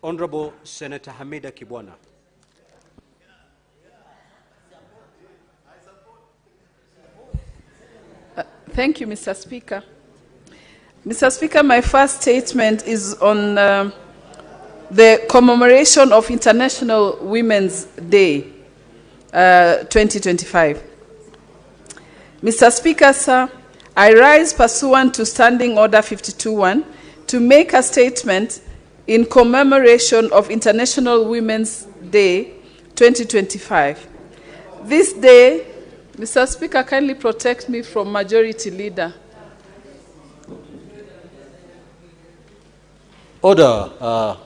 Honorable Senator Hamida Kibwana. Thank you, Mr. Speaker. Mr. Speaker, my first statement is on the commemoration of International Women's Day 2025. Mr. Speaker, sir, I rise pursuant to Standing Order 52.1 to make a statement in commemoration of International Women's Day 2025. This day, Mr. Speaker, kindly protect me from Majority Leader. Order.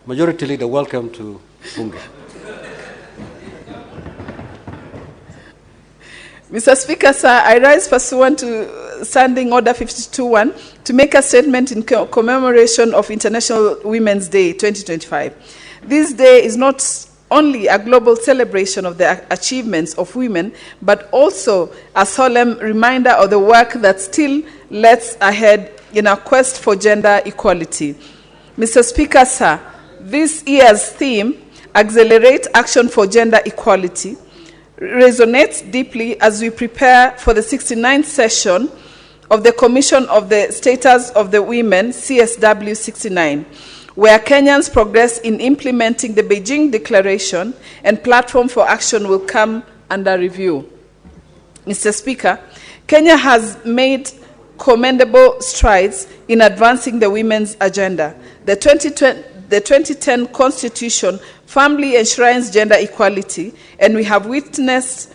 Majority Leader, welcome to Bunge. Mr. Speaker, sir, I rise pursuant to Standing Order 52.1 to make a statement in commemoration of International Women's Day 2025. This day is not only a global celebration of the achievements of women, but also a solemn reminder of the work that still lies ahead in our quest for gender equality. Mr. Speaker, sir, this year's theme, Accelerate Action for Gender Equality, resonates deeply as we prepare for the 69th session of the Commission of the Status of the Women, CSW 69, where Kenyans progress in implementing the Beijing Declaration and Platform for Action will come under review. Mr. Speaker, Kenya has made commendable strides in advancing the women's agenda. The 2010 Constitution firmly enshrines gender equality, and we have witnessed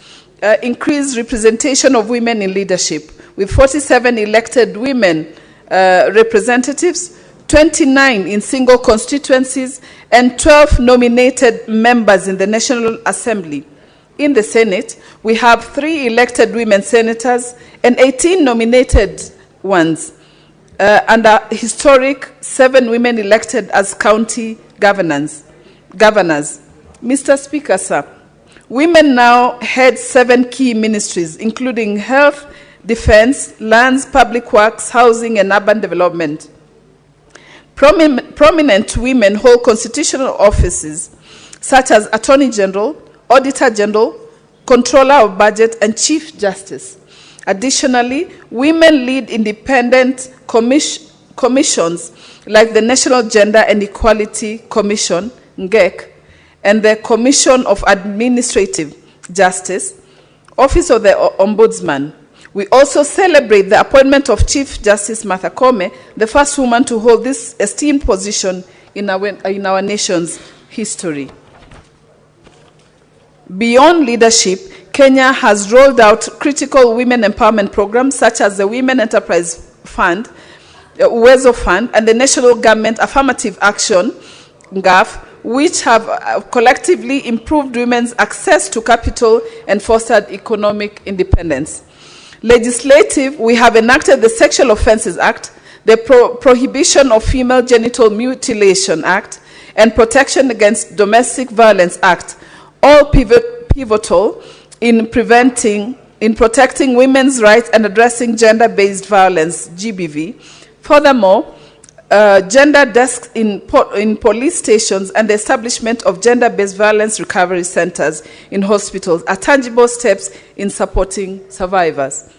increased representation of women in leadership, with 47 elected women representatives, 29 in single constituencies, and 12 nominated members in the National Assembly. In the Senate, we have 3 elected women senators and 18 nominated ones, and a historic 7 women elected as county governors. Mr. Speaker, sir, women now head 7 key ministries, including health, defense, lands, public works, housing, and urban development. Prominent women hold constitutional offices such as Attorney General, Auditor General, Controller of Budget, and Chief Justice. Additionally, women lead independent commissions like the National Gender and Equality Commission, NGEC, and the Commission of Administrative Justice, Office of the Ombudsman. We also celebrate the appointment of Chief Justice Martha Koome, the first woman to hold this esteemed position in our nation's history. Beyond leadership, Kenya has rolled out critical women empowerment programs such as the Women Enterprise Fund, Uwezo Fund, and the National Government Affirmative Action, GAF, which have collectively improved women's access to capital and fostered economic independence. Legislative, we have enacted the Sexual Offences Act, the Prohibition of Female Genital Mutilation Act, and Protection Against Domestic Violence Act, all pivotal in protecting women's rights and addressing gender-based violence, GBV. Furthermore, gender desks in police stations and the establishment of gender-based violence recovery centers in hospitals are tangible steps in supporting survivors.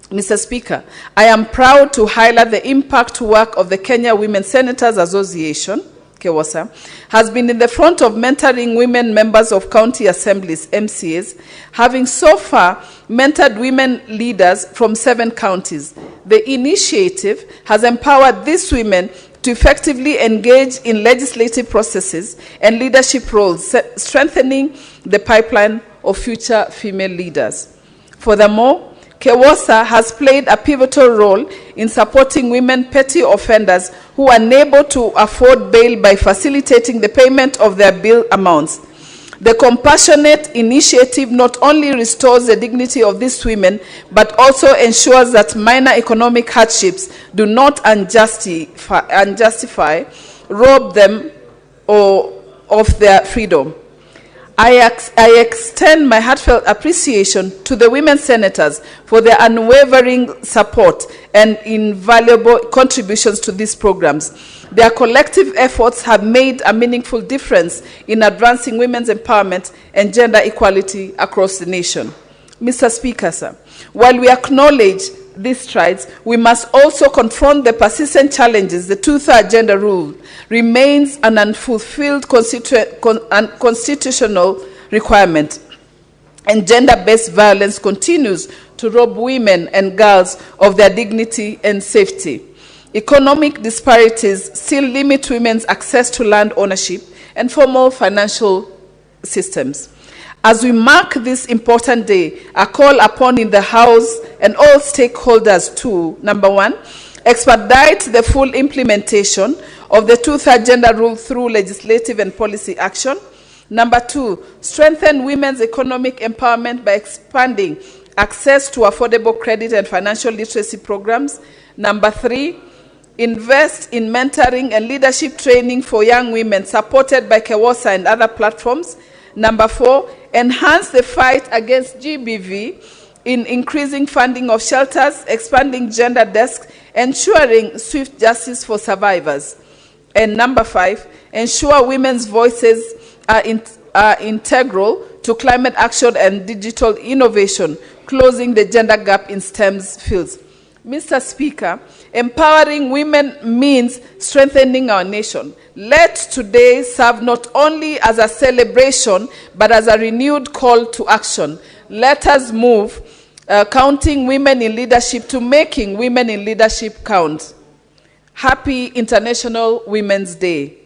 Mr. Speaker, I am proud to highlight the impact work of the Kenya Women Senators Association, KEWASA, has been in the front of mentoring women members of county assemblies, MCAs, having so far mentored women leaders from 7 counties. The initiative has empowered these women to effectively engage in legislative processes and leadership roles, strengthening the pipeline of future female leaders. Furthermore, KEWASA has played a pivotal role in supporting women petty offenders who are unable to afford bail by facilitating the payment of their bill amounts. The compassionate initiative not only restores the dignity of these women, but also ensures that minor economic hardships do not unjustify rob them of their freedom. I extend my heartfelt appreciation to the women senators for their unwavering support and invaluable contributions to these programs. Their collective efforts have made a meaningful difference in advancing women's empowerment and gender equality across the nation. Mr. Speaker, sir, while we acknowledge these strides, we must also confront the persistent challenges. The two-thirds gender rule remains an unfulfilled constitutional requirement, and gender-based violence continues to rob women and girls of their dignity and safety. Economic disparities still limit women's access to land ownership and formal financial systems. As we mark this important day, I call upon in the House and all stakeholders to, number one, expedite the full implementation of the two-thirds gender rule through legislative and policy action. Number two, strengthen women's economic empowerment by expanding access to affordable credit and financial literacy programs. Number three, invest in mentoring and leadership training for young women supported by KEWOSA and other platforms. Number four, enhance the fight against GBV in increasing funding of shelters, expanding gender desks, ensuring swift justice for survivors. And number five, ensure women's voices are integral to climate action and digital innovation, closing the gender gap in STEM fields. Mr. Speaker, empowering women means strengthening our nation. Let today serve not only as a celebration, but as a renewed call to action. Let us move counting women in leadership to making women in leadership count. Happy International Women's Day.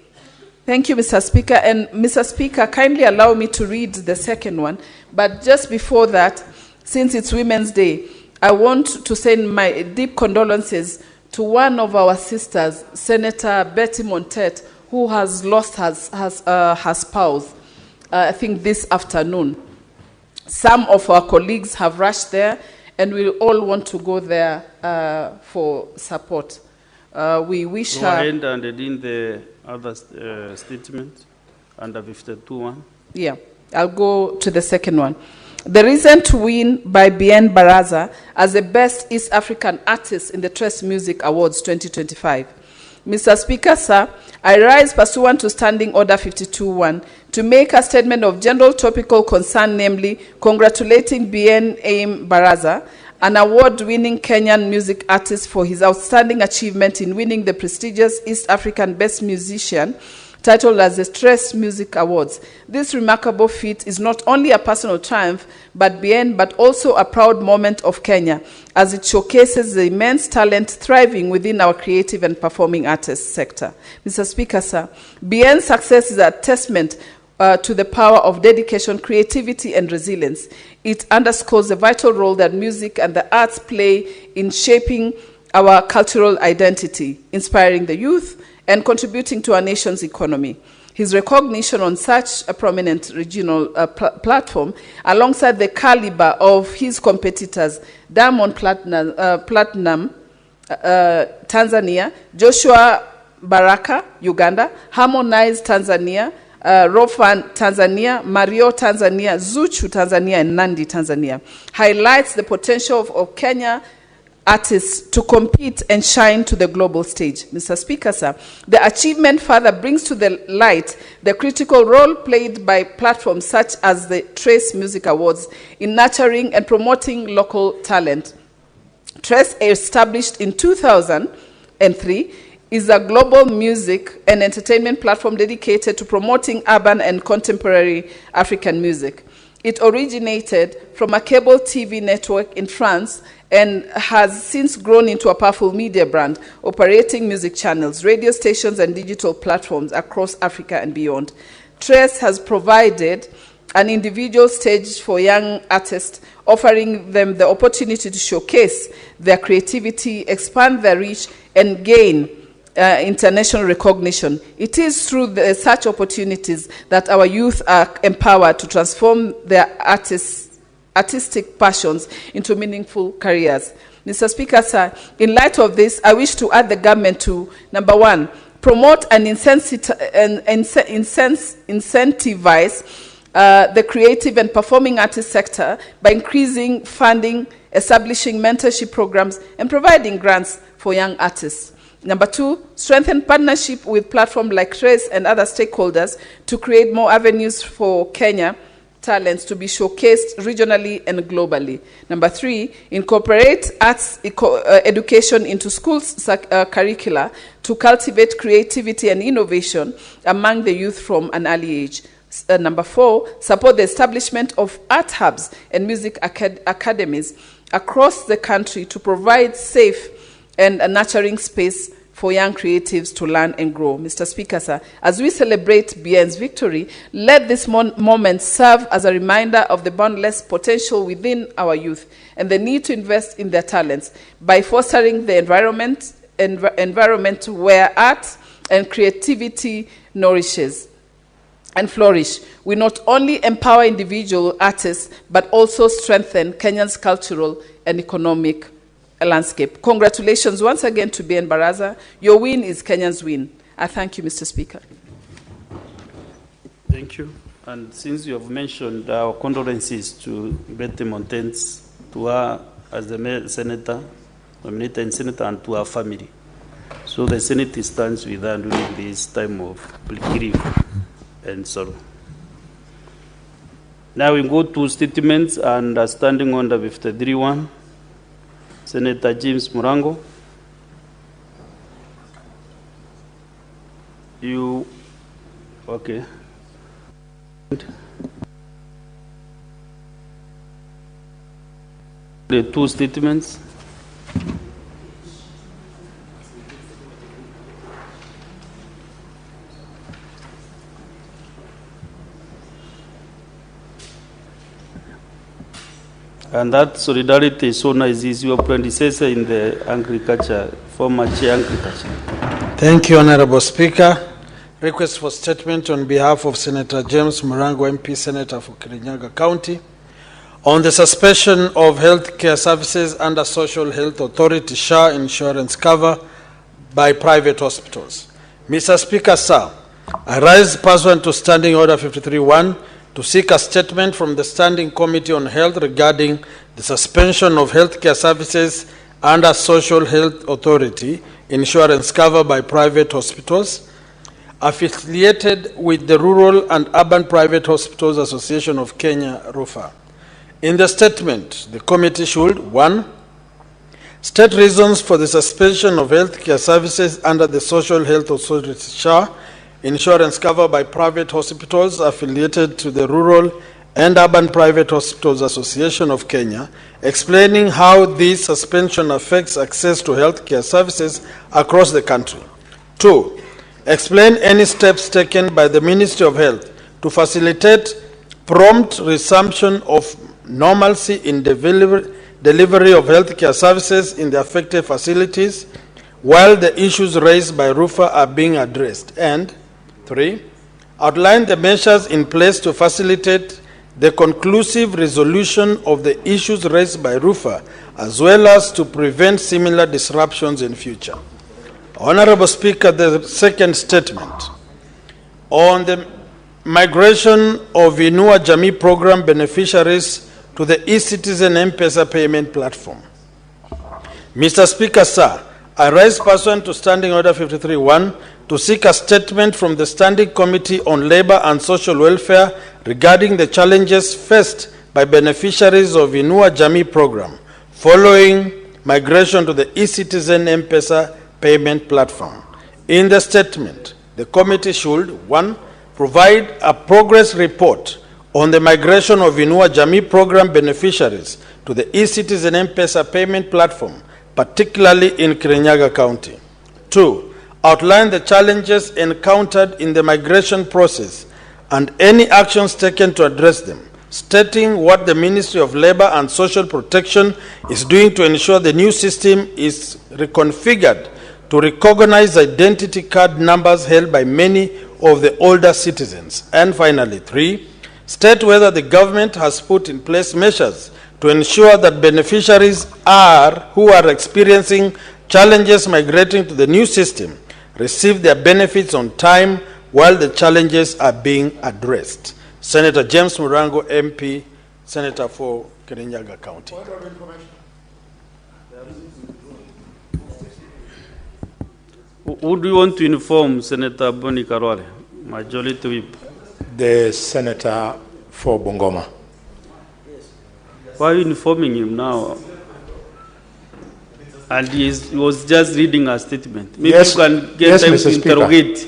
Thank you, Mr. Speaker. And Mr. Speaker, kindly allow me to read the second one. But just before that, since it's Women's Day, I want to send my deep condolences to one of our sisters, Senator Betty Montet, who has lost her spouse, I think this afternoon. Some of our colleagues have rushed there, and we all want to go there for support. We wish her... Go ahead and in the other statement, under 52.1. Yeah, I'll go to the second one. The recent win by Bien Baraza as the Best East African Artist in the Tres Music Awards 2025. Mr. Speaker, sir, I rise pursuant to Standing Order 52.1 to make a statement of general topical concern, namely congratulating Bien Aim Baraza, an award-winning Kenyan music artist, for his outstanding achievement in winning the prestigious East African Best Musician titled as the Tres Music Awards. This remarkable feat is not only a personal triumph, but also a proud moment of Kenya, as it showcases the immense talent thriving within our creative and performing artist sector. Mr. Speaker, sir, Bien's success is a testament to the power of dedication, creativity, and resilience. It underscores the vital role that music and the arts play in shaping our cultural identity, inspiring the youth, and contributing to our nation's economy. His recognition on such a prominent regional platform, alongside the caliber of his competitors, Diamond Platinum, Tanzania, Joshua Baraka, Uganda, Harmonize, Tanzania, Rofan, Tanzania, Mario, Tanzania, Zuchu, Tanzania, and Nandi, Tanzania, highlights the potential of Kenya artists to compete and shine to the global stage. Mr. Speaker, sir, the achievement further brings to the light the critical role played by platforms such as the Tres Music Awards in nurturing and promoting local talent. Tres, established in 2003, is a global music and entertainment platform dedicated to promoting urban and contemporary African music. It originated from a cable TV network in France and has since grown into a powerful media brand, operating music channels, radio stations, and digital platforms across Africa and beyond. Tres has provided an individual stage for young artists, offering them the opportunity to showcase their creativity, expand their reach, and gain international recognition. It is through such opportunities that our youth are empowered to transform their artistic passions into meaningful careers. Mr. Speaker, sir, in light of this, I wish to urge the government to, number one, promote and incentivize the creative and performing artist sector by increasing funding, establishing mentorship programs, and providing grants for young artists. Number 2, strengthen partnership with platforms like Trace and other stakeholders to create more avenues for Kenya talents to be showcased regionally and globally. Number 3, incorporate arts education into schools' curricula to cultivate creativity and innovation among the youth from an early age. Number 4, support the establishment of art hubs and music academies across the country to provide safe and a nurturing space for young creatives to learn and grow. Mr. Speaker, sir, as we celebrate BN's victory, let this moment serve as a reminder of the boundless potential within our youth and the need to invest in their talents by fostering the environment where art and creativity nourishes and flourish. We not only empower individual artists, but also strengthen Kenya's cultural and economic landscape. Congratulations once again to BN Baraza. Your win is Kenya's win. I thank you, Mr. Speaker. Thank you. And since you have mentioned our condolences to Betty Montens, to her as the senator, nominated senator, and to her family. So the Senate stands with her during this time of grief and sorrow. Now we go to statements and standing under 53.1. Senator James Murango. You, okay. The 2 statements. And that solidarity is so nice. Is your predecessor in the agriculture, former chair agriculture. Thank you, Honorable Speaker. Request for statement on behalf of Senator James Murango, MP, Senator for Kirinyaga County, on the suspension of health care services under Social Health Authority SHA insurance cover by private hospitals. Mr. Speaker, sir, I rise pursuant to Standing Order 53.1 to seek a statement from the Standing Committee on Health regarding the suspension of healthcare services under Social Health Authority insurance cover by private hospitals affiliated with the Rural and Urban Private Hospitals Association of Kenya, RUFA. In the statement, the committee should, 1, state reasons for the suspension of healthcare services under the Social Health Authority SHA insurance cover by private hospitals affiliated to the Rural and Urban Private Hospitals Association of Kenya, explaining how this suspension affects access to healthcare services across the country. 2, explain any steps taken by the Ministry of Health to facilitate prompt resumption of normalcy in delivery of healthcare services in the affected facilities while the issues raised by RUFA are being addressed. And 3, outline the measures in place to facilitate the conclusive resolution of the issues raised by RUFA, as well as to prevent similar disruptions in future. Honorable Speaker, the second statement on the migration of Inua Jamii program beneficiaries to the eCitizen M-Pesa payment platform. Mr. Speaker, sir, I rise pursuant to Standing Order 53.1 to seek a statement from the Standing Committee on Labor and Social Welfare regarding the challenges faced by beneficiaries of Inua Jamii program following migration to the eCitizen M-Pesa payment platform. In the statement, the committee should, 1, provide a progress report on the migration of Inua Jamii program beneficiaries to the eCitizen M-Pesa payment platform, particularly in Kirinyaga County. 2, outline the challenges encountered in the migration process and any actions taken to address them, stating what the Ministry of Labor and Social Protection is doing to ensure the new system is reconfigured to recognize identity card numbers held by many of the older citizens. And finally, 3, state whether the government has put in place measures to ensure that beneficiaries who are experiencing challenges migrating to the new system receive their benefits on time while the challenges are being addressed. Senator James Murango, MP, Senator for Kirinyaga County. Who do you want to inform, Senator Boni Karwale, Majority Whip? The Senator for Bungoma. Why are you informing him now? And he was just reading a statement. Maybe Yes, you can get yes, them Mr. to Speaker. interrogate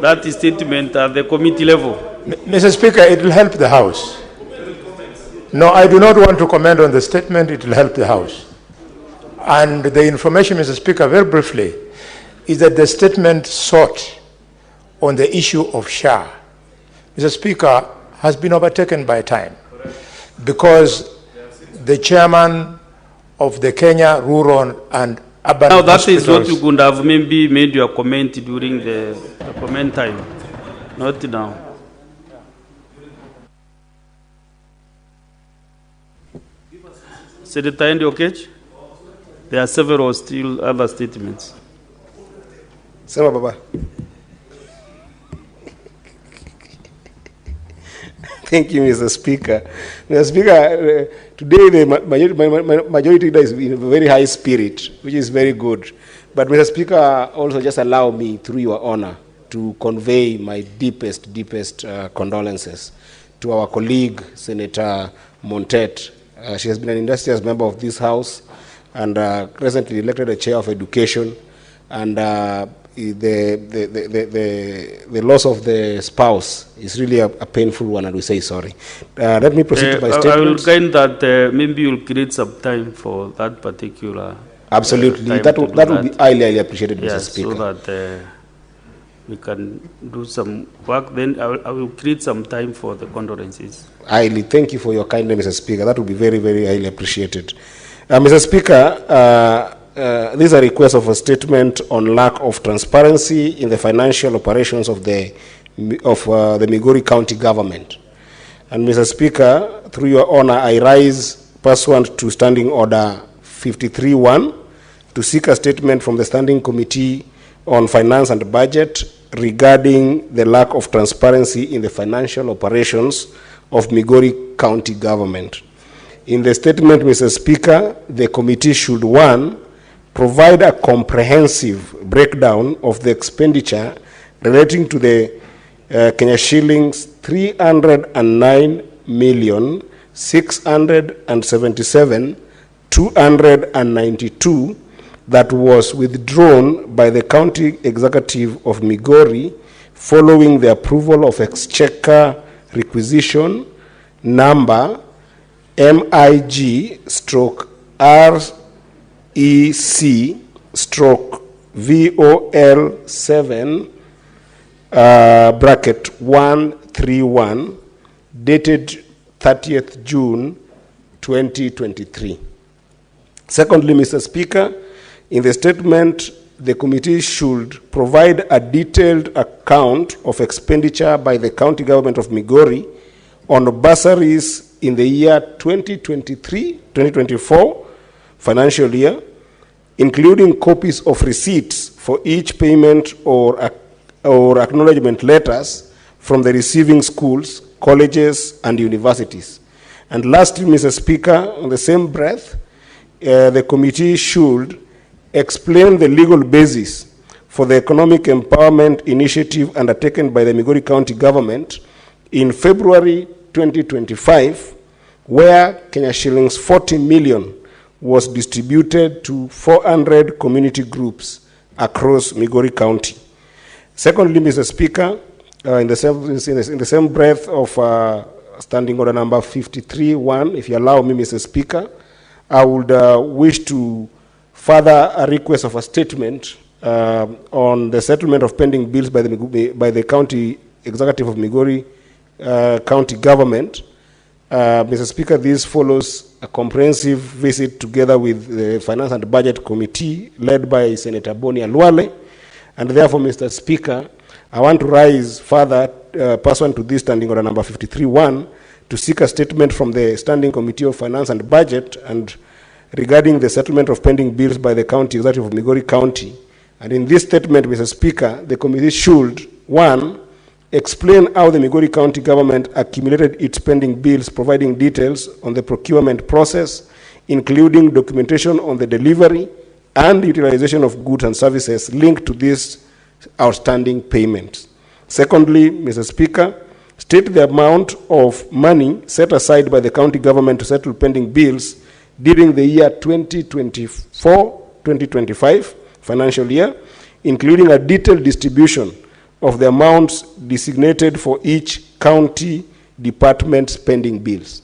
that statement at the committee level. Mr. Speaker, it will help the House. No, I do not want to comment on the statement. It will help the House. And the information, Mr. Speaker, very briefly, is that the statement sought on the issue of SHA, Mr. Speaker, has been overtaken by time because the chairman of the Kenya Rural and Urban Now that is what Hospitals- you could have maybe made your comment during the comment time, not now. Senator Andy Okech, there are several still other statements. Sema Baba. Thank you, Mr. Speaker. Mr. Speaker, today the majority leader is in a very high spirit, which is very good. But Mr. Speaker, also just allow me, through your honor, to convey my deepest condolences to our colleague, Senator Montet. She has been an industrious member of this House and recently elected a chair of education. And the loss of the spouse is really a painful one, and we say sorry. Let me proceed to my statement. I will kind that maybe you'll create some time for that particular. Absolutely, time that to will do be highly appreciated, Mr. Yes, Speaker. so that we can do some work. Then I will create some time for the condolences. Highly, thank you for your kindness, Mr. Speaker. That will be very highly appreciated. Mr. Speaker, this is a request of a statement on lack of transparency in the financial operations of the Migori County government. And Mr. Speaker, through your honor, I rise pursuant to Standing Order 53-1 to seek a statement from the Standing Committee on Finance and Budget regarding the lack of transparency in the financial operations of Migori County government. In the statement, Mr. Speaker, the committee should, 1, provide a comprehensive breakdown of the expenditure relating to the Kenya shillings 309,677,292 that was withdrawn by the County Executive of Migori following the approval of Exchequer requisition number MIG/REC/VOL7 bracket 131 dated 30th June 2023. Secondly, Mr. Speaker, in the statement, the committee should provide a detailed account of expenditure by the county government of Migori on bursaries in the year 2023-2024 financial year, including copies of receipts for each payment or acknowledgement letters from the receiving schools, colleges, and universities. And lastly, Mr. Speaker, on the same breath, the committee should explain the legal basis for the economic empowerment initiative undertaken by the Migori County government in February 2025, where Kenya shillings 40 million was distributed to 400 community groups across Migori County. Secondly, Mr. Speaker, in the same breath of Standing Order number 53-1, if you allow me, Mr. Speaker, I would wish to further a request of a statement on the settlement of pending bills by the County Executive of Migori County Government. Mr. Speaker, this follows a comprehensive visit together with the Finance and Budget Committee led by Senator Boni Alwale. And therefore, Mr. Speaker, I want to rise further pursuant to this Standing Order number 53-1 to seek a statement from the Standing Committee of Finance and Budget and regarding the settlement of pending bills by the County Executive of Migori County. And in this statement, Mr. Speaker, the committee should, 1, explain how the Migori County government accumulated its pending bills, providing details on the procurement process, including documentation on the delivery and utilization of goods and services linked to these outstanding payments. Secondly, Mr. Speaker, state the amount of money set aside by the county government to settle pending bills during the year 2024-2025 financial year, including a detailed distribution of the amounts designated for each county department's pending bills.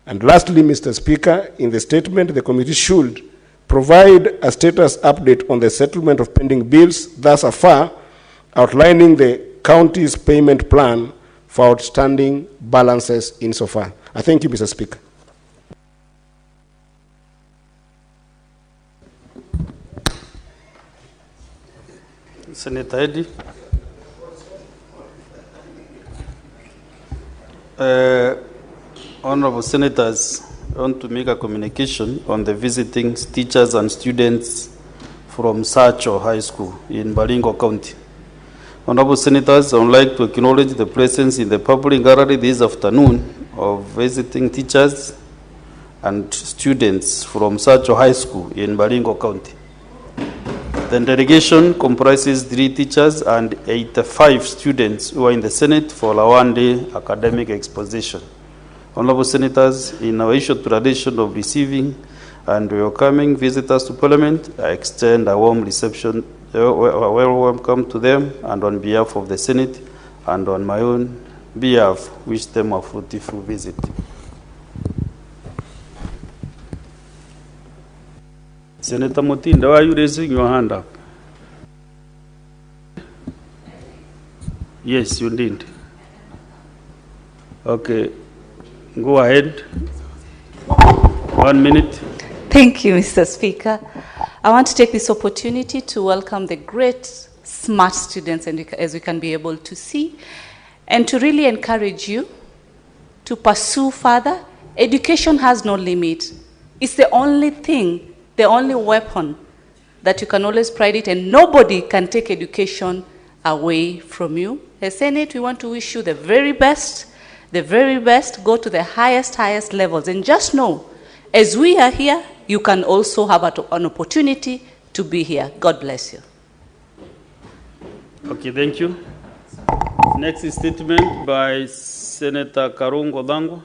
And lastly, Mr. Speaker, in the statement, the committee should provide a status update on the settlement of pending bills thus far, outlining the county's payment plan for outstanding balances insofar. I thank you, Mr. Speaker. Senator Eddy. Honorable Senators, I want to make a communication on the visiting teachers and students from Sacho High School in Baringo County. Honorable Senators, I would like to acknowledge the presence in the public gallery this afternoon of visiting teachers and students from Sacho High School in Baringo County. The delegation comprises 3 teachers and 85 students who are in the Senate for a one-day academic exposition. Honorable Senators, in our ancient tradition of receiving and welcoming visitors to Parliament, I extend a warm reception, welcome to them, and on behalf of the Senate and on my own behalf, wish them a fruitful visit. Senator Mutinda, why are you raising your hand up? Yes, you did. Okay, go ahead. 1 minute. Thank you, Mr. Speaker. I want to take this opportunity to welcome the great, smart students, and as we can be able to see, and to really encourage you to pursue further. Education has no limit. It's the only thing, the only weapon that you can always pride it, and nobody can take education away from you. As Senate, we want to wish you the very best, go to the highest levels, and just know, as we are here, you can also have an opportunity to be here. God bless you. Okay, thank you. Next statement by Senator Karungo Dango.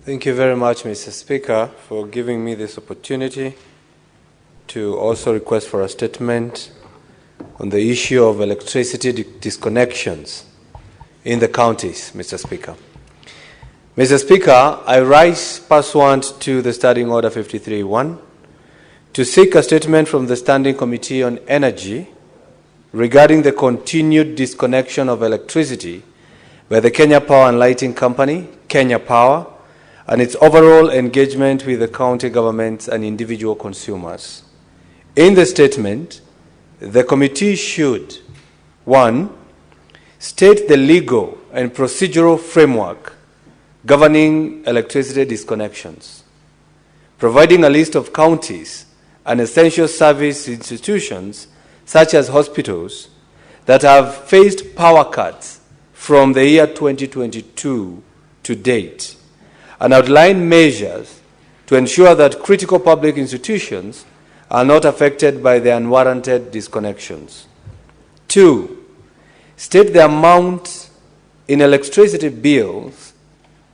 Thank you very much, Mr. Speaker, for giving me this opportunity to also request for a statement on the issue of electricity disconnections in the counties, Mr. Speaker. Mr. Speaker, I rise pursuant to the Standing Order 53.1 to seek a statement from the Standing Committee on Energy regarding the continued disconnection of electricity by the Kenya Power and Lighting Company, Kenya Power, and its overall engagement with the county governments and individual consumers. In the statement, the committee should, 1, state the legal and procedural framework governing electricity disconnections, providing a list of counties and essential service institutions such as hospitals that have faced power cuts from the year 2022 to date, and outline measures to ensure that critical public institutions are not affected by the unwarranted disconnections. 2, state the amount in electricity bills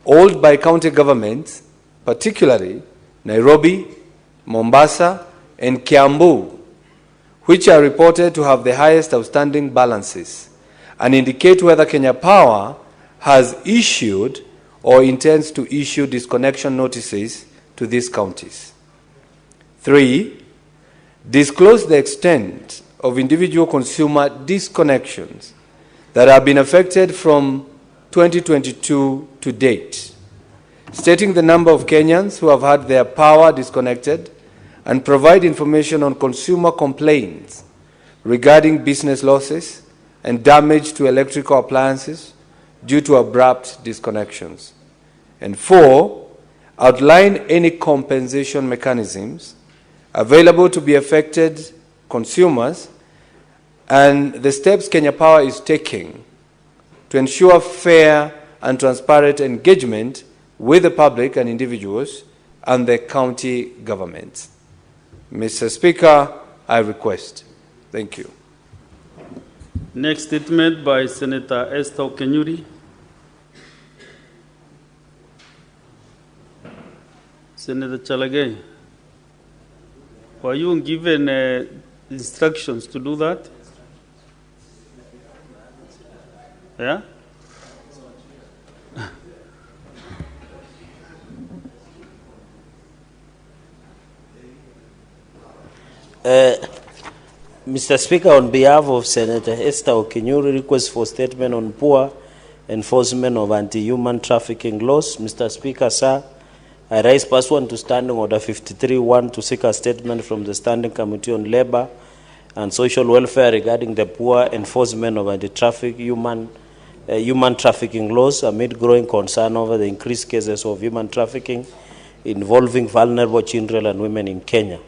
owed by county governments, particularly Nairobi, Mombasa, and Kiambu, which are reported to have the highest outstanding balances, and indicate whether Kenya Power has issued or intends to issue disconnection notices to these counties. 3, disclose the extent of individual consumer disconnections that have been affected from 2022 to date, stating the number of Kenyans who have had their power disconnected, and provide information on consumer complaints regarding business losses and damage to electrical appliances due to abrupt disconnections. And 4, outline any compensation mechanisms available to be affected consumers and the steps Kenya Power is taking to ensure fair and transparent engagement with the public and individuals and the county governments. Mr. Speaker, I request. Thank you. Next statement by Senator Esther Okenyuri. Senator Chalagay, were you given instructions to do that? Yeah? Mr. Speaker, on behalf of Senator Esther Okenyuri, request for statement on poor enforcement of anti-human trafficking laws. Mr. Speaker, sir, I rise pursuant to Standing Order 53-1 to seek a statement from the Standing Committee on Labor and Social Welfare regarding the poor enforcement of human trafficking laws amid growing concern over the increased cases of human trafficking involving vulnerable children and women in Kenya.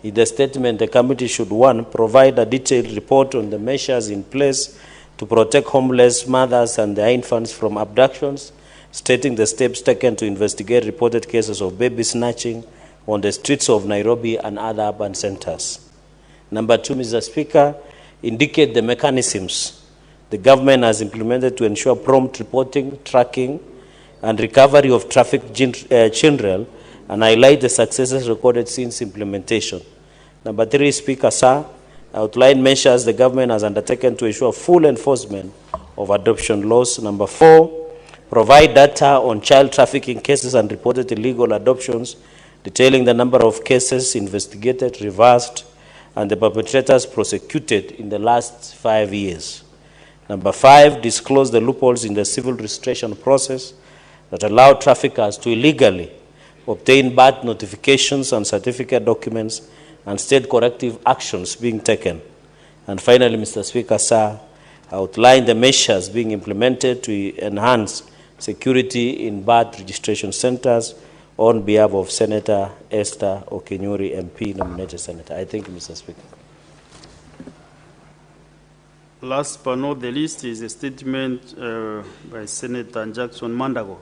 In the statement, the committee should, 1, provide a detailed report on the measures in place to protect homeless mothers and their infants from abductions, stating the steps taken to investigate reported cases of baby snatching on the streets of Nairobi and other urban centers. Number 2, Mr. Speaker, indicate the mechanisms the government has implemented to ensure prompt reporting, tracking, and recovery of trafficked children, and highlight the successes recorded since implementation. Number 3, Speaker, sir, outline measures the government has undertaken to ensure full enforcement of adoption laws. Number 4, provide data on child trafficking cases and reported illegal adoptions, detailing the number of cases investigated, reversed, and the perpetrators prosecuted in the last 5 years. Number 5, disclose the loopholes in the civil registration process that allow traffickers to illegally obtain birth notifications and certificate documents, and state corrective actions being taken. And finally, Mr. Speaker, sir, outline the measures being implemented to enhance security in birth registration centers on behalf of Senator Esther Okenyuri, MP, nominated senator. I thank you, Mr. Speaker. Last but not the least is a statement by Senator Jackson Mandago.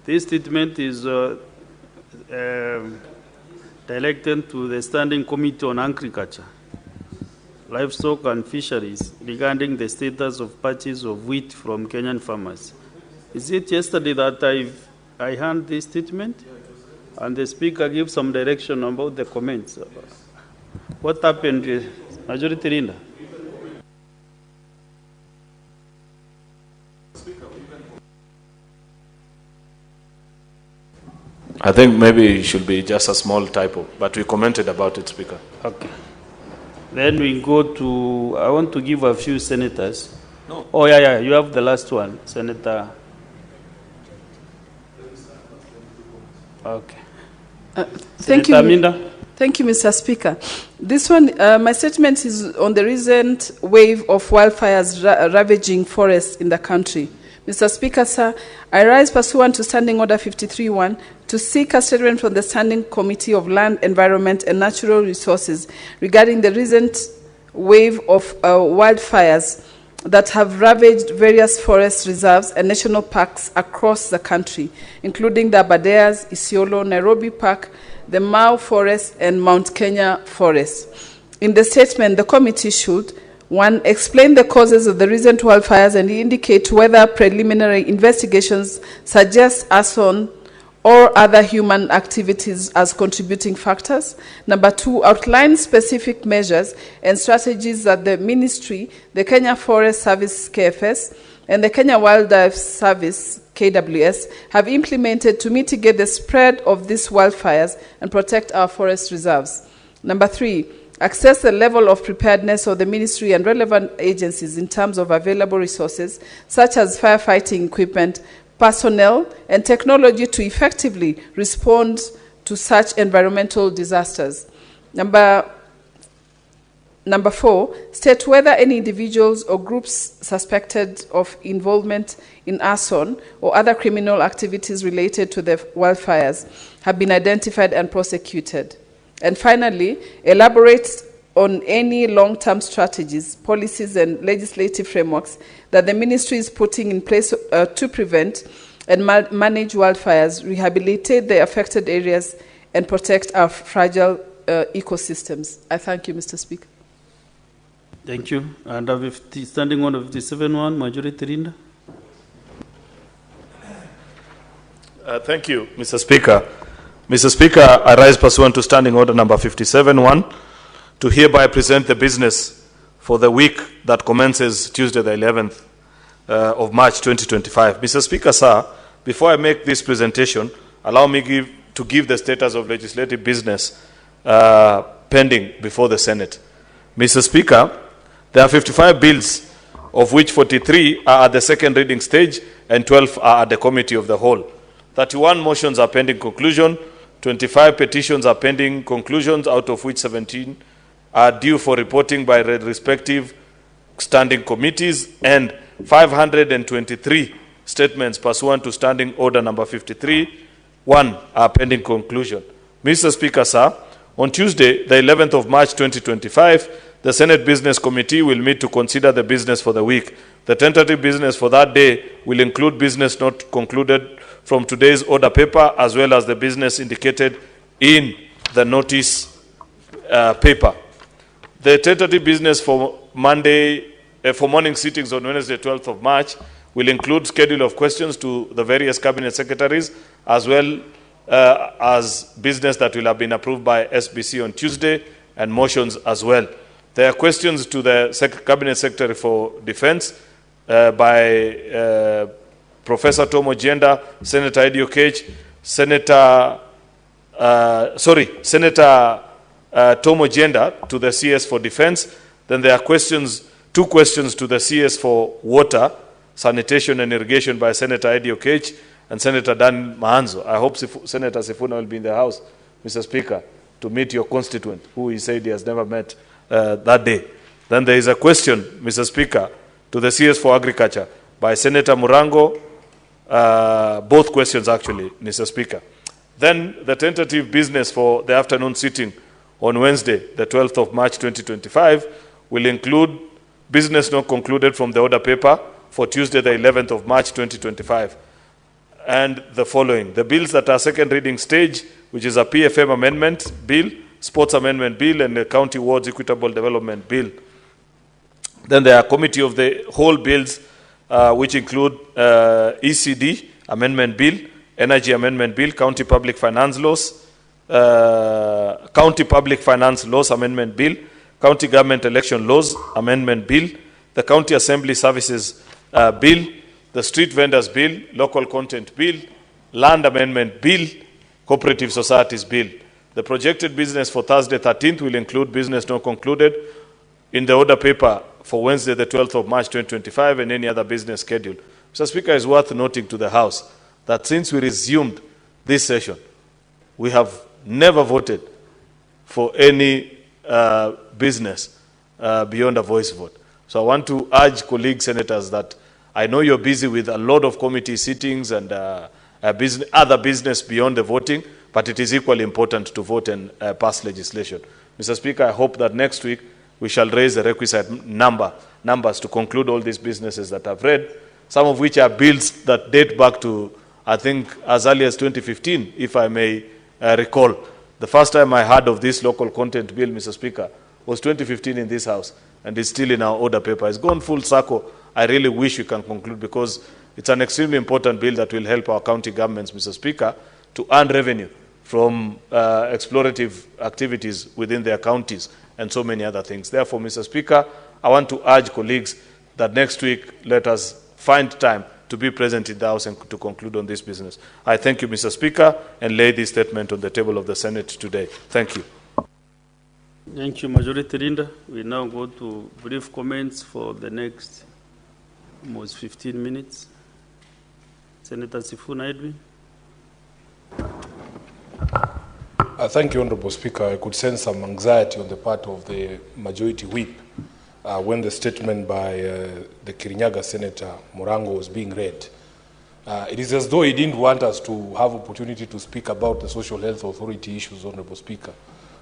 This statement is directed to the Standing Committee on Agriculture, Livestock and Fisheries regarding the status of purchase of wheat from Kenyan farmers. Is it yesterday that I heard this statement? And the Speaker gave some direction about the comments. What happened, Majority Leader? I think maybe it should be just a small typo, but we commented about it, Speaker. Okay. Then we go to, I want to give a few senators. No. Oh, yeah, you have the last one, Senator. Okay. Thank you. Aminda? Thank you, Mr. Speaker. This one, my statement is on the recent wave of wildfires ravaging forests in the country. Mr. Speaker, sir, I rise pursuant to Standing Order 53-1 to seek a statement from the Standing Committee of Land, Environment and Natural Resources regarding the recent wave of wildfires that have ravaged various forest reserves and national parks across the country, including the Aberdares, Isiolo, Nairobi Park, the Mau Forest, and Mount Kenya Forest. In the statement, the committee should 1, explain the causes of the recent wildfires and indicate whether preliminary investigations suggest arson or other human activities as contributing factors. Number 2, outline specific measures and strategies that the Ministry, the Kenya Forest Service, KFS, and the Kenya Wildlife Service, KWS, have implemented to mitigate the spread of these wildfires and protect our forest reserves. Number 3, assess the level of preparedness of the ministry and relevant agencies in terms of available resources, such as firefighting equipment, personnel, and technology to effectively respond to such environmental disasters. Number Number 4, state whether any individuals or groups suspected of involvement in arson or other criminal activities related to the wildfires have been identified and prosecuted. And finally, elaborate on any long-term strategies, policies, and legislative frameworks that the ministry is putting in place to prevent and manage wildfires, rehabilitate the affected areas, and protect our fragile ecosystems. I thank you, Mr. Speaker. Thank you. And standing order 57-1, Majority Leader. Thank you, Mr. Speaker. Mr. Speaker, I rise pursuant to standing order number 57-1 to hereby present the business for the week that commences Tuesday the 11th of March 2025. Mr. Speaker, sir, before I make this presentation, allow me to give the status of legislative business pending before the Senate. Mr. Speaker, there are 55 bills, of which 43 are at the second reading stage and 12 are at the committee of the whole. 31 motions are pending conclusion, 25 petitions are pending conclusions, out of which 17 are due for reporting by the respective standing committees, and 523 statements pursuant to standing order number 53-1 are pending conclusion. Mr. Speaker, sir, on Tuesday, the 11th of March 2025, the Senate Business Committee will meet to consider the business for the week. The tentative business for that day will include business not concluded from today's order paper, as well as the business indicated in the notice paper. The tentative business for morning sittings on Wednesday, 12th of March, will include schedule of questions to the various cabinet secretaries, as well as business that will have been approved by SBC on Tuesday, and motions as well. There are questions to the Cabinet Secretary for Defense by Professor Tom Ojienda, Senator Eddie Okech, Senator Tom Ojienda to the CS for Defense. Then there are two questions to the CS for Water, Sanitation and Irrigation by Senator Eddie Okech and Senator Dan Mahanzo. I hope Senator Sifuna will be in the House, Mr. Speaker, to meet your constituent, who he said he has never met that day. Then there is a question, Mr. Speaker, to the CS for Agriculture by Senator Murango, both questions actually, Mr. Speaker. Then the tentative business for the afternoon sitting on Wednesday, the 12th of March 2025, will include business not concluded from the order paper for Tuesday, the 11th of March 2025. And the following: the bills that are second reading stage, which is a PFM amendment bill, sports amendment bill, and the county wards equitable development bill. Then there are committee of the whole bills, which include ECD amendment bill, energy amendment bill, county public finance laws, amendment bill, county government election laws amendment bill, the county assembly services bill, the street vendors bill, local content bill, land amendment bill, cooperative societies bill. The projected business for Thursday 13th will include business not concluded in the order paper for Wednesday the 12th of March 2025 and any other business schedule. Mr. Speaker, it's worth noting to the House that since we resumed this session, we have never voted for any business beyond a voice vote. So I want to urge colleague senators that I know you're busy with a lot of committee sittings and other business beyond the voting, but it is equally important to vote and pass legislation. Mr. Speaker, I hope that next week we shall raise the requisite numbers to conclude all these businesses that I've read, some of which are bills that date back to, I think, as early as 2015, if I may recall. The first time I heard of this local content bill, Mr. Speaker, was 2015 in this House, and it's still in our order paper. It's gone full circle. I really wish we can conclude, because it's an extremely important bill that will help our county governments, Mr. Speaker, to earn revenue from explorative activities within their counties and so many other things. Therefore, Mr. Speaker, I want to urge colleagues that next week let us find time to be present in the House and to conclude on this business. I thank you, Mr. Speaker, and lay this statement on the table of the Senate today. Thank you. Thank you, Majority Leader. We now go to brief comments for the next almost 15 minutes. Senator Sifuna Edwin. Thank you, Honorable Speaker. I could sense some anxiety on the part of the majority whip when the statement by the Kirinyaga Senator Murango was being read. It is as though he didn't want us to have opportunity to speak about the social health authority issues, Honorable Speaker,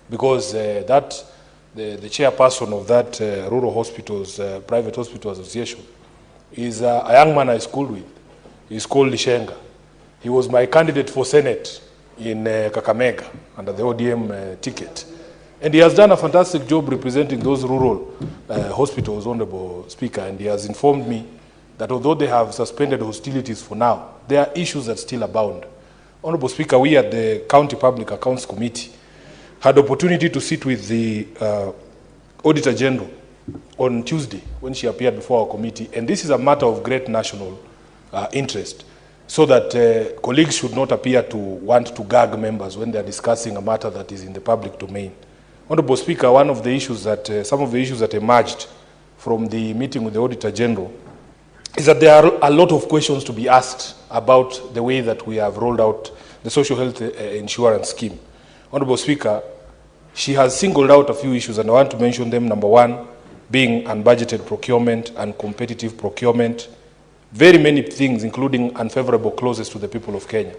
because the chairperson of that rural hospitals, private hospital association, is a young man I schooled with. He's called Lishenga. He was my candidate for Senate in Kakamega under the ODM ticket. And he has done a fantastic job representing those rural hospitals, Honorable Speaker, and he has informed me that although they have suspended hostilities for now, there are issues that still abound. Honorable Speaker, we at the County Public Accounts Committee had the opportunity to sit with the Auditor General on Tuesday when she appeared before our committee, and this is a matter of great national interest, so that colleagues should not appear to want to gag members when they are discussing a matter that is in the public domain. Honorable Speaker, one of the issues that, some of the issues that emerged from the meeting with the Auditor General is that there are a lot of questions to be asked about the way that we have rolled out the social health insurance scheme. Honorable Speaker, she has singled out a few issues, and I want to mention them. Number one, being unbudgeted procurement and competitive procurement. Very many things, including unfavorable clauses to the people of Kenya.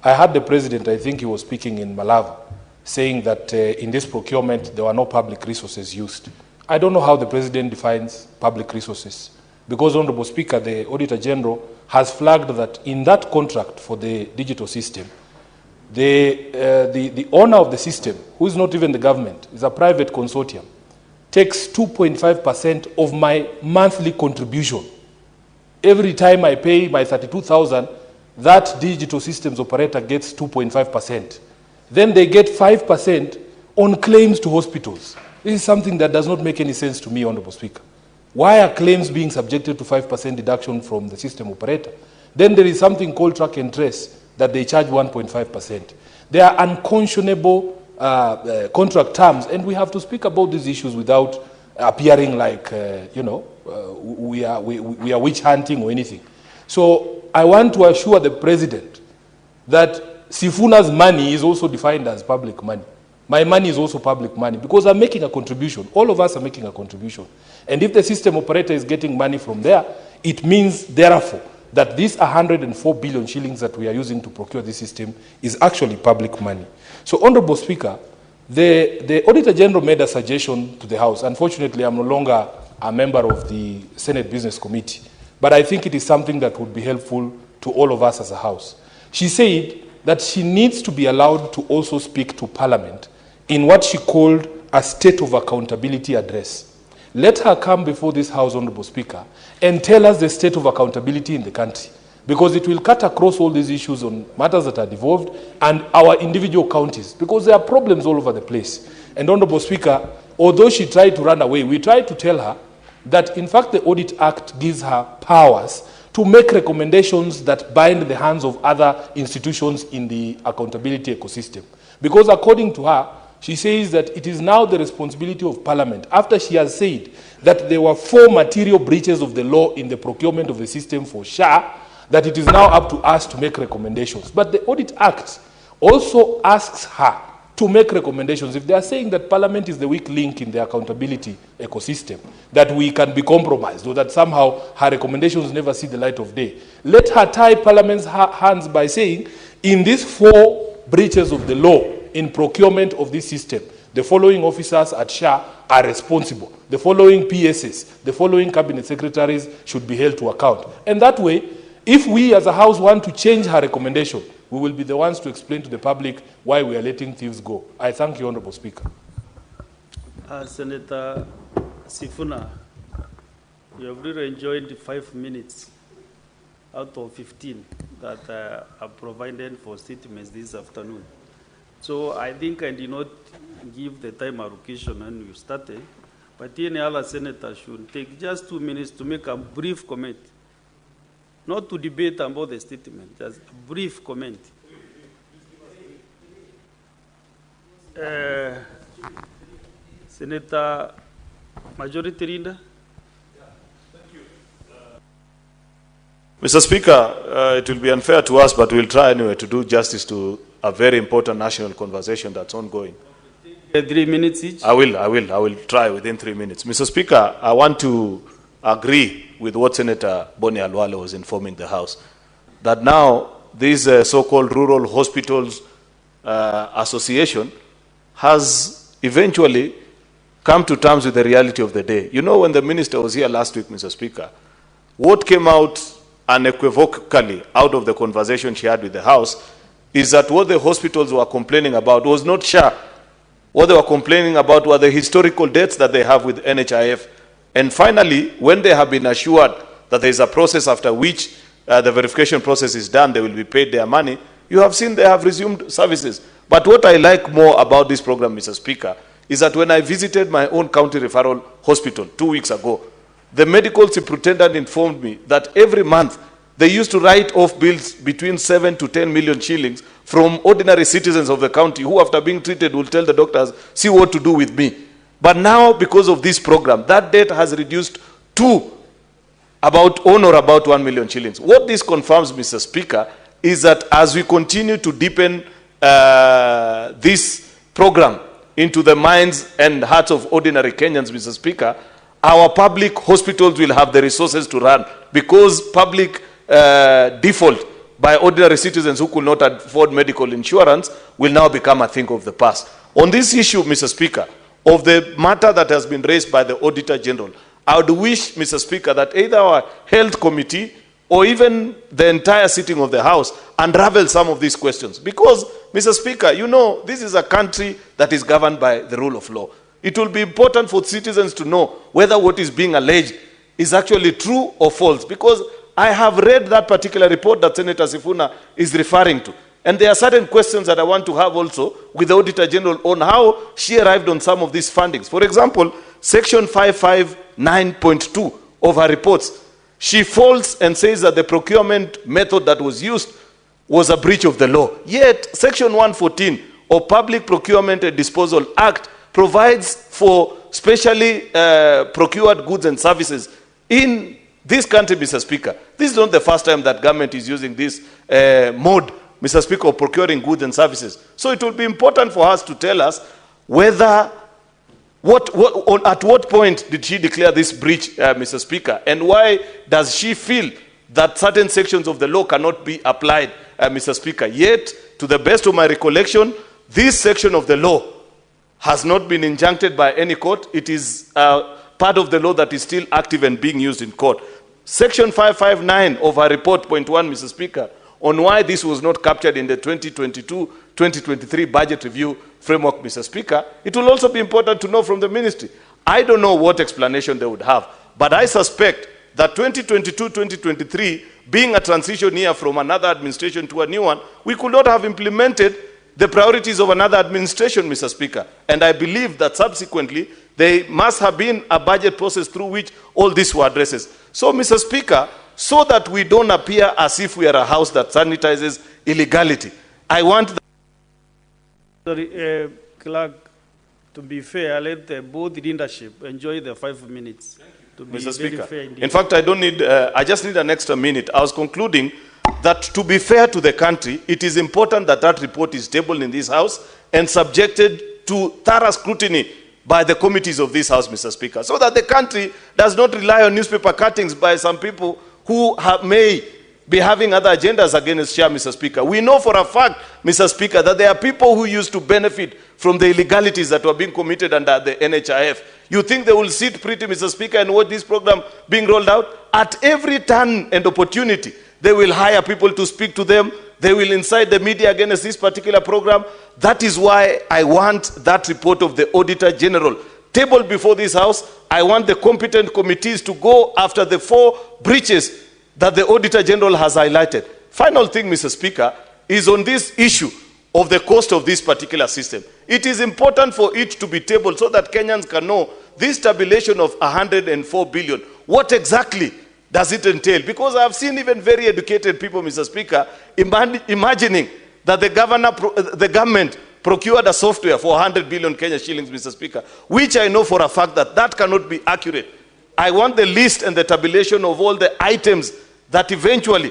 I heard the President, I think he was speaking in Malava, saying that in this procurement, there were no public resources used. I don't know how the President defines public resources, because, Honorable Speaker, the Auditor General has flagged that in that contract for the digital system, the owner of the system, who is not even the government, is a private consortium, takes 2.5% of my monthly contribution. Every time I pay my 32,000, that digital systems operator gets 2.5%. Then they get 5% on claims to hospitals. This is something that does not make any sense to me, Honorable Speaker. Why are claims being subjected to 5% deduction from the system operator? Then there is something called track and trace that they charge 1.5%. They are unconscionable contract terms, and we have to speak about these issues without appearing like, we are witch hunting or anything. So I want to assure the President that Sifuna's money is also defined as public money. My money is also public money because I'm making a contribution. All of us are making a contribution. And if the system operator is getting money from there, it means, therefore, that these 104 billion shillings that we are using to procure this system is actually public money. So, Honorable Speaker, the Auditor General made a suggestion to the House. Unfortunately, I'm no longer a member of the Senate Business Committee, but I think it is something that would be helpful to all of us as a House. She said that she needs to be allowed to also speak to Parliament in what she called a State of Accountability address. Let her come before this House, Honorable Speaker, and tell us the state of accountability in the country, because it will cut across all these issues on matters that are devolved and our individual counties, because there are problems all over the place. And, Honorable Speaker, although she tried to run away, we tried to tell her that, in fact, the Audit Act gives her powers to make recommendations that bind the hands of other institutions in the accountability ecosystem. Because according to her, she says that it is now the responsibility of Parliament, after she has said that there were 4 material breaches of the law in the procurement of the system for SHA, that it is now up to us to make recommendations. But the Audit Act also asks her to make recommendations. If they are saying that Parliament is the weak link in the accountability ecosystem, that we can be compromised, or that somehow her recommendations never see the light of day, let her tie Parliament's hands by saying, in these 4 breaches of the law in procurement of this system, the following officers at SHA are responsible. The following PSs, the following cabinet secretaries should be held to account. And that way, if we as a House want to change her recommendation, we will be the ones to explain to the public why we are letting thieves go. I thank you, Honorable Speaker. Senator Sifuna, you have really enjoyed 5 minutes out of 15 that are provided for statements this afternoon. So I think I did not give the time allocation when you started, but any other senator should take just 2 minutes to make a brief comment. Not to debate about the statement, just a brief comment. Senator Majority Leader. Mr. Speaker, it will be unfair to us, but we'll try anyway to do justice to a very important national conversation that's ongoing. 3 minutes each. I will try within 3 minutes. Mr. Speaker, I want to agree with what Senator Boni Alwale was informing the House, that now this so-called Rural Hospitals Association has eventually come to terms with the reality of the day. You know, when the minister was here last week, Mr. Speaker, what came out unequivocally out of the conversation she had with the House is that what the hospitals were complaining about was not SHA. What they were complaining about were the historical debts that they have with NHIF. And finally, when they have been assured that there is a process after which the verification process is done, they will be paid their money, you have seen they have resumed services. But what I like more about this program, Mr. Speaker, is that when I visited my own county referral hospital 2 weeks ago, the medical superintendent informed me that every month they used to write off bills between 7 to 10 million shillings from ordinary citizens of the county who, after being treated, will tell the doctors, see what to do with me. But now, because of this program, that debt has reduced to about 1 million shillings. What this confirms, Mr. Speaker, is that as we continue to deepen this program into the minds and hearts of ordinary Kenyans, Mr. Speaker, our public hospitals will have the resources to run, because public default by ordinary citizens who could not afford medical insurance will now become a thing of the past. On this issue, Mr. Speaker, of the matter that has been raised by the Auditor General, I would wish, Mr. Speaker, that either our health committee or even the entire sitting of the House unravel some of these questions. Because, Mr. Speaker, you know, this is a country that is governed by the rule of law. It will be important for citizens to know whether what is being alleged is actually true or false. Because I have read that particular report that Senator Sifuna is referring to. And there are certain questions that I want to have also with the Auditor General on how she arrived on some of these fundings. For example, Section 559.2 of her reports, she faults and says that the procurement method that was used was a breach of the law. Yet, Section 114 of Public Procurement and Disposal Act provides for specially procured goods and services in this country, Mr. Speaker. This is not the first time that government is using this mode, Mr. Speaker, of procuring goods and services. So it will be important for us to tell us whether, at what point did she declare this breach, Mr. Speaker, and why does she feel that certain sections of the law cannot be applied, Mr. Speaker. Yet, to the best of my recollection, this section of the law has not been injuncted by any court. It is part of the law that is still active and being used in court. Section 559 of her report, point 1, Mr. Speaker, on why this was not captured in the 2022-2023 budget review framework, Mr. Speaker, it will also be important to know from the ministry. I don't know what explanation they would have, but I suspect that 2022-2023, being a transition year from another administration to a new one, we could not have implemented the priorities of another administration, Mr. Speaker. And I believe that subsequently, there must have been a budget process through which all these were addressed. So, Mr. Speaker, so that we don't appear as if we are a house that sanitizes illegality, I want the Clerk, to be fair, let both leadership enjoy the 5 minutes. To be Mr. Speaker, fair in fact, I don't need, I just need an extra minute. I was concluding that to be fair to the country, it is important that that report is tabled in this House and subjected to thorough scrutiny by the committees of this House, Mr. Speaker, so that the country does not rely on newspaper cuttings by some people who may be having other agendas against share, Mr. Speaker. We know for a fact, Mr. Speaker, that there are people who used to benefit from the illegalities that were being committed under the NHIF. You think they will sit pretty, Mr. Speaker, and watch this program being rolled out? At every turn and opportunity, they will hire people to speak to them. They will incite the media against this particular program. That is why I want that report of the Auditor General tabled before this House. I want the competent committees to go after the 4 breaches that the Auditor General has highlighted. Final thing, Mr. Speaker, is on this issue of the cost of this particular system. It is important for it to be tabled so that Kenyans can know this tabulation of 104 billion. What exactly does it entail? Because I have seen even very educated people, Mr. Speaker, imagining that the government procured a software for 100 billion Kenya shillings, Mr. Speaker, which I know for a fact that that cannot be accurate. I want the list and the tabulation of all the items that eventually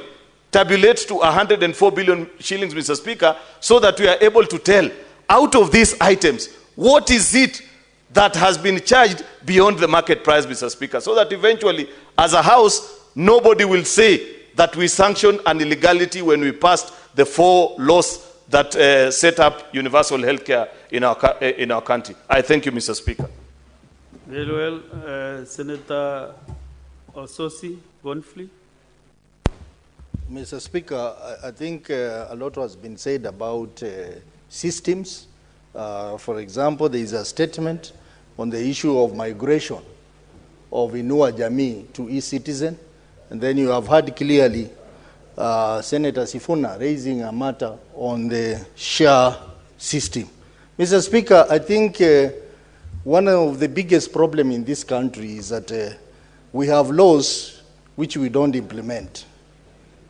tabulate to 104 billion shillings, Mr. Speaker, so that we are able to tell, out of these items, what is it that has been charged beyond the market price, Mr. Speaker, so that eventually, as a House, nobody will say that we sanctioned an illegality when we passed the 4 laws that set up universal health care in our country. I thank you, Mr. Speaker. Very well. Senator Ososi Gonfrey. Mr. Speaker, I think a lot has been said about systems. For example, there is a statement on the issue of migration of Inua Jamii to e-citizen. And then you have heard clearly Senator Sifuna raising a matter on the share system. Mr. Speaker, I think one of the biggest problems in this country is that we have laws which we don't implement.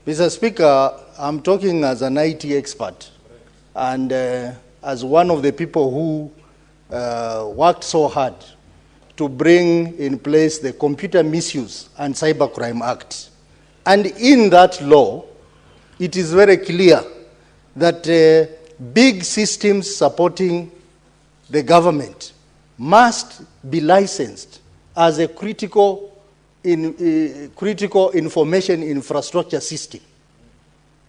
Mr. Speaker, I'm talking as an IT expert and as one of the people who worked so hard to bring in place the Computer Misuse and Cybercrime Act. And in that law, it is very clear that big systems supporting the government must be licensed as a critical information infrastructure system.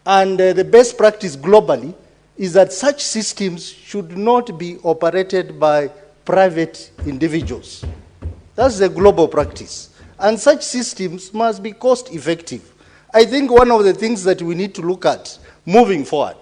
And the best practice globally is that such systems should not be operated by private individuals. That's the global practice. And such systems must be cost effective. I think one of the things that we need to look at moving forward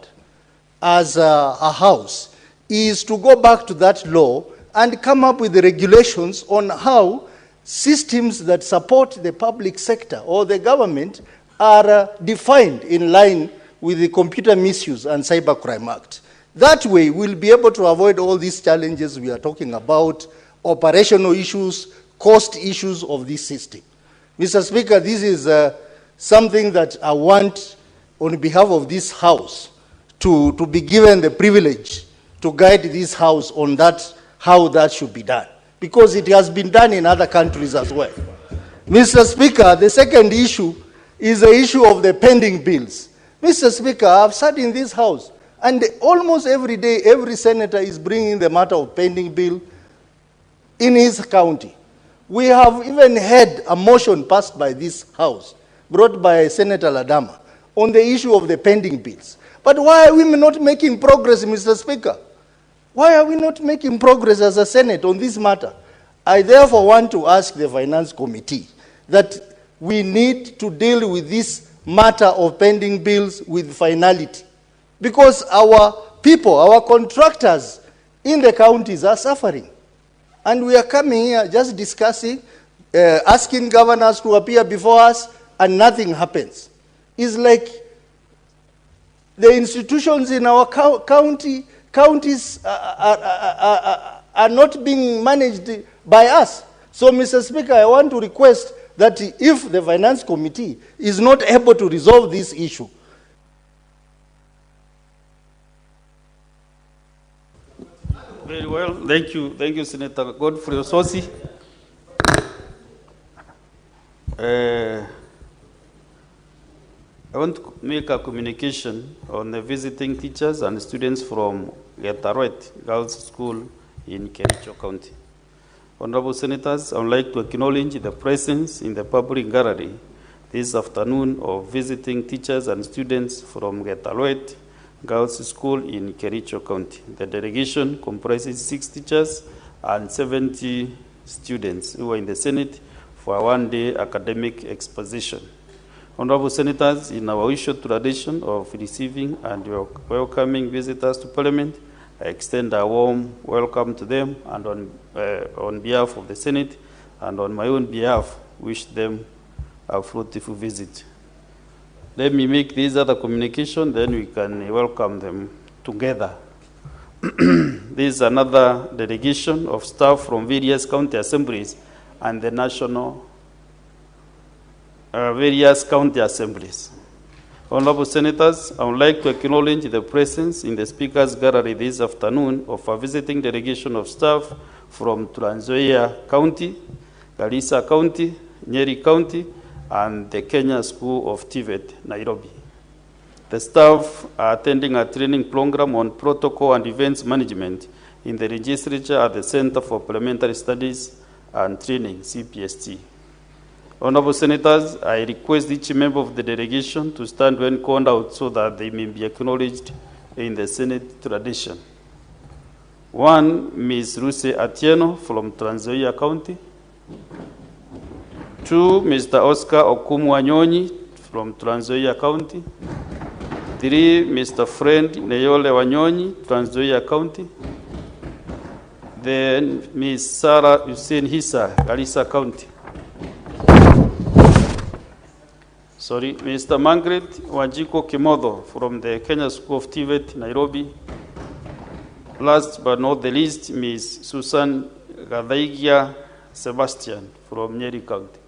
as a House is to go back to that law and come up with the regulations on how systems that support the public sector or the government are defined in line with the Computer Misuse and Cybercrime Act. That way, we'll be able to avoid all these challenges we are talking about, operational issues, cost issues of this system. Mr. Speaker, this is something that I want, on behalf of this House, to be given the privilege to guide this House on that, how that should be done, because it has been done in other countries as well. Mr. Speaker, the second issue is the issue of the pending bills. Mr. Speaker, I've sat in this House, and almost every day, every senator is bringing the matter of pending bill in his county. We have even had a motion passed by this House, brought by Senator Ladama, on the issue of the pending bills. But why are we not making progress, Mr. Speaker? Why are we not making progress as a Senate on this matter? I therefore want to ask the Finance Committee that we need to deal with this matter of pending bills with finality, because our people, our contractors in the counties are suffering. And we are coming here just discussing, asking governors to appear before us, and nothing happens. It's like the institutions in our counties are not being managed by us. So, Mr. Speaker, I want to request that if the Finance Committee is not able to resolve this issue, very well. Thank you, Senator Godfrey Ososi. I want to make a communication on the visiting teachers and students from Getaroet Girls School in Kericho County. Honorable Senators, I would like to acknowledge the presence in the public gallery this afternoon of visiting teachers and students from Getaroet Girls School in Kericho County. The delegation comprises 6 teachers and 70 students who are in the Senate for a one-day academic exposition. Honorable Senators, in our usual tradition of receiving and welcoming visitors to Parliament, I extend a warm welcome to them, and on behalf of the Senate and on my own behalf, wish them a fruitful visit. Let me make this other communication, then we can welcome them together. This is another delegation of staff from various county assemblies and the national various county assemblies. Honorable Senators, I would like to acknowledge the presence in the Speaker's Gallery this afternoon of a visiting delegation of staff from Trans Nzoia County, Garissa County, Nyeri County, and the Kenya School of TVET, Nairobi. The staff are attending a training program on protocol and events management in the legislature at the Center for Parliamentary Studies and Training, CPST. Honorable Senators, I request each member of the delegation to stand when called out so that they may be acknowledged in the Senate tradition. 1, Ms. Ruse Atieno from Trans Nzoia County. 2, Mr. Oscar Okumu-Wanyonyi from Trans Nzoia County. 3, Mr. Friend Neyole Wanyonyi, Trans Nzoia County. Then Ms. Sarah Hussein Hissa, Garissa County. Sorry, Mr. Margaret Wanjiko Kimodo from the Kenya School of TVET, Nairobi. Last but not the least, Ms. Susan Gadaigia Sebastian from Nyeri County.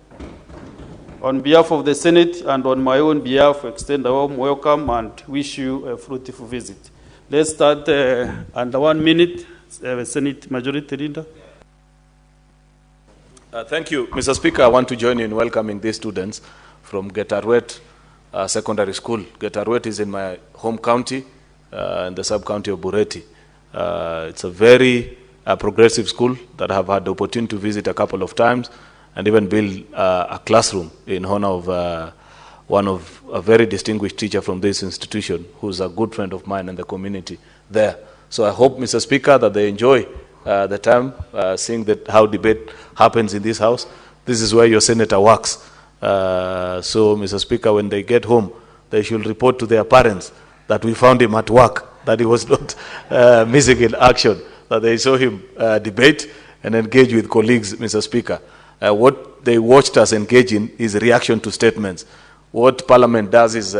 On behalf of the Senate and on my own behalf, extend a warm welcome and wish you a fruitful visit. Let's start under 1 minute. Senate Majority Leader. Thank you, Mr. Speaker. I want to join you in welcoming these students from Getarwet Secondary School. Getarwet is in my home county, in the sub-county of Bureti. It's a very progressive school that I have had the opportunity to visit a couple of times and even build a classroom in honor of one of a very distinguished teacher from this institution who's a good friend of mine and the community there. So I hope, Mr. Speaker, that they enjoy the time seeing that how debate happens in this house. This is where your senator works. So, Mr. Speaker, when they get home, they should report to their parents that we found him at work, that he was not missing in action, that they saw him debate and engage with colleagues, Mr. Speaker. What they watched us engage in is reaction to statements. What Parliament does is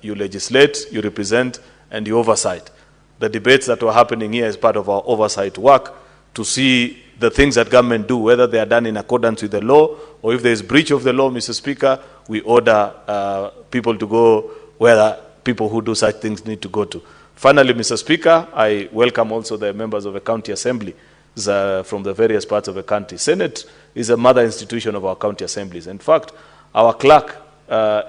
you legislate, you represent, and you oversight. The debates that were happening here is part of our oversight work to see the things that government do, whether they are done in accordance with the law, or if there is breach of the law, Mr. Speaker, we order people to go where people who do such things need to go to. Finally, Mr. Speaker, I welcome also the members of the county assembly from the various parts of the country. Senate is a mother institution of our county assemblies. In fact, our clerk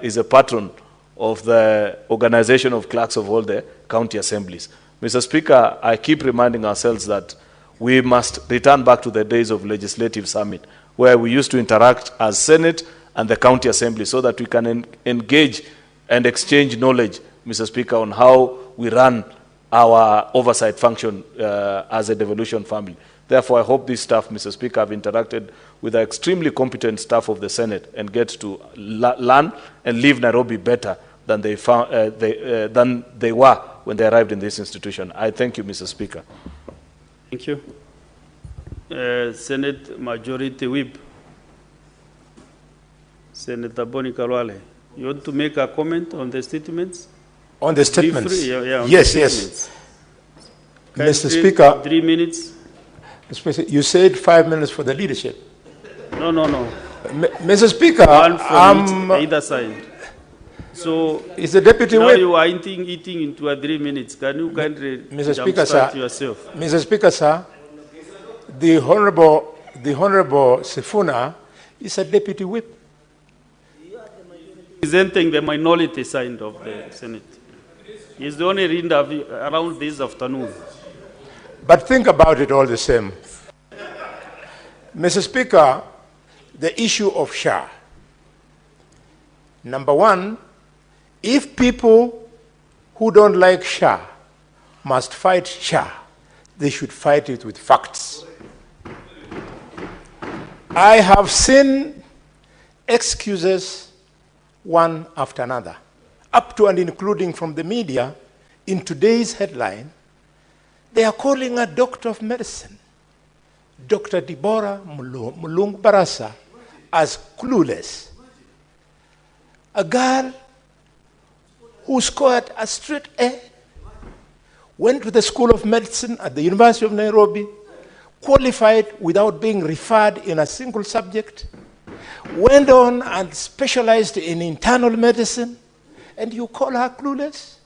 is a patron of the organization of clerks of all the county assemblies. Mr. Speaker, I keep reminding ourselves that we must return back to the days of legislative summit, where we used to interact as Senate and the county assembly so that we can engage and exchange knowledge, Mr. Speaker, on how we run our oversight function as a devolution family. Therefore, I hope this staff, Mr. Speaker, have interacted with the extremely competent staff of the Senate and get to learn and leave Nairobi better than they were when they arrived in this institution. I thank you, Mr. Speaker. Thank you. Senate Majority Whip, Senator Boni Kalwale. You want to make a comment on the statements? On the statements? On yes, the yes. Statements. Mr. Speaker. 3 minutes. You said 5 minutes for the leadership. No. Mr. Speaker, one from either side. So is the deputy now whip? You are eating into a 3 minutes. Can you kindly Mr. yourself? Mr. Speaker, sir, the honorable Sifuna is a deputy whip. Presenting the minority side of the Senate. He's the only leader around this afternoon. But think about it all the same. Mr. Speaker, the issue of SHA. Number one, if people who don't like SHA must fight SHA, they should fight it with facts. I have seen excuses one after another, up to and including from the media. In today's headline, they are calling a doctor of medicine, Dr. Deborah Mulung Barasa, as clueless. A girl who scored a straight A, went to the School of Medicine at the University of Nairobi, qualified without being referred in a single subject, went on and specialized in internal medicine, and you call her clueless?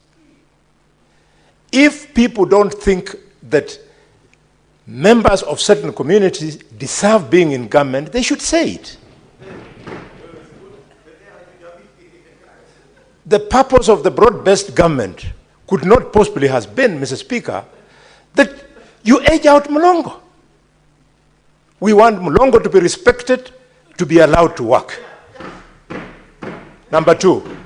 If people don't think that members of certain communities deserve being in government, they should say it. the purpose of the broad-based government could not possibly have been, Mr. Speaker, that you age out Mlongo. We want Mlongo to be respected, to be allowed to work. Number two,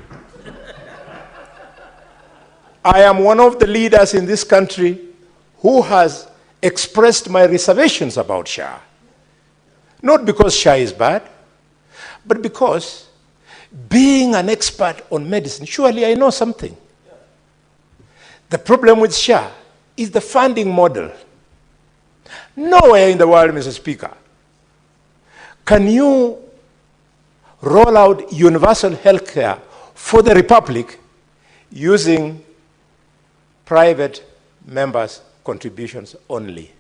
I am one of the leaders in this country who has expressed my reservations about SHA. Not because SHA is bad, but because being an expert on medicine, surely I know something. The problem with SHA is the funding model. Nowhere in the world, Mr. Speaker, can you roll out universal health care for the Republic using private members' contributions only.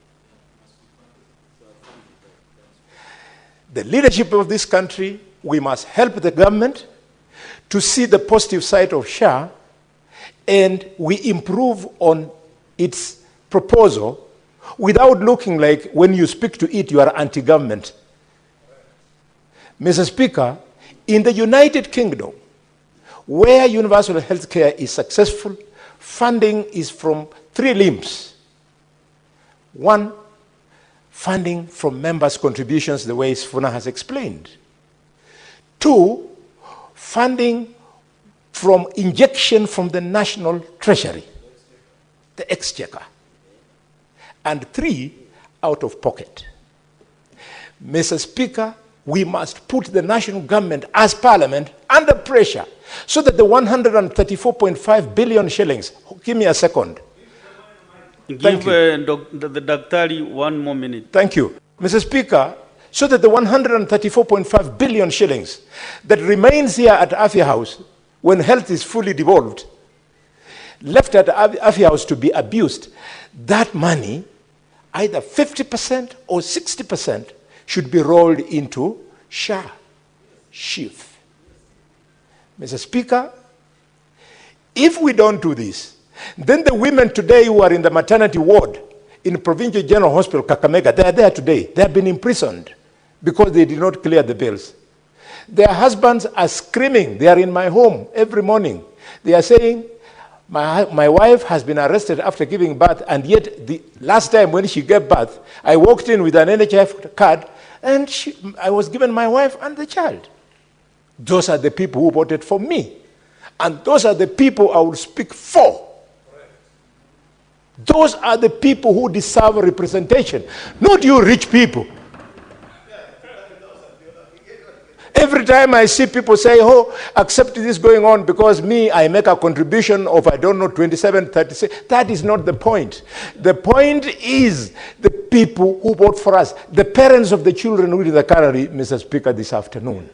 The leadership of this country, we must help the government to see the positive side of SHA, and we improve on its proposal without looking like when you speak to it, you are anti-government. Mr. Speaker, in the United Kingdom, where universal health care is successful, funding is from three limbs. One, funding from members' contributions, the way Sfuna has explained. Two, funding from injection from the national treasury, the exchequer. And three, out of pocket. Mr. Speaker, we must put the national government as parliament under pressure so that the 134.5 billion shillings, give me a second. Give the Daktari 1 more minute. Thank you. Mr. Speaker, so that the 134.5 billion shillings that remains here at Afya House when health is fully devolved, left at Afya House to be abused, that money, either 50% or 60%, should be rolled into SHA, SHIF. Mr. Speaker, if we don't do this, then the women today who are in the maternity ward in Provincial General Hospital, Kakamega, they are there today. They have been imprisoned because they did not clear the bills. Their husbands are screaming. They are in my home every morning. They are saying, my wife has been arrested after giving birth, and yet the last time when she gave birth, I walked in with an NHF card, and I was given my wife and the child. Those are the people who voted for me. And those are the people I will speak for. Those are the people who deserve representation, not you rich people. Every time I see people say, oh, accept this going on because me, I make a contribution of, I don't know, 27, 36. That is not the point. The point is the people who vote for us, the parents of the children who are in the gallery, Mr. Speaker, this afternoon.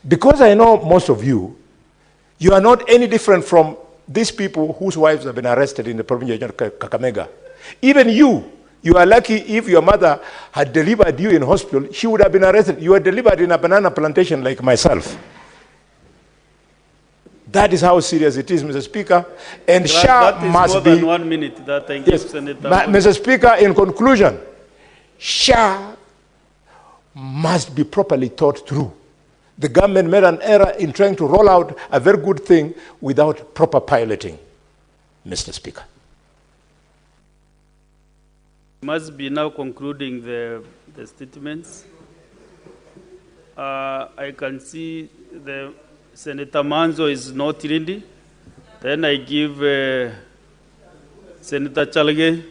Because I know most of you, you are not any different from these people whose wives have been arrested in the province of Kakamega. Even you are lucky if your mother had delivered you in hospital, she would have been arrested. You were delivered in a banana plantation like myself. That is how serious it is, Mr. Speaker. And SHA must more be... than 1 minute that I give Senator. Mr. Speaker, in conclusion, SHA must be properly thought through. The government made an error in trying to roll out a very good thing without proper piloting, Mr. Speaker. Must be now concluding the statements. I can see the Senator Manzo is not ready. Then I give Senator Chalge.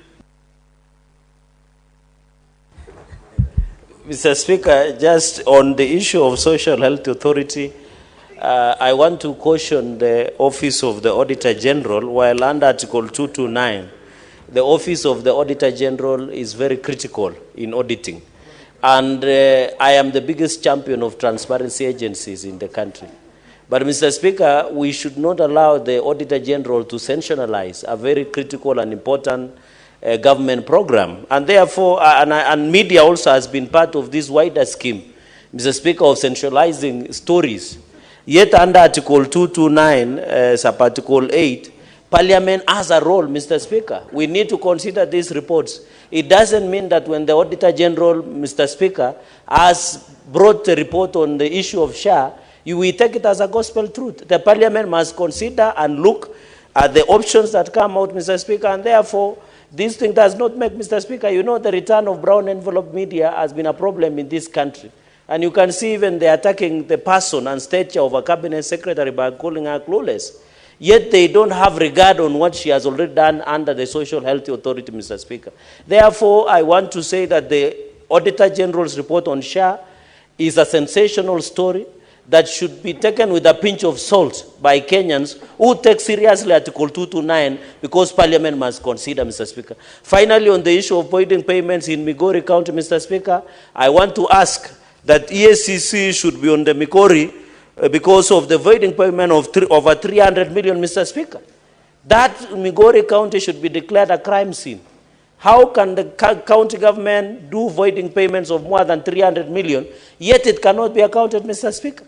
Mr. Speaker, just on the issue of Social Health Authority, I want to caution the Office of the Auditor General, while under Article 229, the Office of the Auditor General is very critical in auditing. And I am the biggest champion of transparency agencies in the country. But Mr. Speaker, we should not allow the Auditor General to sensationalize a very critical and important government program. And therefore, and media also has been part of this wider scheme, Mr. Speaker, of centralizing stories. Yet under Article 229, sub-Article 8, Parliament has a role, Mr. Speaker. We need to consider these reports. It doesn't mean that when the Auditor General, Mr. Speaker, has brought a report on the issue of SHA, we take it as a gospel truth. The parliament must consider and look at the options that come out, Mr. Speaker, and therefore, this thing does not make, Mr. Speaker, you know the return of brown envelope media has been a problem in this country. And you can see even they are attacking the person and stature of a cabinet secretary by calling her clueless. Yet they don't have regard on what she has already done under the Social Health Authority, Mr. Speaker. Therefore, I want to say that the Auditor General's report on SHA is a sensational story that should be taken with a pinch of salt by Kenyans who take seriously Article 229 because Parliament must consider, Mr. Speaker. Finally, on the issue of voiding payments in Migori County, Mr. Speaker, I want to ask that EPZs should be on the Migori because of the voiding payment of over 300 million, Mr. Speaker. That Migori County should be declared a crime scene. How can the county government do voiding payments of more than 300 million, yet it cannot be accounted, Mr. Speaker?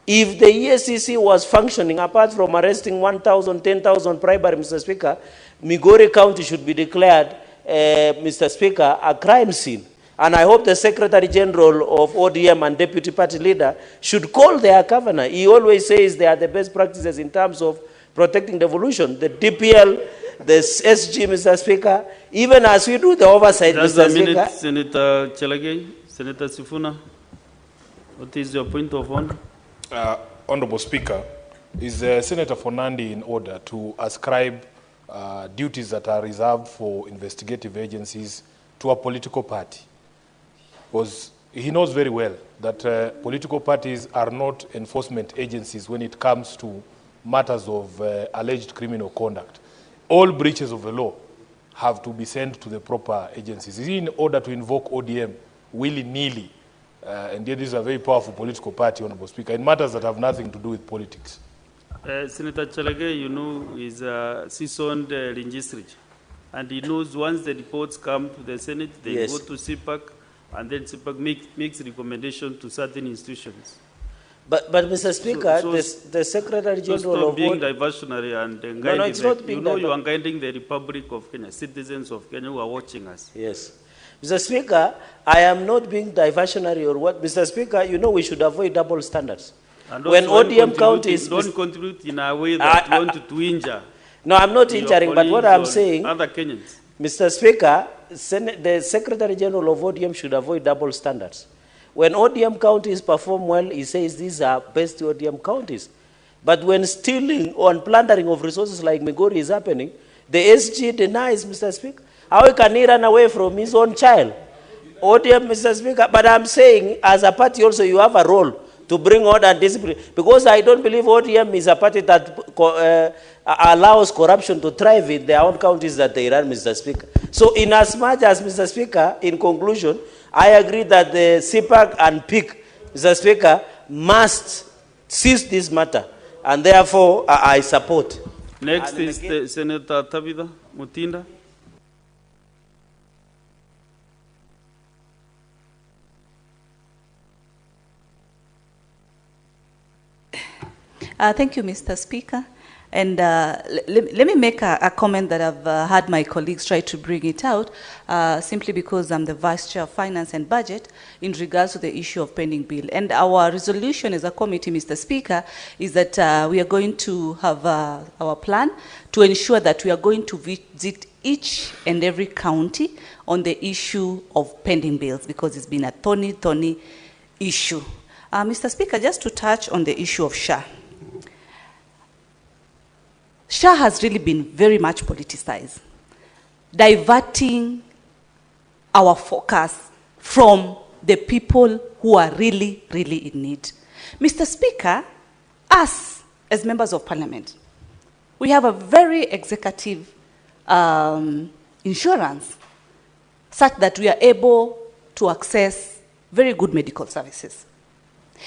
If the EPZ was functioning, apart from arresting 1,000, 10,000 bribery, Mr. Speaker, Migori County should be declared, Mr. Speaker, a crime scene. And I hope the Secretary General of ODM and Deputy Party Leader should call their governor. He always says they are the best practices in terms of protecting devolution. The DPL, the SG, Mr. Speaker, even as we do the oversight, Just Mr. a minute, Speaker. Senator Chelagay, Senator Sifuna, what is your point of order? Honorable Speaker, is Senator Fernandi in order to ascribe duties that are reserved for investigative agencies to a political party? Because he knows very well that political parties are not enforcement agencies when it comes to matters of alleged criminal conduct. All breaches of the law have to be sent to the proper agencies. Is he in order to invoke ODM willy-nilly? And yet this is a very powerful political party, Honorable Speaker, in matters that have nothing to do with politics. Senator Chelagay, you know, is a seasoned legislator. And he knows once the reports come to the Senate, they Yes. go to CPAC, and then CPAC makes recommendation to certain institutions. But Mr. Speaker, the Secretary So General stop of being what? diversionary and guiding. No, it's not being you know you diver- are guiding the Republic of Kenya, citizens of Kenya who are watching us. Yes. Mr. Speaker, I am not being diversionary or what. Mr. Speaker, you know we should avoid double standards. And When also ODM counties... don't contribute in a way that you want to injure. No, I'm not your injuring, but what I'm colleagues or saying, other Kenyans. Mr. Speaker, the Secretary General of ODM should avoid double standards. When ODM counties perform well, he says these are best ODM counties. But when stealing or plundering of resources like Migori is happening, the SG denies, Mr. Speaker. How can he run away from his own child? ODM, Mr. Speaker, but I'm saying as a party also you have a role to bring order and discipline. Because I don't believe ODM is a party that allows corruption to thrive in their own counties that they run, Mr. Speaker. So in as much as, Mr. Speaker, in conclusion, I agree that the CPAC and PIC, Mr. Speaker, must cease this matter. And therefore, I support. Next is the Senator Tabitha Mutinda. Thank you, Mr. Speaker. And let me make a comment that I've had my colleagues try to bring it out, simply because I'm the Vice Chair of Finance and Budget in regards to the issue of pending bill. And our resolution as a committee, Mr. Speaker, is that we are going to have our plan to ensure that we are going to visit each and every county on the issue of pending bills, because it's been a thorny issue. Mr. Speaker, just to touch on the issue of SHA. SHA has really been very much politicized, diverting our focus from the people who are really in need. Mr. Speaker, us as members of parliament, we have a very executive insurance such that we are able to access very good medical services.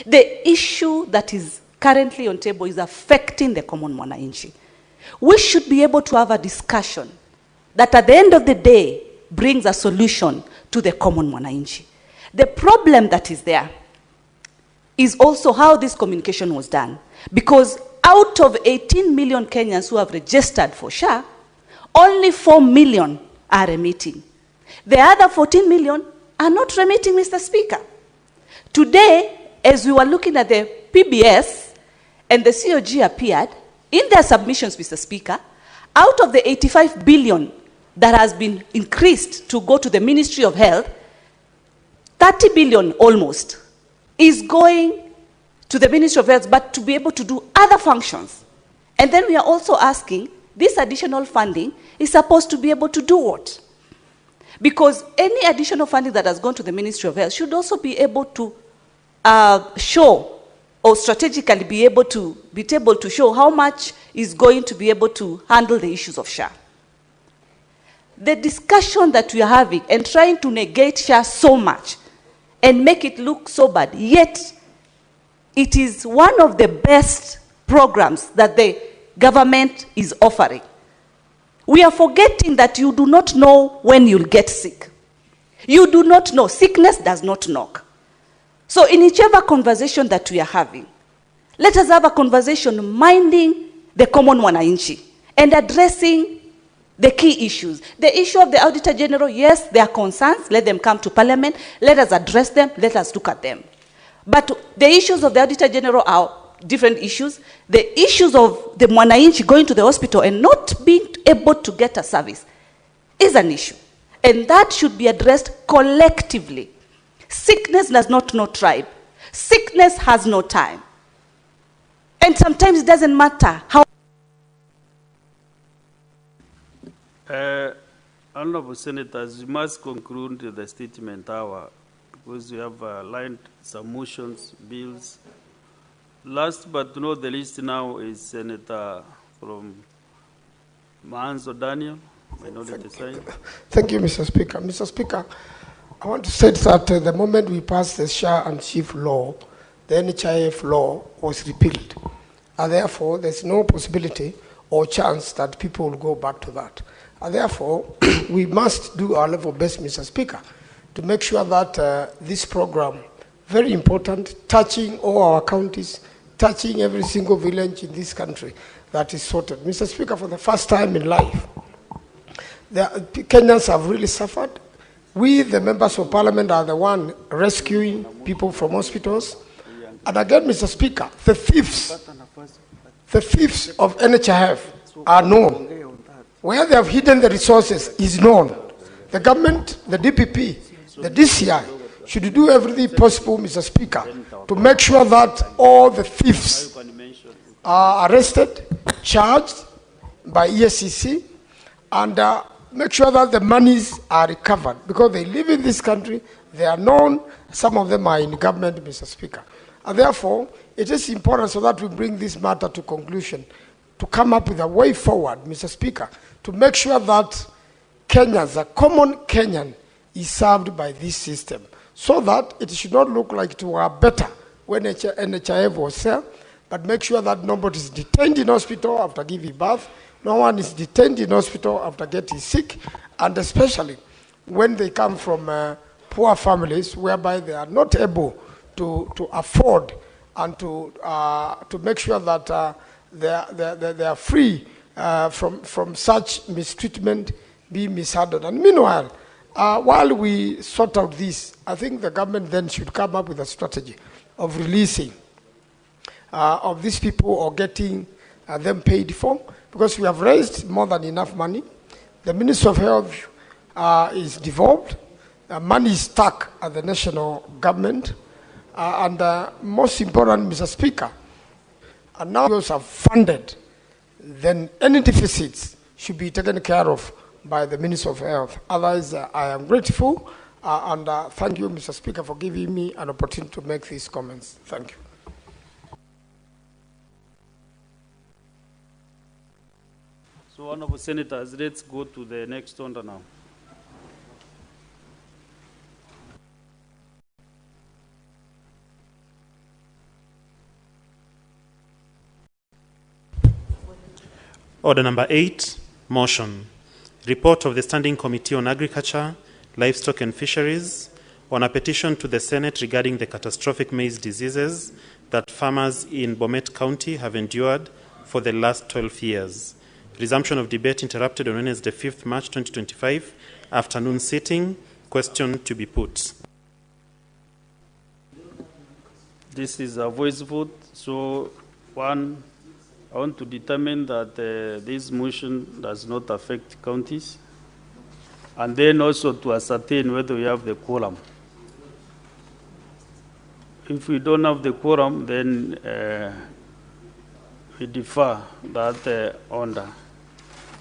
The issue that is currently on table is affecting the common mwananchi. We should be able to have a discussion that at the end of the day brings a solution to the common mwananchi. The problem that is there is also how this communication was done. Because out of 18 million Kenyans who have registered for SHA, only 4 million are remitting. The other 14 million are not remitting, Mr. Speaker. Today, as we were looking at the PBS and the COG appeared in their submissions, Mr. Speaker, out of the 85 billion that has been increased to go to the Ministry of Health, 30 billion almost is going to the Ministry of Health, but to be able to do other functions. And then we are also asking, this additional funding is supposed to be able to do what? Because any additional funding that has gone to the Ministry of Health should also be able to show, or strategically be able to show how much is going to be able to handle the issues of SHA. The discussion that we are having and trying to negate SHA so much and make it look so bad, yet it is one of the best programs that the government is offering. We are forgetting that you do not know when you'll get sick. You do not know. Sickness does not knock. So in whichever conversation that we are having, let us have a conversation minding the common wananchi and addressing the key issues. The issue of the Auditor General, yes, there are concerns. Let them come to Parliament. Let us address them. Let us look at them. But the issues of the Auditor General are different issues. The issues of the mwananchi going to the hospital and not being able to get a service is an issue. And that should be addressed collectively. Sickness does not know tribe. Sickness has no time. And sometimes it doesn't matter how. Honorable Senators, you must conclude the statement hour because you have lined some motions, bills. Last but not the least now is Senator from Maanzo Daniel, minority side. Thank you, Mr. Speaker. Mr. Speaker, I want to say that the moment we passed the SHA and SHIF law, the NHIF law was repealed. And therefore, there's no possibility or chance that people will go back to that. And therefore, we must do our level best, Mr. Speaker, to make sure that this program, very important, touching all our counties, touching every single village in this country, that is sorted. Mr. Speaker, for the first time in life, the Kenyans have really suffered. We, the members of parliament, are the one rescuing people from hospitals. And again, Mr. Speaker, the thieves of NHIF are known. Where they have hidden the resources is known. The government, the DPP, the DCI should do everything possible, Mr. Speaker, to make sure that all the thieves are arrested, charged by ESCC, and make sure that the monies are recovered, because they live in this country, they are known, some of them are in government, Mr. Speaker. And therefore, it is important so that we bring this matter to conclusion, to come up with a way forward, Mr. Speaker, to make sure that Kenyans, a common Kenyan, is served by this system, so that it should not look like it were better when NHIF was there, but make sure that nobody is detained in hospital after giving birth, no one is detained in hospital after getting sick, and especially when they come from poor families whereby they are not able to afford and to make sure that they are free from such mistreatment, being mishandled. And meanwhile, while we sort out this, I think the government then should come up with a strategy of releasing of these people or getting them paid for, because we have raised more than enough money. The Minister of Health is devolved. Money is stuck at the national government. And most important, Mr. Speaker, and now those are funded, then any deficits should be taken care of by the Minister of Health. Otherwise, I am grateful, and thank you, Mr. Speaker, for giving me an opportunity to make these comments. Thank you. So, Honorable Senators, let's go to the next order now. Order number 8, motion. Report of the Standing Committee on Agriculture, Livestock and Fisheries on a petition to the Senate regarding the catastrophic maize diseases that farmers in Bomet County have endured for the last 12 years. Resumption of debate interrupted on Wednesday, 5th March 2025, afternoon sitting. Question to be put. This is a voice vote. So, one, I want to determine that this motion does not affect counties, and then also to ascertain whether we have the quorum. If we don't have the quorum, then we defer that order.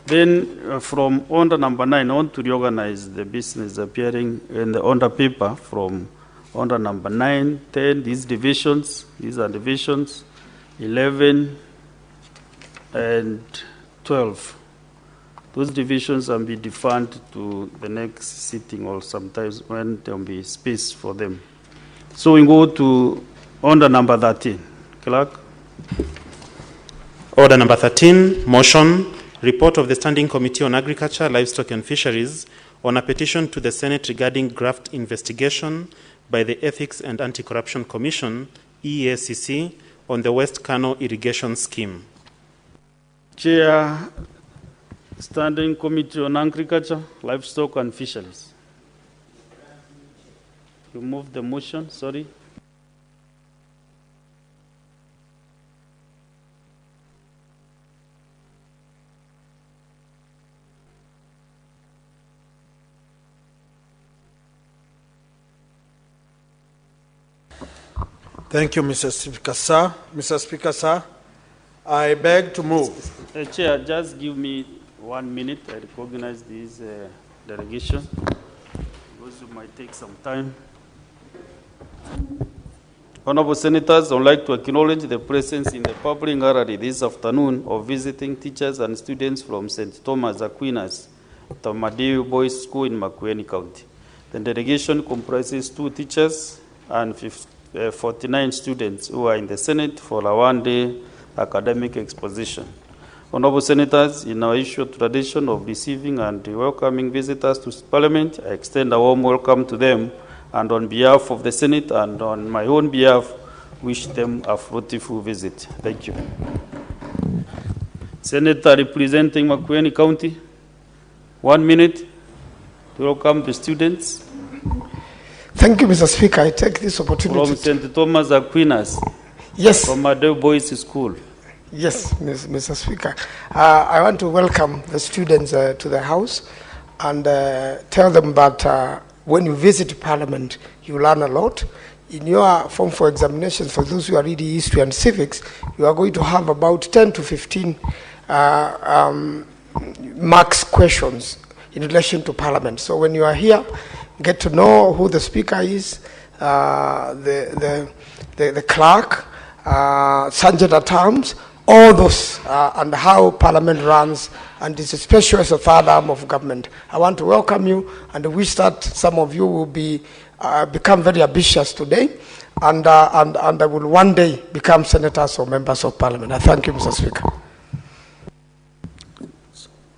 Then from order number 9, I want to reorganize the business appearing in the order paper from order number 9, 10, these are divisions, 11 and 12. Those divisions will be deferred to the next sitting or sometimes when there will be space for them. So we go to order number 13. Clerk. Order number 13, motion, report of the Standing Committee on Agriculture, Livestock and Fisheries on a petition to the Senate regarding graft investigation by the Ethics and Anti-Corruption Commission, EACC, on the West Cano irrigation scheme. Chair, Standing Committee on Agriculture, Livestock and Fisheries. You move the motion, sorry. Thank you, Mr. Speaker, sir. Mr. Speaker, sir, I beg to move. Chair, just give me 1 minute. I recognize this delegation because it might take some time. Honorable Senators, I would like to acknowledge the presence in the public gallery this afternoon of visiting teachers and students from St. Thomas Aquinas, Tamadeu Boys School in Makwiny County. The delegation comprises 2 teachers and 49 students who are in the Senate for a one-day academic exposition. Honorable Senators, in our usual tradition of receiving and welcoming visitors to Parliament, I extend a warm welcome to them, and on behalf of the Senate and on my own behalf, wish them a fruitful visit. Thank you. Senator representing Makwiny County, 1 minute to welcome the students. Thank you, Mr. Speaker. I take this opportunity. From St. Thomas Aquinas. Yes. From Madeu Boys School. Yes, Mr. Speaker. I want to welcome the students to the House and tell them that when you visit Parliament, you learn a lot. In your Form 4 examinations, for those who are reading history and civics, you are going to have about 10 to 15 marks questions in relation to Parliament. So when you are here, get to know who the Speaker is, the clerk, sergeant at arms, all those, and how Parliament runs, and it's especially as a third arm of government. I want to welcome you and wish that some of you will be become very ambitious today, and will one day become senators or members of Parliament. I thank you, Mr. Speaker.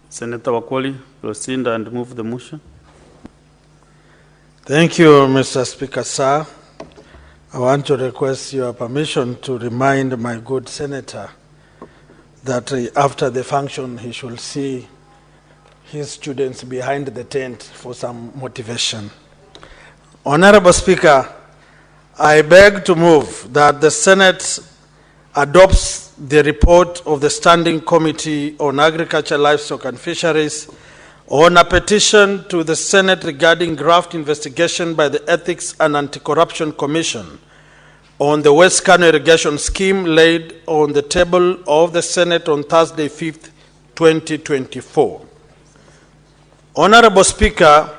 Senator Wakoli, proceed and move the motion. Thank you, Mr. Speaker, sir. I want to request your permission to remind my good senator that after the function he should see his students behind the tent for some motivation. Honorable Speaker, I beg to move that the Senate adopts the report of the Standing Committee on Agriculture, Livestock and Fisheries on a petition to the Senate regarding graft investigation by the Ethics and Anti-Corruption Commission on the West Cano irrigation scheme laid on the table of the Senate on Thursday, 5th, 2024. Honorable Speaker,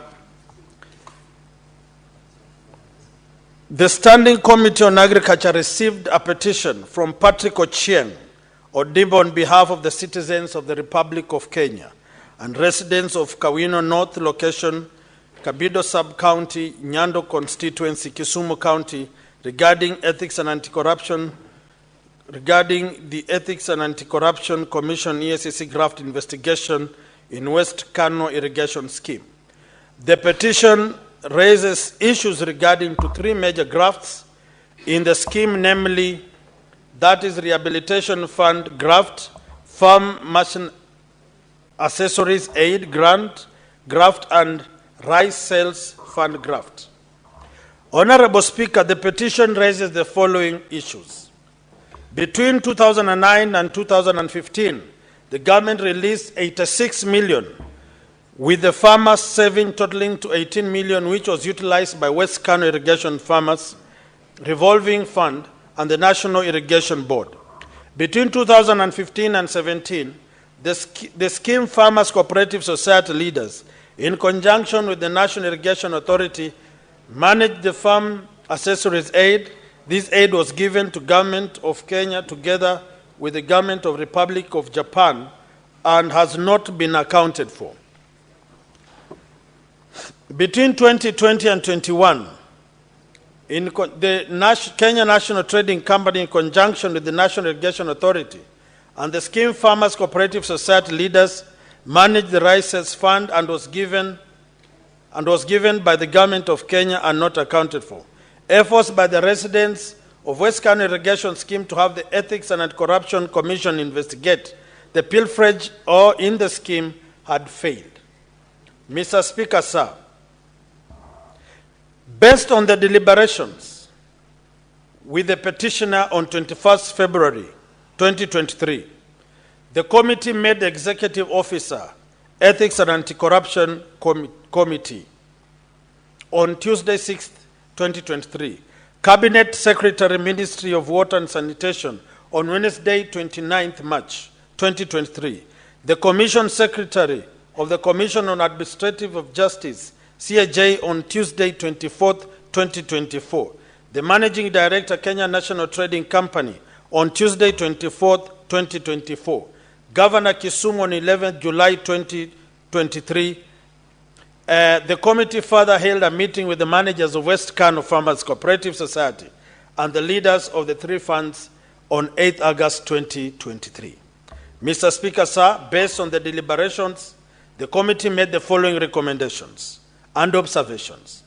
the Standing Committee on Agriculture received a petition from Patrick Ochieng Odimba on behalf of the citizens of the Republic of Kenya and residents of Kawino North location, Kabido Sub-County, Nyando Constituency, Kisumu County, regarding the Ethics and Anti-Corruption Commission EACC graft investigation in West Cano irrigation scheme. The petition raises issues regarding to 3 major grafts in the scheme, namely, that is Rehabilitation Fund graft, Farm Machine Accessories Aid grant, graft, and Rice Sales Fund graft. Honorable Speaker, the petition raises the following issues. Between 2009 and 2015, the government released 86 million, with the farmers saving totaling to 18 million, which was utilized by West Cano Irrigation Farmers Revolving Fund and the National Irrigation Board. Between 2015 and 17, the scheme Farmers Cooperative Society leaders, in conjunction with the National Irrigation Authority, managed the farm accessories aid. This aid was given to Government of Kenya together with the Government of Republic of Japan and has not been accounted for. Between 2020 and 21, the Kenya National Trading Company, in conjunction with the National Irrigation Authority and the scheme Farmers Cooperative Society leaders, managed the Rices Fund and was given by the Government of Kenya and not accounted for. Efforts by the residents of West Cano Irrigation Scheme to have the Ethics and Anti-Corruption Commission investigate the pilferage in the scheme had failed. Mr. Speaker, sir, based on the deliberations with the petitioner on 21st February 2023, the committee made the Executive Officer, Ethics and Anti-Corruption Committee on Tuesday 6th, 2023, Cabinet Secretary, Ministry of Water and Sanitation on Wednesday 29th March 2023, the Commission Secretary of the Commission on Administrative Justice, CAJ, on Tuesday 24th, 2024, the Managing Director, Kenya National Trading Company on Tuesday 24th, 2024, Governor Kisumu on 11th July 2023. The committee further held a meeting with the managers of West Cano Farmers Cooperative Society and the leaders of the three funds on 8th August 2023. Mr. Speaker, sir, based on the deliberations, the committee made the following recommendations and observations.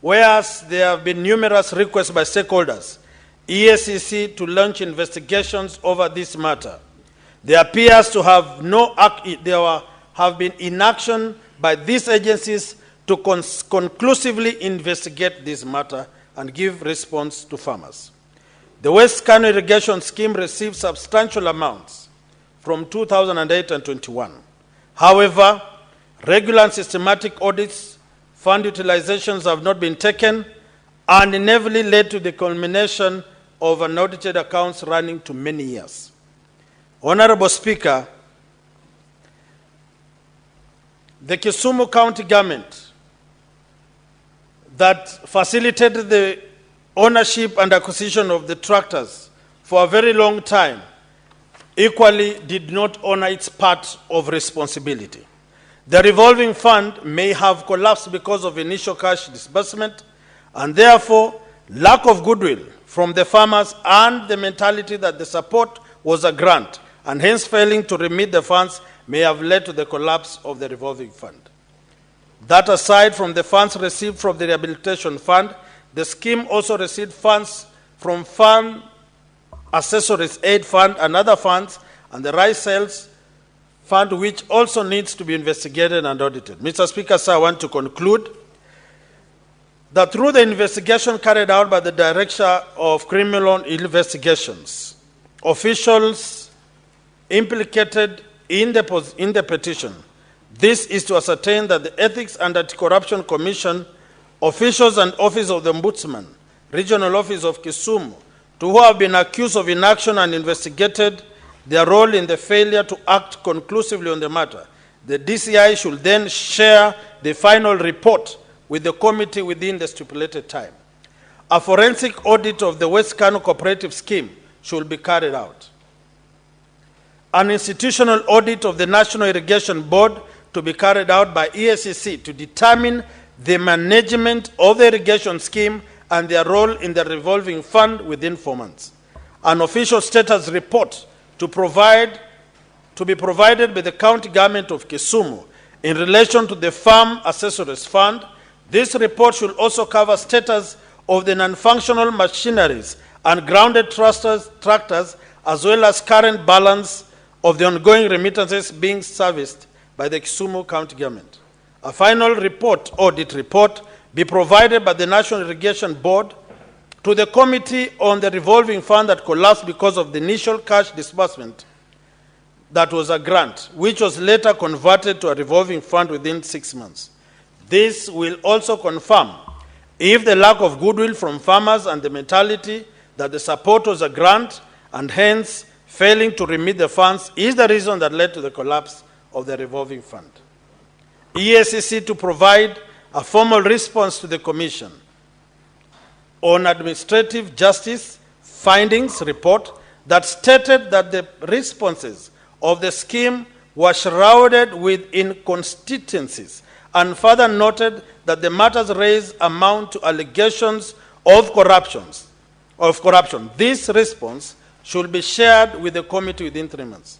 Whereas there have been numerous requests by stakeholders, EACC, to launch investigations over this matter, there appears to have been inaction by these agencies to conclusively investigate this matter and give response to farmers. The West Cano Irrigation Scheme received substantial amounts from 2008 and 21. However, regular and systematic audits, fund utilizations have not been taken and inevitably led to the culmination of unaudited accounts running to many years. Honorable Speaker, the Kisumu County government that facilitated the ownership and acquisition of the tractors for a very long time equally did not honor its part of responsibility. The revolving fund may have collapsed because of initial cash disbursement and therefore lack of goodwill from the farmers and the mentality that the support was a grant and hence failing to remit the funds may have led to the collapse of the revolving fund. That aside from the funds received from the rehabilitation fund, the scheme also received funds from Farm Accessories Aid Fund and other funds and the Rice Sales Fund, which also needs to be investigated and audited. Mr. Speaker, sir, I want to conclude that through the investigation carried out by the Director of Criminal Investigations, officials implicated in the petition, this is to ascertain that the Ethics and Anti-Corruption Commission, officials and Office of the Ombudsman, Regional Office of Kisumu, to who have been accused of inaction and investigated their role in the failure to act conclusively on the matter. The DCI should then share the final report with the committee within the stipulated time. A forensic audit of the West Cano Cooperative Scheme should be carried out. An institutional audit of the National Irrigation Board to be carried out by EACC to determine the management of the irrigation scheme and their role in the revolving fund within 4 months. An official status report to be provided by the county government of Kisumu in relation to the Farm Accessories Fund. This report should also cover status of the non-functional machineries and grounded tractors as well as current balance of the ongoing remittances being serviced by the Kisumu County government. A final report, audit report, be provided by the National Irrigation Board to the committee on the revolving fund that collapsed because of the initial cash disbursement that was a grant, which was later converted to a revolving fund within 6 months. This will also confirm if the lack of goodwill from farmers and the mentality that the support was a grant and hence failing to remit the funds is the reason that led to the collapse of the revolving fund. EACC to provide a formal response to the Commission on Administrative Justice findings report that stated that the responses of the scheme were shrouded with inconsistencies, and further noted that the matters raised amount to allegations of corruption. This response should be shared with the committee within 3 months.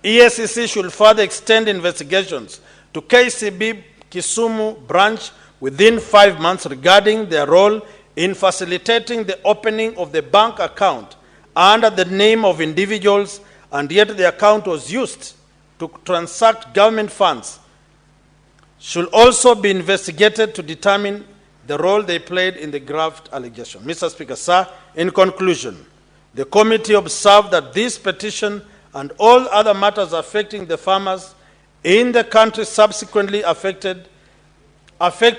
EACC should further extend investigations to KCB Kisumu branch within 5 months regarding their role in facilitating the opening of the bank account under the name of individuals, and yet the account was used to transact government funds, should also be investigated to determine the role they played in the graft allegation. Mr. Speaker, sir, in conclusion, the committee observed that this petition and all other matters affecting the farmers in the country subsequently affect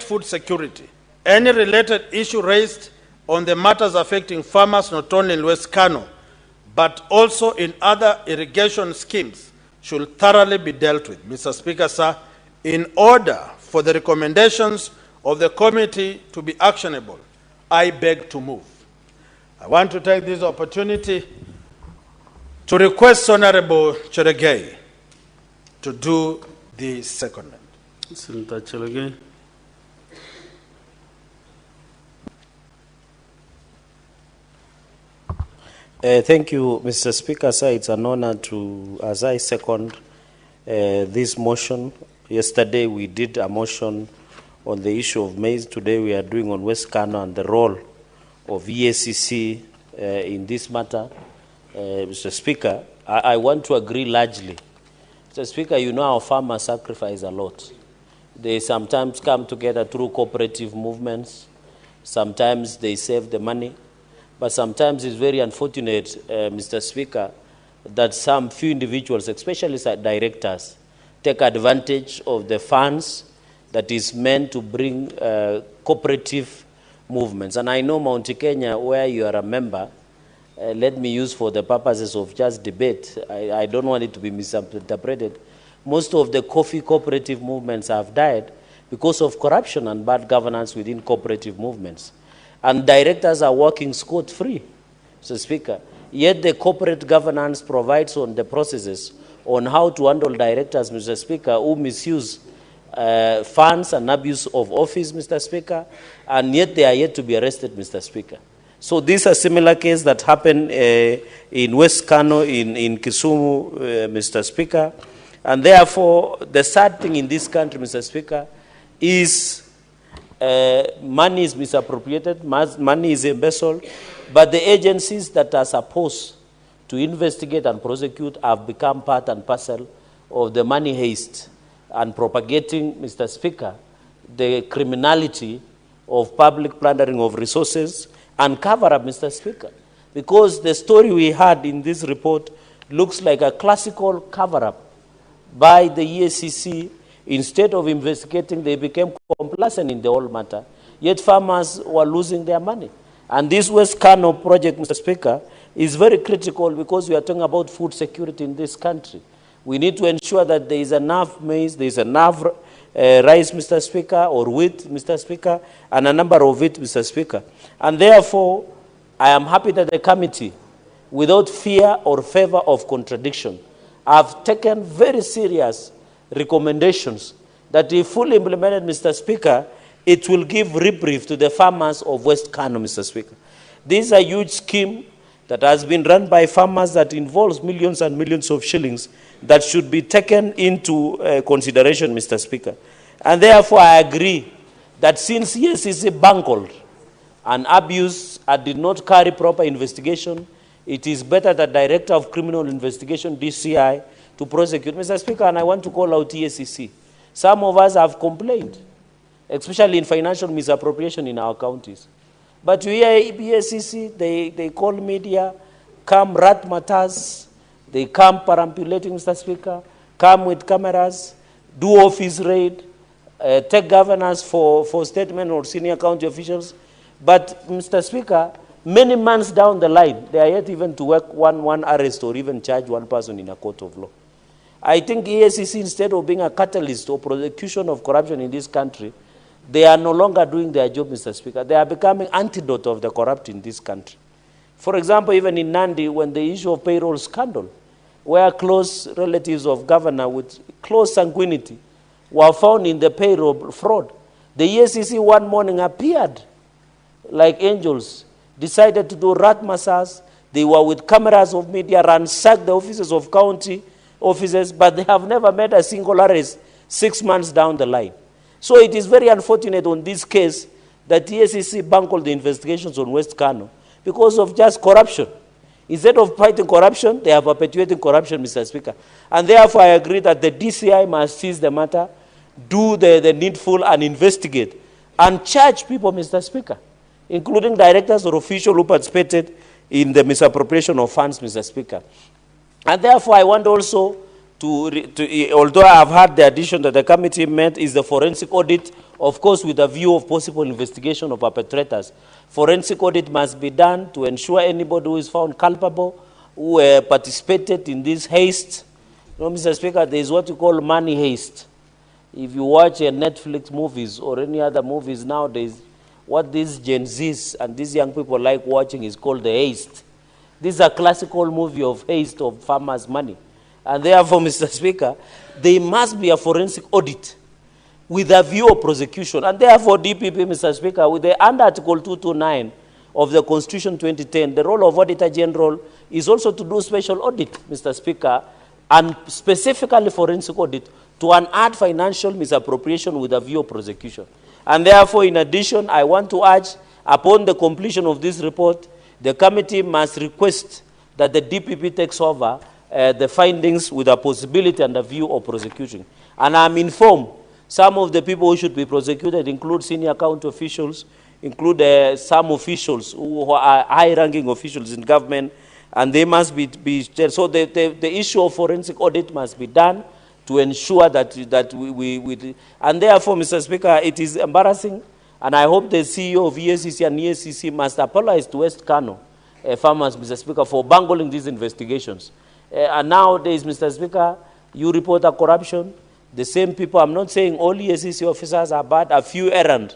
food security. Any related issue raised on the matters affecting farmers not only in West Cano, but also in other irrigation schemes should thoroughly be dealt with. Mr. Speaker, sir, in order for the recommendations of the committee to be actionable, I beg to move. I want to take this opportunity to request Honorable Cheregei to do the secondment. Senator Cheregei. Thank you, Mr. Speaker. Sir, it's an honor to, as I second this motion. Yesterday we did a motion on the issue of maize. Today we are doing on West Cano and the role of EACC in this matter. Mr. Speaker, I want to agree largely. Mr. Speaker, you know our farmers sacrifice a lot. They sometimes come together through cooperative movements. Sometimes they save the money. But sometimes it's very unfortunate, Mr. Speaker, that some few individuals, especially directors, take advantage of the funds that is meant to bring cooperative movements. And I know Mount Kenya, where you are a member, let me use for the purposes of just debate, I don't want it to be misinterpreted. Most of the coffee cooperative movements have died because of corruption and bad governance within cooperative movements. And directors are working scot-free, Mr. Speaker. Yet the corporate governance provides on the processes on how to handle directors, Mr. Speaker, who misuse funds and abuse of office, Mr. Speaker, and yet they are yet to be arrested, Mr. Speaker. So this is a similar case that happened in West Cano, in Kisumu, Mr. Speaker. And therefore, the sad thing in this country, Mr. Speaker, is money is misappropriated, money is embezzled, but the agencies that are supposed to investigate and prosecute have become part and parcel of the money heist and propagating, Mr. Speaker, the criminality of public plundering of resources and cover-up, Mr. Speaker. Because the story we had in this report looks like a classical cover-up by the EACC. Instead of investigating, they became complacent in the whole matter. Yet farmers were losing their money. And this West Cano project, Mr. Speaker, is very critical because we are talking about food security in this country. We need to ensure that there is enough maize, there is enough rice, Mr. Speaker, or wheat, Mr. Speaker, and a number of it, Mr. Speaker. And therefore, I am happy that the committee, without fear or favor of contradiction, have taken very serious recommendations that if fully implemented, Mr. Speaker, it will give reprieve to the farmers of West Cano, Mr. Speaker. This is a huge scheme that has been run by farmers that involves millions and millions of shillings that should be taken into consideration, Mr. Speaker. And therefore, I agree that since EACC bungled and abuse and did not carry proper investigation, it is better that Director of Criminal Investigation, DCI, to prosecute. Mr. Speaker, and I want to call out EACC. Some of us have complained, especially in financial misappropriation in our counties. But we hear EPZs, they call media, come rat matters, they come perambulating, Mr. Speaker, come with cameras, do office raid, take governors for statement or senior county officials. But, Mr. Speaker, many months down the line, they are yet even to work one arrest or even charge one person in a court of law. I think EACC, instead of being a catalyst or prosecution of corruption in this country, they are no longer doing their job, Mr. Speaker. They are becoming antidote of the corrupt in this country. For example, even in Nandi, when the issue of payroll scandal, where close relatives of governor with close sanguinity were found in the payroll fraud, the EACC one morning appeared like angels, decided to do rat massage. They were with cameras of media, ransacked the offices of county offices, but they have never made a single arrest 6 months down the line. So it is very unfortunate on this case that EACC bungled the investigations on West Cano because of just corruption. Instead of fighting corruption, they are perpetuating corruption, Mr. Speaker. And therefore, I agree that the DCI must seize the matter, do the needful and investigate, and charge people, Mr. Speaker, including directors or officials who participated in the misappropriation of funds, Mr. Speaker. And therefore, I want also although I have heard the addition that the committee made is the forensic audit, of course, with a view of possible investigation of perpetrators. Forensic audit must be done to ensure anybody who is found culpable, who participated in this haste. You know, Mr. Speaker, there is what you call money haste. If you watch Netflix movies or any other movies nowadays, what these Gen Zs and these young people like watching is called the haste. This is a classical movie of haste of farmers' money. And therefore, Mr. Speaker, there must be a forensic audit with a view of prosecution. And therefore, DPP, Mr. Speaker, with the under Article 229 of the Constitution 2010, the role of Auditor General is also to do special audit, Mr. Speaker, and specifically forensic audit to unearth financial misappropriation with a view of prosecution. And therefore, in addition, I want to urge, upon the completion of this report, the committee must request that the DPP takes over the findings with a possibility and a view of prosecution. And I'm informed some of the people who should be prosecuted include senior county officials, include some officials who are high-ranking officials in government, and they must be so the issue of forensic audit must be done to ensure that we and therefore, Mr. Speaker, it is embarrassing, and I hope the CEO of EACC and EACC must apologize to West Cano farmers, Mr. Speaker, for bungling these investigations. And nowadays, Mr. Speaker, you report a corruption. The same people, I'm not saying all EACC officers are bad, a few errant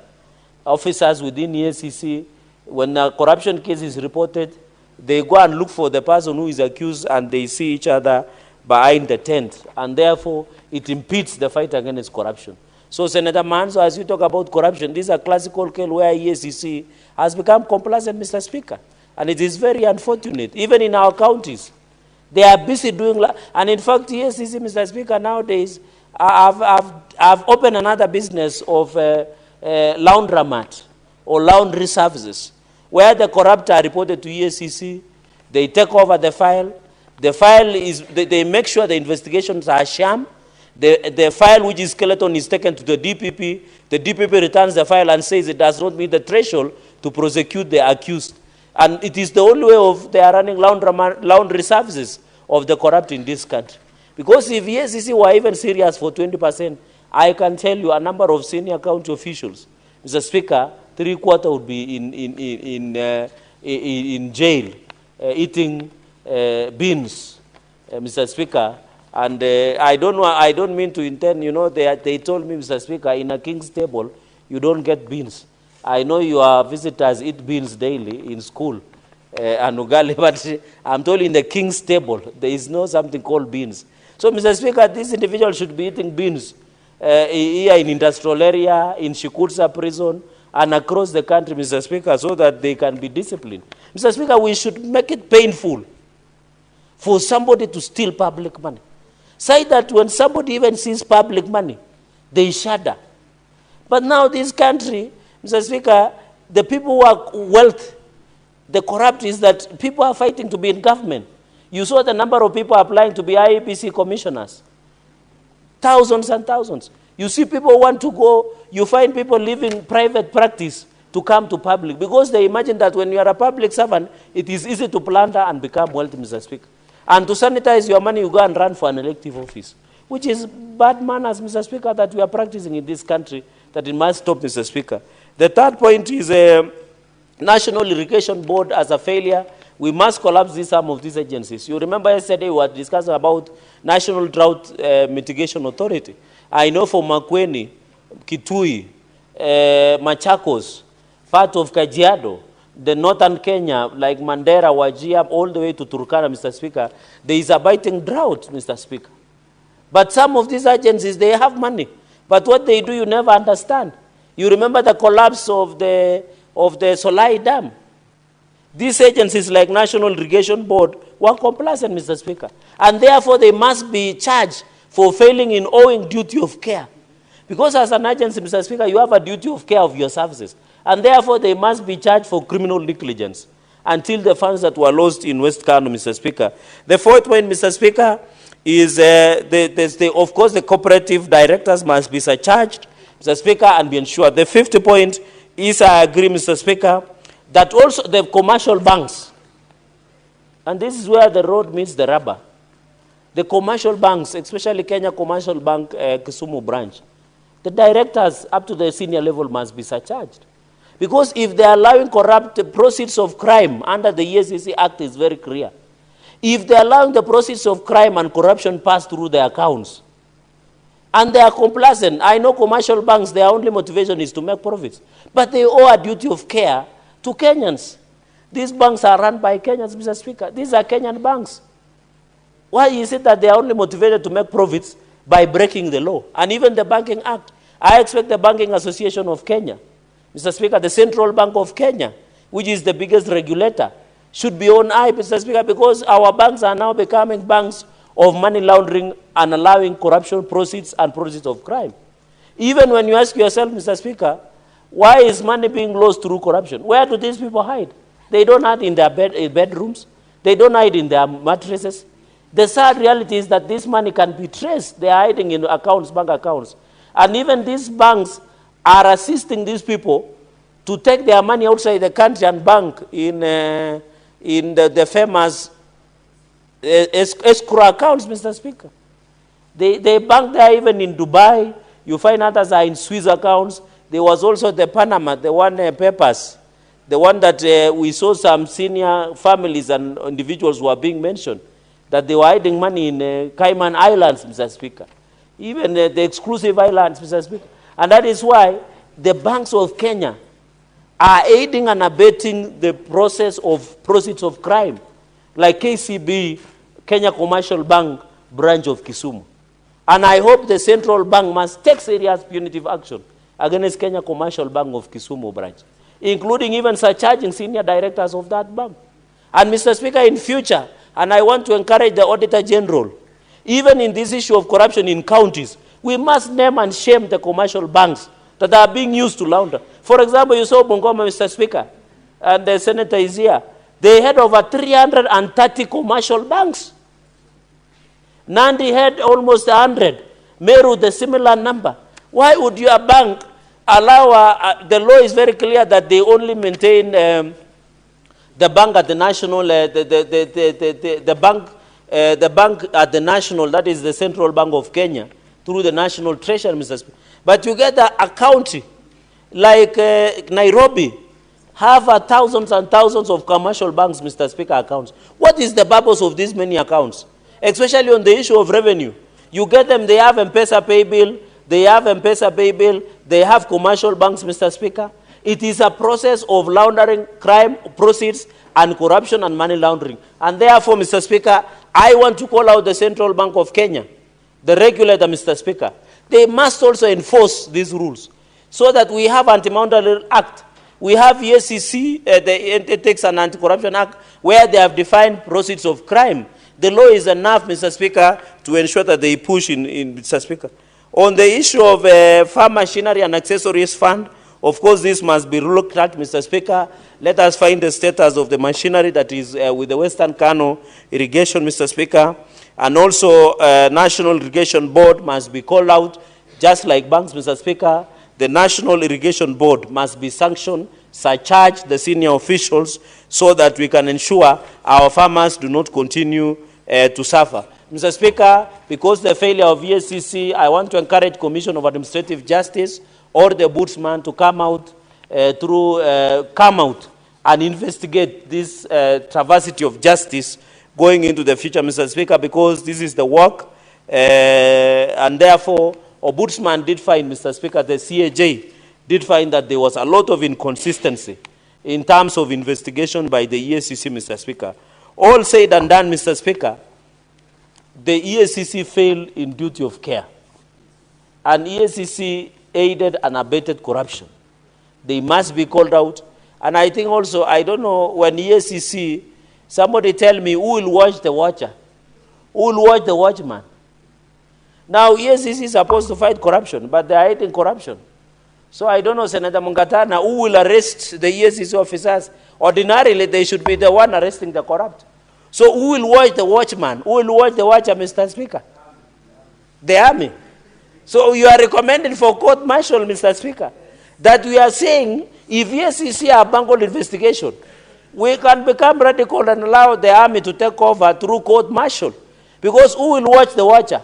officers within EACC, when a corruption case is reported, they go and look for the person who is accused and they see each other behind the tent. And therefore, it impedes the fight against corruption. So, Senator Manzo, as you talk about corruption, this is a classical case where EACC has become complacent, Mr. Speaker. And it is very unfortunate, even in our counties. They are busy doing, and in fact, EACC, Mr. Speaker, nowadays, I've opened another business of laundromat or laundry services, where the corrupt are reported to EACC, they take over the file. The file is, they make sure the investigations are sham. The file which is skeleton is taken to the DPP returns the file and says it does not meet the threshold to prosecute the accused. And it is the only way of they are running laundry services of the corrupt in this country. Because if EACC were even serious for 20%, I can tell you a number of senior county officials, Mr. Speaker, 3/4 would be in jail, eating beans, Mr. Speaker. And I don't mean to intend, you know, they told me, Mr. Speaker, in a king's table, you don't get beans. I know your visitors eat beans daily in school, and ugali, but I'm told in the king's table, there is no something called beans. So, Mr. Speaker, these individuals should be eating beans here in industrial area, in Shikutsa prison, and across the country, Mr. Speaker, so that they can be disciplined. Mr. Speaker, we should make it painful for somebody to steal public money. Say that when somebody even sees public money, they shudder. But now this country, Mr. Speaker, the people who are wealth, the corrupt is that people are fighting to be in government. You saw the number of people applying to be IEPC commissioners. Thousands and thousands. You see people want to go, you find people leaving private practice to come to public because they imagine that when you are a public servant, it is easy to plunder and become wealthy, Mr. Speaker. And to sanitize your money, you go and run for an elective office, which is bad manners, Mr. Speaker, that we are practicing in this country, that it must stop, Mr. Speaker. The third point is National Irrigation Board as a failure. We must collapse some of these agencies. You remember yesterday we were discussing about National Drought Mitigation Authority. I know for makwiny, Kitui, Machakos, part of Kajiado, the northern Kenya, like Mandera, Wajir, all the way to Turkana, Mr. Speaker, there is a biting drought, Mr. Speaker. But some of these agencies, they have money. But what they do, you never understand. You remember the collapse of the Solai Dam. These agencies like National Irrigation Board were complacent, Mr. Speaker. And therefore, they must be charged for failing in owing duty of care. Because as an agency, Mr. Speaker, you have a duty of care of your services. And therefore, they must be charged for criminal negligence until the funds that were lost in West Cano, Mr. Speaker. The fourth point, Mr. Speaker, is, of course, the cooperative directors must be surcharged, Mr. Speaker, and be ensured. The fifth point is, I agree, Mr. Speaker, that also the commercial banks, and this is where the road meets the rubber, the commercial banks, especially Kenya Commercial Bank, Kisumu branch, the directors up to the senior level must be surcharged. Because if they are allowing corrupt proceeds of crime under the ESCC Act is very clear. If they are allowing the proceeds of crime and corruption pass through their accounts, and they are complacent, I know commercial banks, their only motivation is to make profits, but they owe a duty of care to Kenyans. These banks are run by Kenyans, Mr. Speaker. These are Kenyan banks. Why is it that they are only motivated to make profits by breaking the law? And even the Banking Act, I expect the Banking Association of Kenya, Mr. Speaker, the Central Bank of Kenya, which is the biggest regulator, should be on eye, Mr. Speaker, because our banks are now becoming banks of money laundering and allowing corruption proceeds and proceeds of crime. Even when you ask yourself, Mr. Speaker, why is money being lost through corruption? Where do these people hide? They don't hide in their bedrooms. They don't hide in their mattresses. The sad reality is that this money can be traced. They are hiding in accounts, bank accounts. And even these banks are assisting these people to take their money outside the country and bank in the famous escrow accounts, Mr. Speaker. They bank there even in Dubai. You find others are in Swiss accounts. There was also the Panama, the one papers, the one that we saw some senior families and individuals who are being mentioned, that they were hiding money in Cayman Islands, Mr. Speaker. Even the exclusive islands, Mr. Speaker. And that is why the banks of Kenya are aiding and abetting the process of proceeds of crime, like KCB, Kenya Commercial Bank branch of Kisumu. And I hope the central bank must take serious punitive action against Kenya Commercial Bank of Kisumu branch, including even surcharging senior directors of that bank. And Mr. Speaker, in future, and I want to encourage the Auditor General, even in this issue of corruption in counties, we must name and shame the commercial banks that are being used to launder. For example, you saw Bungoma, Mr. Speaker, and the senator is here. They had over 330 commercial banks. Nandi had almost 100. Meru, the similar number. Why would your bank allow, the law is very clear that they only maintain the bank at the national, the bank at the national, that is the Central Bank of Kenya, through the National Treasury, Mr. Speaker. But you get a county like Nairobi, have thousands and thousands of commercial banks, Mr. Speaker, accounts. What is the purpose of these many accounts? Especially on the issue of revenue. You get them, they have M-Pesa pay bill, they have commercial banks, Mr. Speaker. It is a process of laundering crime, proceeds, and corruption and money laundering. And therefore, Mr. Speaker, I want to call out the Central Bank of Kenya, the regulator, Mr. Speaker. They must also enforce these rules so that we have Anti-Money Laundering Act. We have ESCC, the Ethics and Anti-Corruption Act, where they have defined proceeds of crime. The law is enough, Mr. Speaker, to ensure that they push in Mr. Speaker. On the issue of farm machinery and accessories fund, of course, this must be looked at, Mr. Speaker. Let us find the status of the machinery that is with the Western Cano irrigation, Mr. Speaker. And also, National Irrigation Board must be called out. just like banks, Mr. Speaker, the National Irrigation Board must be sanctioned, surcharge the senior officials so that we can ensure our farmers do not continue to suffer. Mr. Speaker, because the failure of EACC, I want to encourage Commission of Administrative Justice or the Ombudsman to come out and investigate this travesty of justice going into the future, Mr. Speaker, because this is the work, and therefore, Ombudsman did find, Mr. Speaker, the CAJ did find that there was a lot of inconsistency in terms of investigation by the EACC, Mr. Speaker. All said and done, Mr. Speaker, the EACC failed in duty of care, and EACC aided and abetted corruption. They must be called out. And I think also, I don't know, when EACC, somebody tell me who will watch the watcher? Who will watch the watchman? Now, EACC is supposed to fight corruption, but they are hiding corruption. So I don't know, Senator Mungatana, who will arrest the EACC officers? Ordinarily, they should be the one arresting the corrupt. So who will watch the watchman? Who will watch the watcher, Mr. Speaker? The army. So you are recommending for court-martial, Mr. Speaker, that we are saying if EACC are bungled investigation, we can become radical and allow the army to take over through court-martial. Because who will watch the watcher?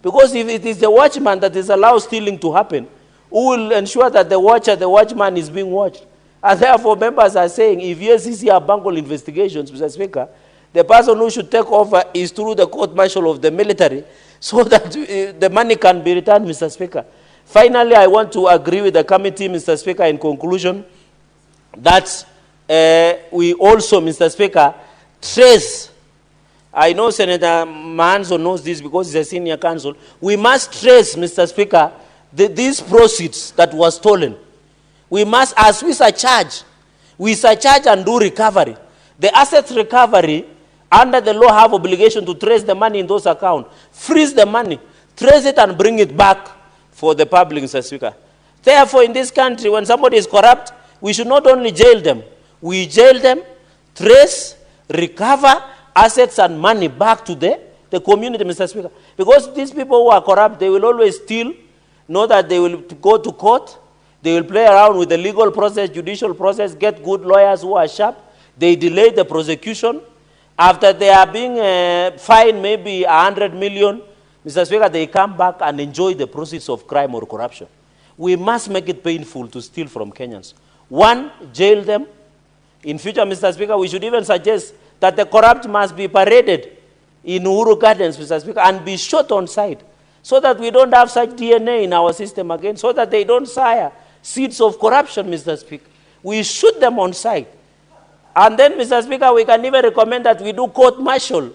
Because if it is the watchman that is allowed stealing to happen, who will ensure that the watchman is being watched? And therefore, members are saying if EACC are bungled investigations, Mr. Speaker, the person who should take over is through the court-martial of the military so that the money can be returned, Mr. Speaker. Finally, I want to agree with the committee, Mr. Speaker, in conclusion, that we also, Mr. Speaker, trace, I know Senator Mahanzo knows this because he's a senior counsel, we must trace, Mr. Speaker, these proceeds that were stolen. We must, as we surcharge and do recovery. The asset recovery, under the law, have obligation to trace the money in those accounts, freeze the money, trace it and bring it back for the public, Mr. Speaker. Therefore, in this country, when somebody is corrupt, we should not only jail them, we jail them, trace, recover assets and money back to the community, Mr. Speaker. Because these people who are corrupt, they will always steal, know that they will go to court, they will play around with the legal process, judicial process, get good lawyers who are sharp, they delay the prosecution. After they are being fined maybe 100 million, Mr. Speaker, they come back and enjoy the proceeds of crime or corruption. We must make it painful to steal from Kenyans. One, jail them. In future, Mr. Speaker, we should even suggest that the corrupt must be paraded in Uhuru Gardens, Mr. Speaker, and be shot on sight, so that we don't have such DNA in our system again, so that they don't sire seeds of corruption, Mr. Speaker. We shoot them on sight. And then, Mr. Speaker, we can even recommend that we do court-martial,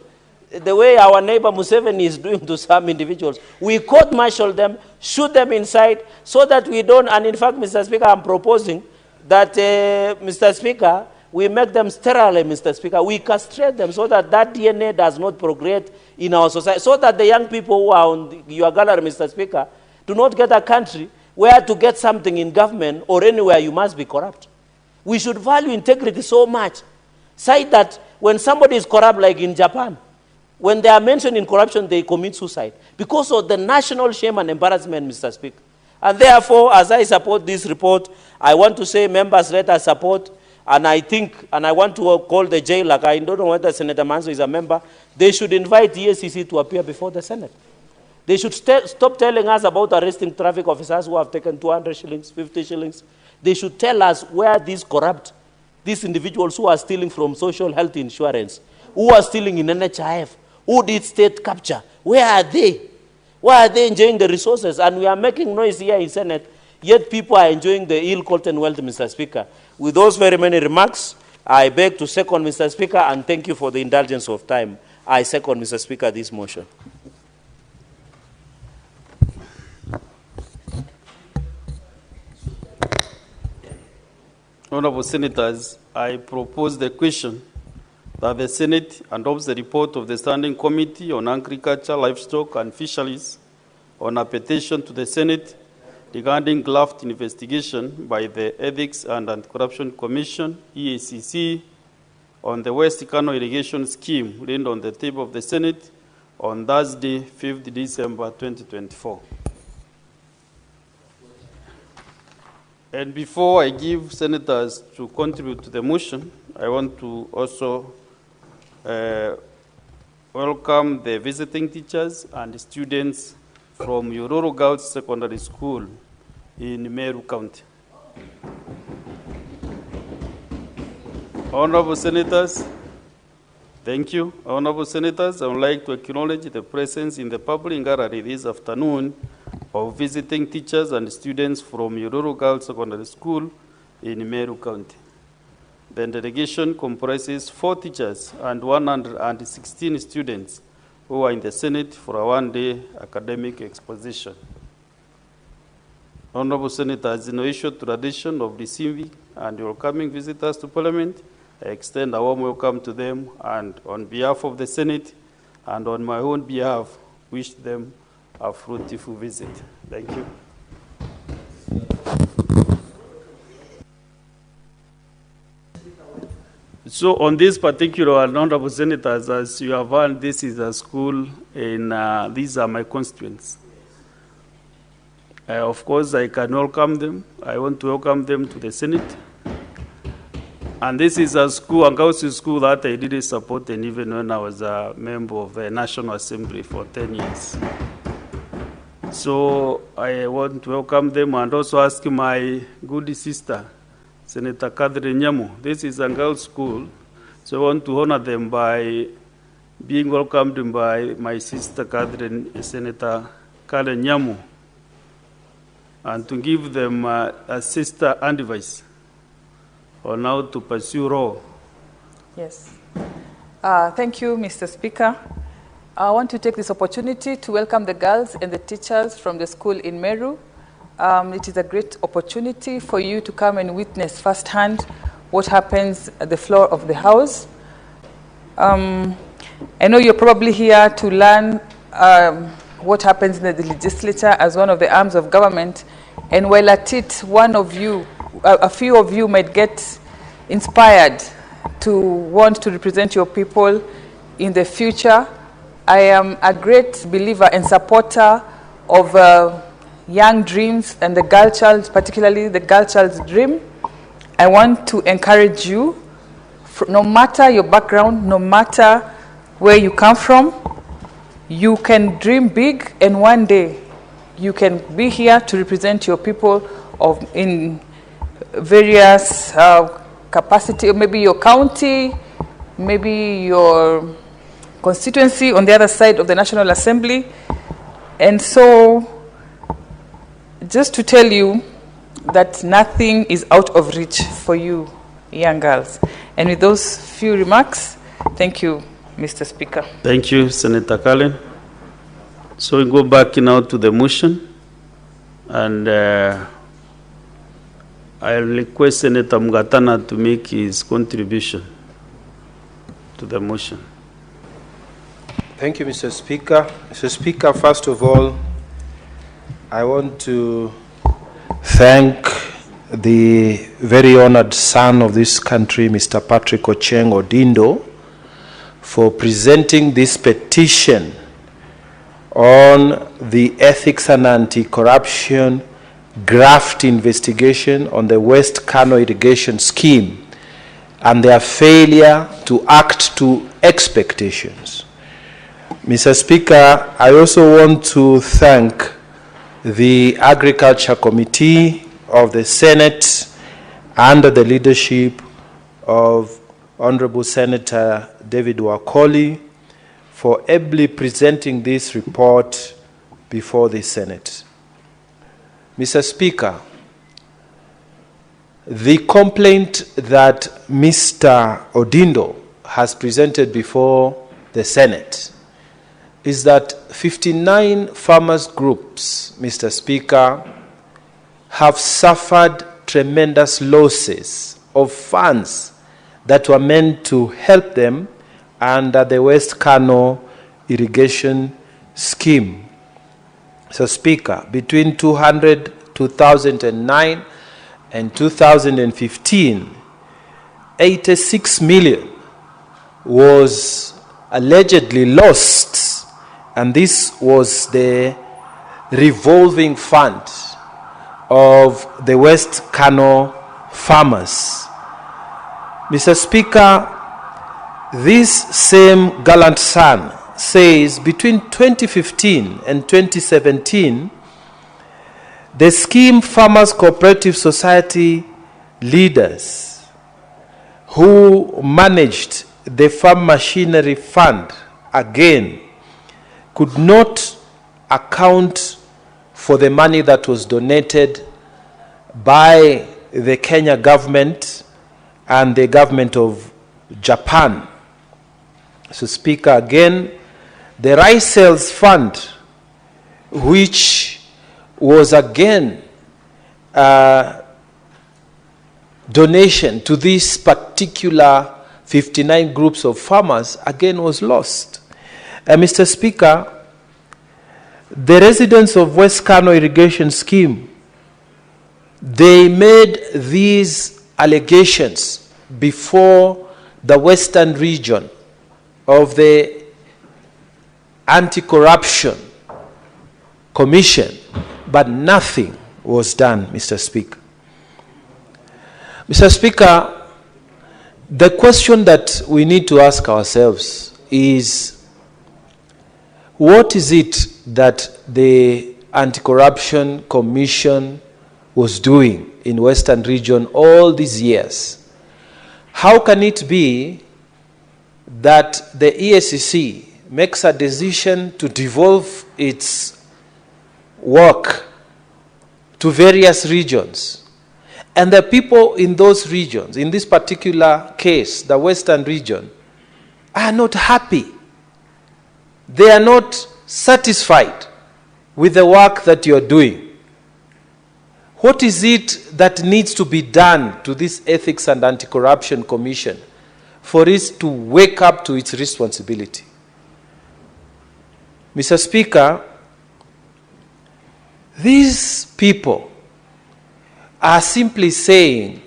the way our neighbor Museveni is doing to some individuals. We court-martial them, shoot them inside, so that we don't, and in fact, Mr. Speaker, I'm proposing that, Mr. Speaker, we make them sterile, Mr. Speaker. We castrate them so that that DNA does not progress in our society, so that the young people who are on your gallery, Mr. Speaker, do not get a country where to get something in government or anywhere you must be corrupt. We should value integrity so much, say that when somebody is corrupt, like in Japan, when they are mentioned in corruption, they commit suicide because of the national shame and embarrassment, Mr. Speaker. And therefore, as I support this report, I want to say, members, let us support. And I think, and I want to call the jail, like I don't know whether Senator Manzo is a member, they should invite the EACC to appear before the Senate. They should stop telling us about arresting traffic officers who have taken 200 shillings, 50 shillings. They should tell us where these corrupt, these individuals who are stealing from social health insurance, who are stealing in NHIF, who did state capture, where are they? Why are they enjoying the resources? And we are making noise here in Senate, yet people are enjoying the ill-gotten wealth, Mr. Speaker. With those very many remarks, I beg to second, Mr. Speaker, and thank you for the indulgence of time. I second, Mr. Speaker, this motion. Honorable Senators, I propose the question that the Senate adopts the report of the Standing Committee on Agriculture, Livestock and Fisheries on a petition to the Senate regarding graft investigation by the Ethics and Anti-Corruption Commission, EACC, on the West Cano irrigation scheme laid on the table of the Senate on Thursday, 5th December 2024. And before I give senators to contribute to the motion, I want to also welcome the visiting teachers and students from Uhuru Girls Secondary School in Meru County. Honorable Senators, thank you. Honorable Senators, I would like to acknowledge the presence in the public gallery this afternoon of visiting teachers and students from Uhuru Girls Secondary School in Meru County. The delegation comprises 4 teachers and 116 students who are in the Senate for a one-day academic exposition. Honorable Senators, in the issue tradition of receiving and welcoming visitors to Parliament, I extend a warm welcome to them, and on behalf of the Senate and on my own behalf, wish them a fruitful visit. Thank you. So on this particular, honorable senators, as you have heard, this is a school in, these are my constituents. Of course, I can welcome them. I want to welcome them to the Senate. And this is a school, a girls' school that I did support, and even when I was a member of the National Assembly for 10 years. So I want to welcome them and also ask my good sister, Senator Catherine Nyamu. This is a girls' school, so I want to honor them by being welcomed by my sister Catherine, Senator Karen Nyamu, and to give them a sister advice on how to pursue law. Yes. Thank you, Mr. Speaker. I want to take this opportunity to welcome the girls and the teachers from the school in Meru. It is a great opportunity for you to come and witness firsthand what happens at the floor of the House. I know you're probably here to learn what happens in the legislature as one of the arms of government. And while at it, one of you, a few of you might get inspired to want to represent your people in the future. I am a great believer and supporter of young dreams and the girl child, particularly the girl child's dream. I want to encourage you, no matter your background, no matter where you come from, you can dream big, and one day you can be here to represent your people in various capacity, maybe your county, maybe your constituency on the other side of the National Assembly. And so, just to tell you that nothing is out of reach for you, young girls. And with those few remarks, thank you, Mr. Speaker. Thank you, Senator Cullen. So we go back now to the motion, and I'll request Senator Mugatana to make his contribution to the motion. Thank you, Mr. Speaker. Mr. Speaker, first of all, I want to thank the very honored son of this country, Mr. Patrick Ocheng Odindo, for presenting this petition on the ethics and anti-corruption graft investigation on the West Cano irrigation scheme and their failure to act to expectations. Mr. Speaker, I also want to thank the Agriculture Committee of the Senate under the leadership of Honorable Senator David Wakoli for ably presenting this report before the Senate. Mr. Speaker, the complaint that Mr. Odindo has presented before the Senate is that 59 farmers groups, Mr. Speaker, have suffered tremendous losses of funds that were meant to help them under the West Cano irrigation scheme. So, Speaker, between 2009 and 2015, 86 million was allegedly lost, and this was the revolving fund of the West Cano farmers. Mr. Speaker, this same gallant son says between 2015 and 2017, the scheme Farmers Cooperative Society leaders who managed the farm machinery fund again could not account for the money that was donated by the Kenya government and the government of Japan. So, Speaker, again, the Rice Sales Fund, which was again donation to this particular 59 groups of farmers, again was lost. Mr. Speaker, the residents of West Cano irrigation scheme, they made these allegations before the Western region of the Anti-Corruption Commission, but nothing was done, Mr. Speaker. Mr. Speaker, the question that we need to ask ourselves is, what is it that the Anti-Corruption Commission was doing in Western region all these years? How can it be that the EACC makes a decision to devolve its work to various regions, and the people in those regions, in this particular case, the Western region, are not happy? They are not satisfied with the work that you're doing. What is it that needs to be done to this Ethics and Anti-Corruption Commission for it to wake up to its responsibility? Mr. Speaker, these people are simply saying,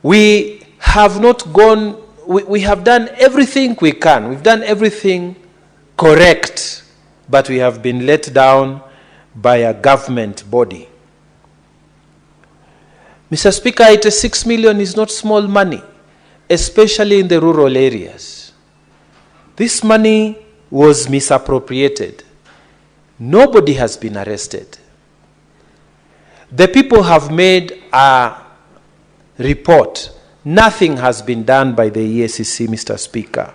we have not gone, we have done everything we can, we've done everything correct, but we have been let down by a government body. Mr. Speaker, 86 million is not small money, especially in the rural areas. This money was misappropriated. Nobody has been arrested. The people have made a report. Nothing has been done by the EACC, Mr. Speaker.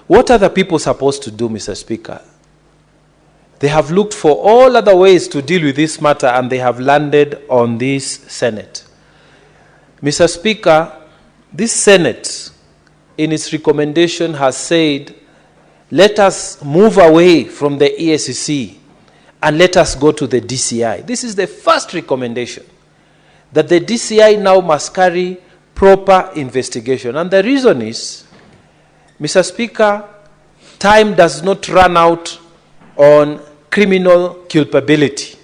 What are the people supposed to do, Mr. Speaker? They have looked for all other ways to deal with this matter, and they have landed on this Senate. Mr. Speaker, this Senate, in its recommendation, has said, let us move away from the EACC and let us go to the DCI. This is the first recommendation, that the DCI now must carry proper investigation. And the reason is, Mr. Speaker, time does not run out on criminal culpability.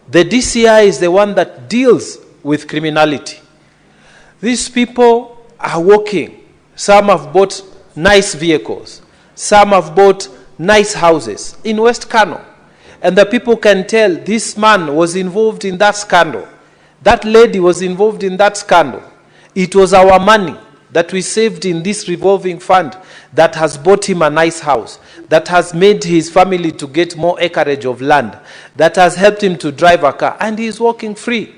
The DCI is the one that deals with criminality. These people are working. Some have bought nice vehicles. Some have bought nice houses in West Cano. And the people can tell this man was involved in that scandal. That lady was involved in that scandal. It was our money that we saved in this revolving fund that has bought him a nice house, that has made his family to get more acreage of land, that has helped him to drive a car, and he is walking free.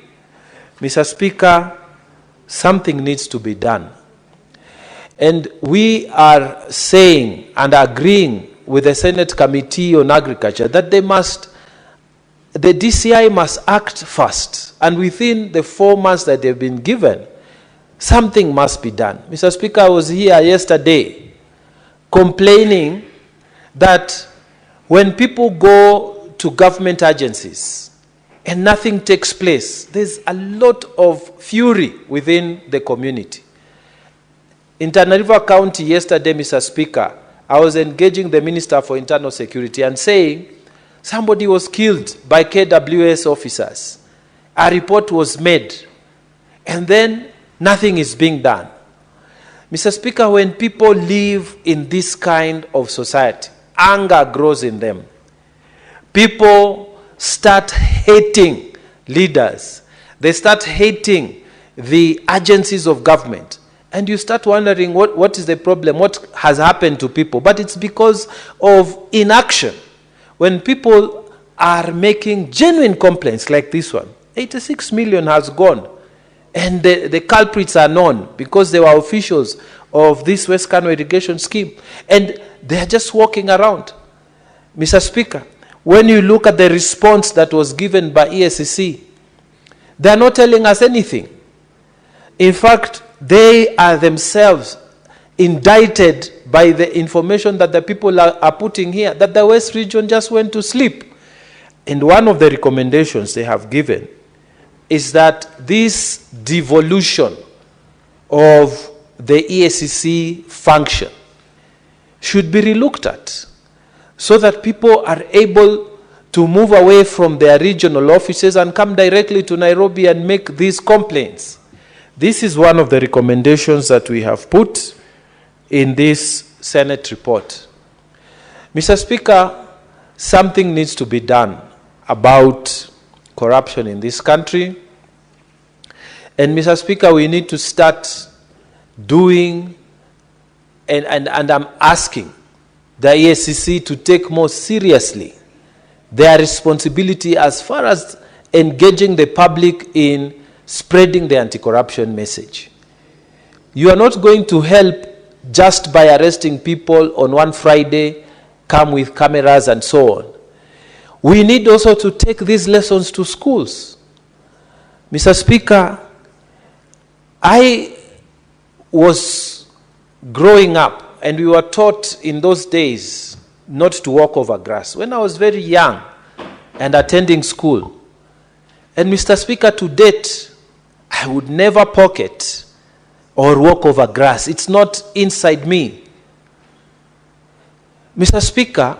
Mr. Speaker, something needs to be done. And we are saying and agreeing with the Senate Committee on Agriculture that the DCI must act fast. And within the 4 months that they've been given, something must be done. Mr. Speaker, I was here yesterday complaining that when people go to government agencies and nothing takes place, there's a lot of fury within the community. In Tana River County yesterday, Mr. Speaker, I was engaging the Minister for Internal Security and saying somebody was killed by KWS officers. A report was made, and then nothing is being done. Mr. Speaker, when people live in this kind of society, anger grows in them. people start hating leaders. They start hating the agencies of government. And you start wondering what is the problem, what has happened to people. But it's because of inaction. When people are making genuine complaints like this one, 86 million has gone. And the culprits are known because they were officials of this West Cano irrigation scheme. And they are just walking around. Mr. Speaker, when you look at the response that was given by EACC, they are not telling us anything. In fact, they are themselves indicted by the information that the people are putting here, that the West region just went to sleep. And one of the recommendations they have given is that this devolution of the EACC function should be relooked at so that people are able to move away from their regional offices and come directly to Nairobi and make these complaints. This is one of the recommendations that we have put in this Senate report. Mr. Speaker, something needs to be done about corruption in this country. And Mr. Speaker, we need to start doing, and I'm asking the EACC to take more seriously their responsibility as far as engaging the public in spreading the anti-corruption message. You are not going to help just by arresting people on one Friday, come with cameras and so on. We need also to take these lessons to schools. Mr. Speaker, I was growing up and we were taught in those days not to walk over grass. When I was very young and attending school, and Mr. Speaker, to date, I would never pocket or walk over grass. It's not inside me. Mr. Speaker,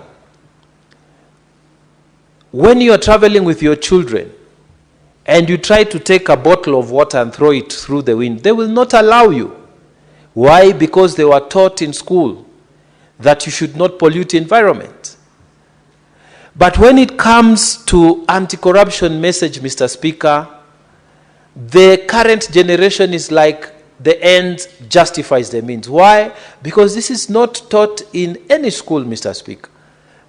when you are traveling with your children and you try to take a bottle of water and throw it through the wind, they will not allow you. Why? Because they were taught in school that you should not pollute the environment. But when it comes to anti-corruption message, Mr. Speaker, the current generation is like the end justifies the means. Why? Because this is not taught in any school, Mr. Speaker.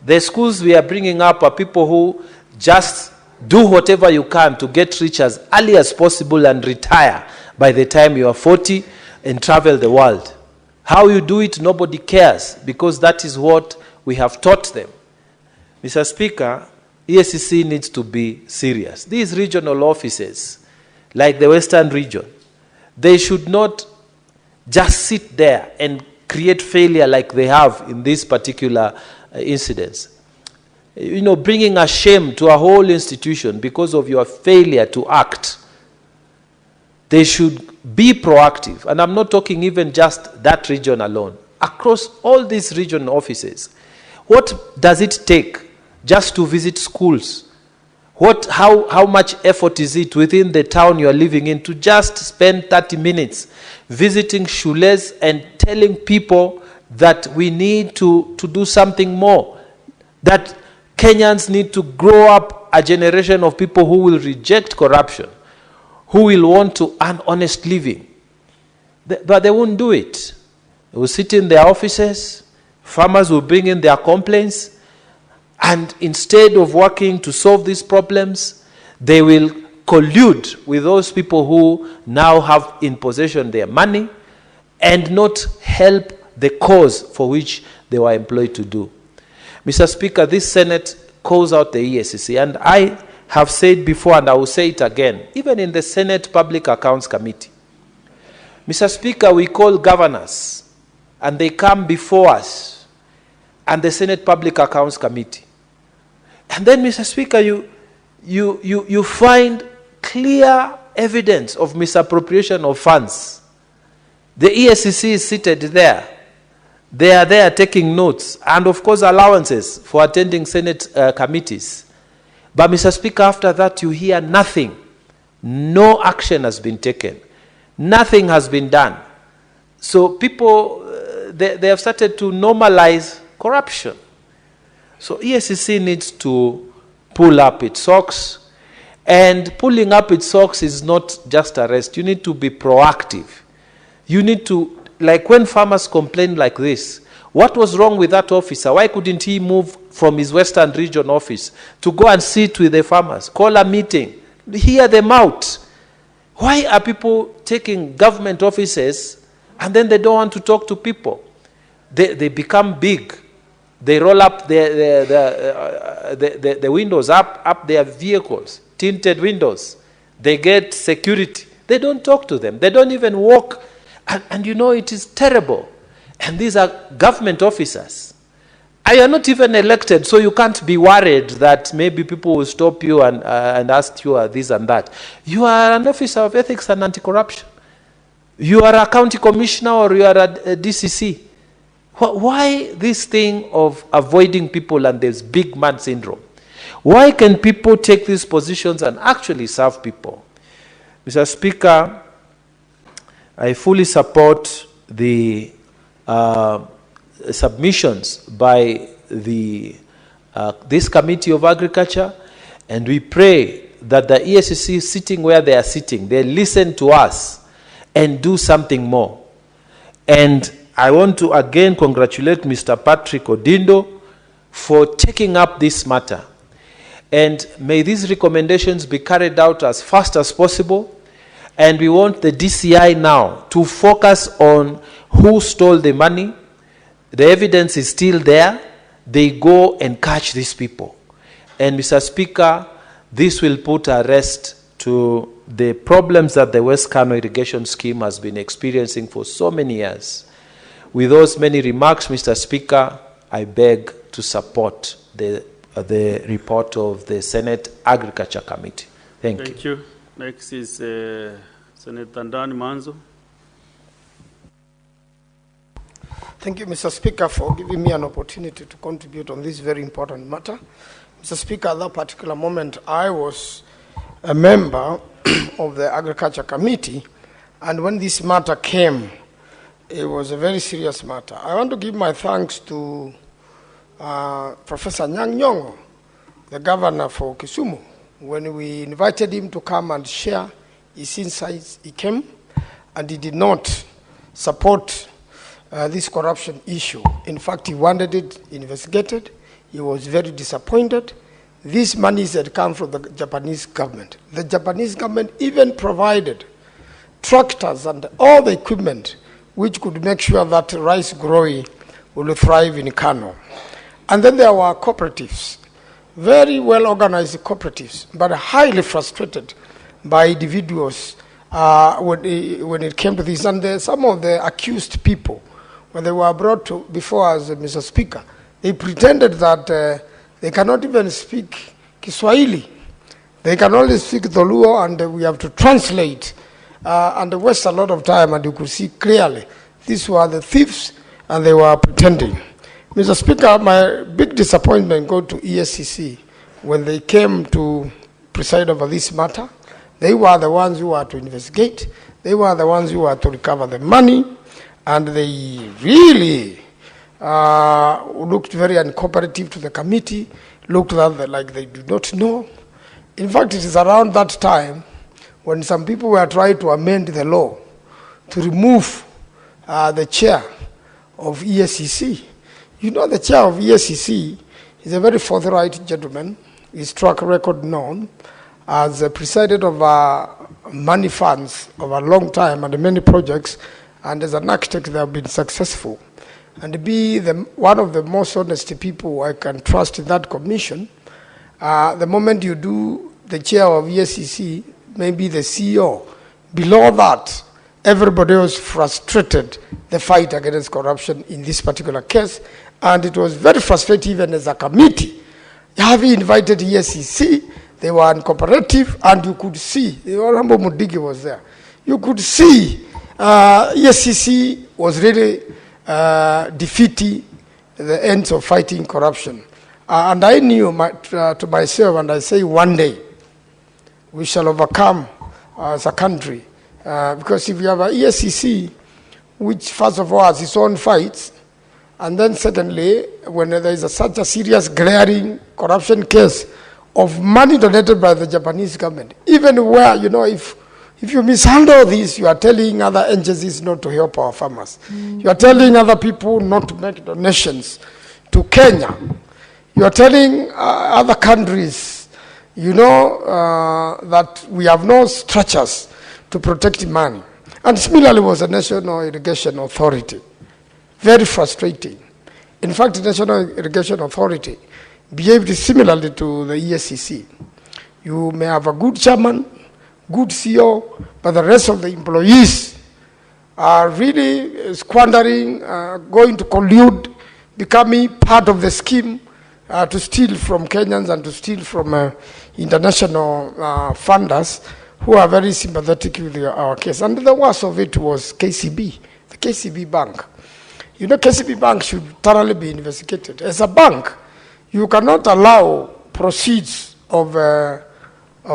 The schools we are bringing up are people who just do whatever you can to get rich as early as possible and retire by the time you are 40 and travel the world. How you do it, nobody cares, because that is what we have taught them. Mr. Speaker, EACC needs to be serious. These regional offices, like the Western region, they should not just sit there and create failure like they have in these particular incidents. You know, bringing a shame to a whole institution because of your failure to act. They should be proactive. And I'm not talking even just that region alone. Across all these regional offices, what does it take just to visit schools? How much effort is it within the town you are living in to just spend 30 minutes visiting shules and telling people that we need to do something more, that Kenyans need to grow up a generation of people who will reject corruption, who will want to earn honest living. But they won't do it. They will sit in their offices, farmers will bring in their complaints, and instead of working to solve these problems, they will collude with those people who now have in possession their money and not help the cause for which they were employed to do. Mr. Speaker, this Senate calls out the EACC, and I have said before and I will say it again, even in the Senate Public Accounts Committee. Mr. Speaker, we call governors and they come before us and the Senate Public Accounts Committee. And then, Mr. Speaker, you find clear evidence of misappropriation of funds. The EACC is seated there. They are there taking notes and, of course, allowances for attending Senate committees. But, Mr. Speaker, after that, you hear nothing. No action has been taken. Nothing has been done. So people, they have started to normalize corruption. So EACC needs to pull up its socks. And pulling up its socks is not just arrest. You need to be proactive. You need to, like when farmers complain like this, what was wrong with that officer? Why couldn't he move from his Western region office to go and sit with the farmers, call a meeting, hear them out? Why are people taking government offices and then they don't want to talk to people? They become big. They roll up the windows, up their vehicles, tinted windows. They get security. They don't talk to them. They don't even walk. And you know, it is terrible. And these are government officers. You are not even elected, so you can't be worried that maybe people will stop you and ask you this and that. You are an officer of ethics and anti-corruption. You are a county commissioner or you are a DCC. Why this thing of avoiding people and this big man syndrome? Why can people take these positions and actually serve people? Mr. Speaker, I fully support the submissions by this Committee of Agriculture, and we pray that the EACC, sitting where they are sitting, they listen to us and do something more. And I want to again congratulate Mr. Patrick Odindo for taking up this matter. And may these recommendations be carried out as fast as possible. And we want the DCI now to focus on who stole the money. The evidence is still there. They go and catch these people. And Mr. Speaker, this will put a rest to the problems that the West Cano irrigation scheme has been experiencing for so many years. With those many remarks, Mr. Speaker, I beg to support the report of the Senate Agriculture Committee. Thank you. Thank you. Next is Senator Dan Manzo. Thank you, Mr. Speaker, for giving me an opportunity to contribute on this very important matter. Mr. Speaker, at that particular moment, I was a member of the Agriculture Committee, and when this matter came, it was a very serious matter. I want to give my thanks to Professor Nyang' Nyong'o, the governor for Kisumu. When we invited him to come and share his insights, he came, and he did not support this corruption issue. In fact, he wanted it investigated. He was very disappointed. These monies had come from the Japanese government. The Japanese government even provided tractors and all the equipment which could make sure that rice growing will thrive in Cano. And then there were cooperatives, very well organized cooperatives, but highly frustrated by individuals when it came to this. And some of the accused people, when they were brought before us, Mr. Speaker, they pretended that they cannot even speak Kiswahili. They can only speak Dholuo, and we have to translate and waste a lot of time, and you could see clearly these were the thieves and they were pretending. Mr. Speaker, my big disappointment goes to EACC when they came to preside over this matter. They were the ones who were to investigate. They were the ones who were to recover the money, and they really looked very uncooperative to the committee, looked like they do not know. In fact, it is around that time when some people were trying to amend the law to remove the chair of EACC. You know, the chair of EACC is a very forthright gentleman. His track record known, as presided over money funds over a long time and many projects, and as an architect they have been successful. And to be one of the most honest people I can trust in that commission, the moment you do the chair of EACC, maybe the CEO, below that, everybody was frustrated the fight against corruption in this particular case, and it was very frustrating even as a committee. Having invited EACC, they were uncooperative, and you could see, the Honorable Mudigi was there, you could see EACC was really defeating the ends of fighting corruption. And I knew to myself, and I say one day, we shall overcome as a country. Because if you have an EACC, which first of all has its own fights, and then secondly, when there is such a serious glaring corruption case, of money donated by the Japanese government, even where, you know, if you mishandle this, you are telling other agencies not to help our farmers. You are telling other people not to make donations to Kenya. You are telling other countries, you know, that we have no structures to protect money. And similarly was the National Irrigation Authority. Very frustrating. In fact, the National Irrigation Authority behaved similarly to the ESCC. You may have a good chairman, good CEO, but the rest of the employees are really squandering, going to collude, becoming part of the scheme to steal from Kenyans and to steal from international funders who are very sympathetic with our case. And the worst of it was KCB, the KCB Bank. You know, KCB Bank should thoroughly be investigated. As a bank, you cannot allow proceeds of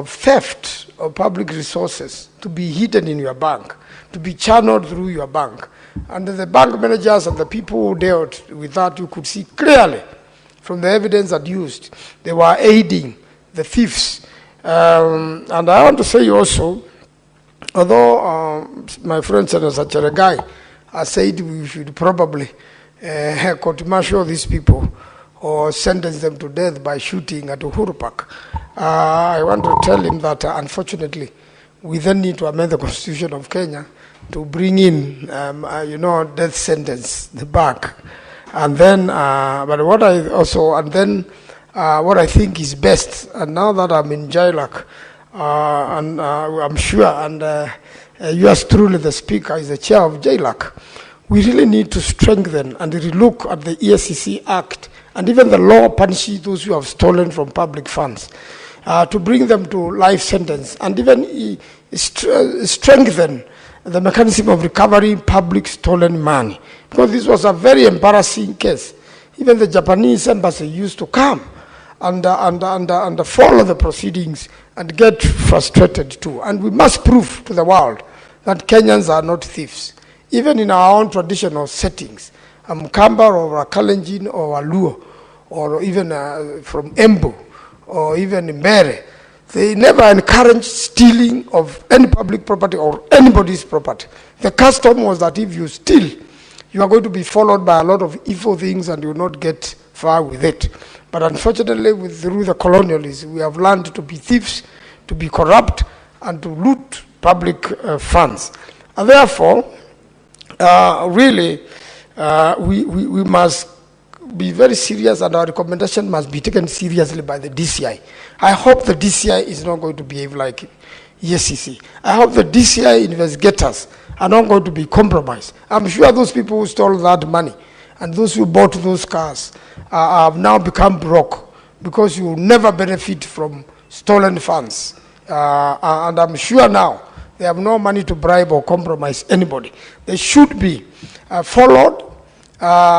theft of public resources to be hidden in your bank, to be channeled through your bank. And the bank managers and the people who dealt with that, you could see clearly from the evidence adduced, they were aiding the thieves. And I want to say also, although my friend Senator Cheregai has said we should probably court-martial these people or sentence them to death by shooting at Uhuru Park, I want to tell him that unfortunately we then need to amend the Constitution of Kenya to bring in, you know, death sentence back. And then, but what I also, and then what I think is best, and now that I'm in Jailak, and I'm sure, and yours truly, the Speaker, is the chair of Jailak, we really need to strengthen and relook at the ESCC Act and even the law punishing those who have stolen from public funds, to bring them to life sentence, and even strengthen the mechanism of recovering public stolen money. Because this was a very embarrassing case. Even the Japanese embassy used to come and follow the proceedings and get frustrated too. And we must prove to the world that Kenyans are not thieves. Even in our own traditional settings, a Mkamba or a Kalenjin or a Luo, or even from Embu, or even Mbere, they never encourage stealing of any public property or anybody's property. The custom was that if you steal, you are going to be followed by a lot of evil things and you will not get far with it. But unfortunately, through the colonialists, we have learned to be thieves, to be corrupt, and to loot public funds. And therefore, really, we must be very serious, and our recommendation must be taken seriously by the DCI. I hope the DCI is not going to behave like ESCC. I hope the DCI investigators are not going to be compromised. I'm sure those people who stole that money and those who bought those cars have now become broke because you will never benefit from stolen funds. And I'm sure now they have no money to bribe or compromise anybody. They should be followed.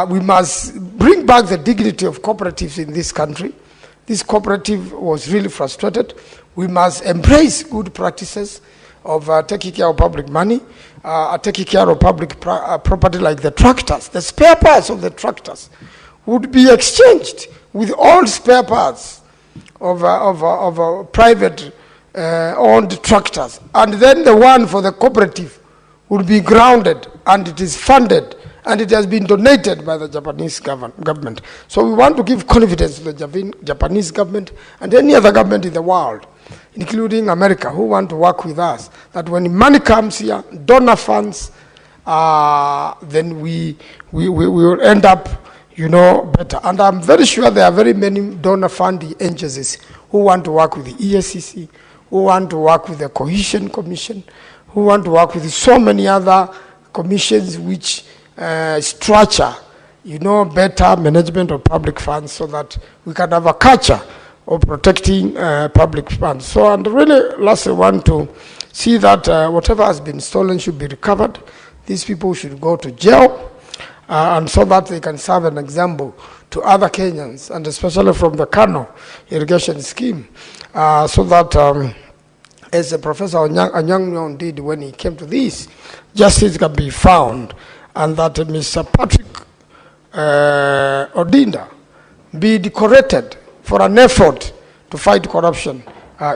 We must bring back the dignity of cooperatives in this country. This cooperative was really frustrated. We must embrace good practices of taking care of public money, taking care of public property like the tractors. The spare parts of the tractors would be exchanged with all spare parts of private owned tractors. And then the one for the cooperative would be grounded, and it is funded, and it has been donated by the Japanese government. So we want to give confidence to the Japanese government and any other government in the world, including America, who want to work with us, that when money comes here, donor funds, then we will end up, you know, better. And I'm very sure there are very many donor fund agencies who want to work with the ESCC, who want to work with the Cohesion Commission, who want to work with so many other commissions which structure, you know, better management of public funds so that we can have a culture of protecting public funds. So, and really, lastly, I want to see that whatever has been stolen should be recovered. These people should go to jail, and so that they can serve an example to other Kenyans, and especially from the Cano irrigation scheme, so that as Professor Anyang did when he came to this, justice can be found, and that Mr. Patrick Odinga be decorated for an effort to fight corruption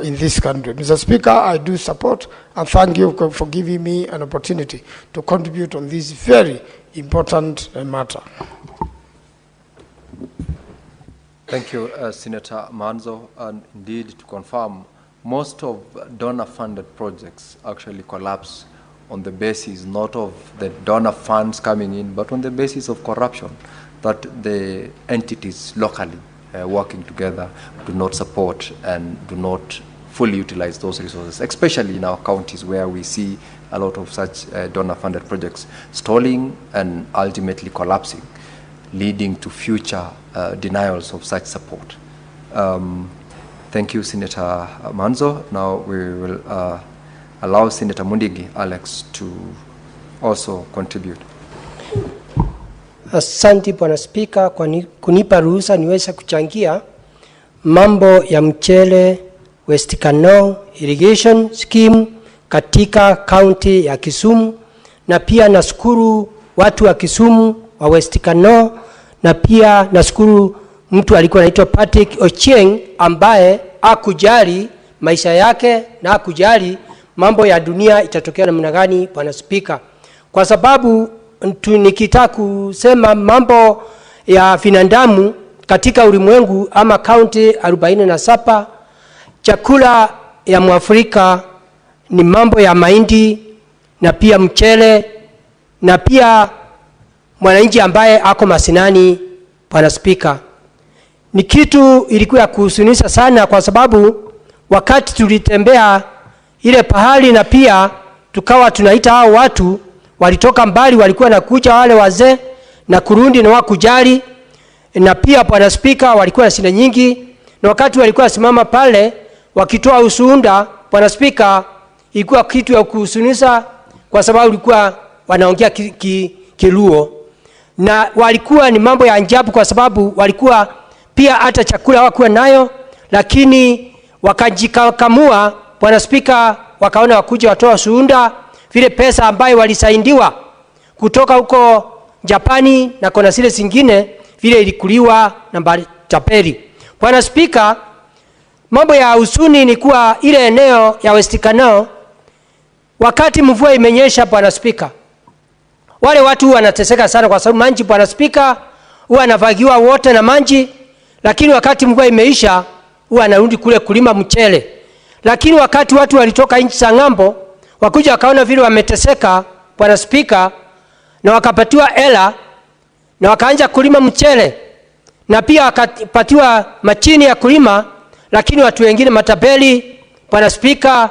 in this country. Mr. Speaker, I do support and thank you for giving me an opportunity to contribute on this very important matter. Thank you, Senator Manzo. And indeed, to confirm, most of donor-funded projects actually collapse on the basis not of the donor funds coming in, but on the basis of corruption, that the entities locally working together do not support and do not fully utilize those resources, especially in our counties where we see a lot of such donor-funded projects stalling and ultimately collapsing, leading to future denials of such support. Thank you, Senator Manzo. Now we will allow Senator Mundigi Alex to also contribute. Asante Bwana Spika kwa kunipa ruhusa niweze kuchangia mambo ya mchele West Cano irrigation scheme katika kaunti ya Kisumu, na pia nashukuru watu wa Kisumu wa West Cano, na pia nashukuru mtu alikuwa anaitwa Patrick Ochieng ambaye hakujali maisha yake na hakujali mambo ya dunia itatokea namna gani, Bwana Spika, kwa sababu nikitaka kusema mambo ya binadamu katika ulimwengu ama kaunti 47, chakula ya Mwafrika ni mambo ya mahindi na pia mchele na pia mwananchi ambaye ako masinani, Bwana Spika. Ni kitu ilikuwa kuhusunisha sana, kwa sababu wakati tulitembea ile pahali na pia tukawa tunaita hao watu walitoka mbali, walikuwa nakuja wale wazee na kurundi na wakujali, na pia Bwana Spika walikuwa na shida nyingi, na wakati walikuwa simama pale wakitoa ushuhuda, Bwana Spika, ilikuwa kitu ya kuhusunisha kwa sababu walikuwa wanaongea Kiluo, na walikuwa ni mambo ya ajabu kwa sababu walikuwa pia hata chakula hawakuwa nayo, lakini wakajikamua, Bwana Spika, wakaona wakuja watoa ushuhuda vile pesa ambayo walisaidiwa kutoka huko Japani na kona zile zingine vile ilikuliwa na tapeli. Bwana Spika, mambo ya usuni ni kuwa ile eneo ya West Cano wakati mvua imenyesha, Bwana Spika, wale watu wanateseka sana kwa sababu maji, Bwana Spika, huwa anavagiwa wote na maji, lakini wakati mvua imeisha huwa anarudi kule kulima mchele. Lakini wakati watu walitoka nchi za ng'ambo wakuja wakaona vile wameteseka, Bwana Spika, na wakapatiwa hela na wakaanza kulima mchele, na pia wakapatiwa machini ya kulima, lakini watu wengine matapeli, Bwana Spika,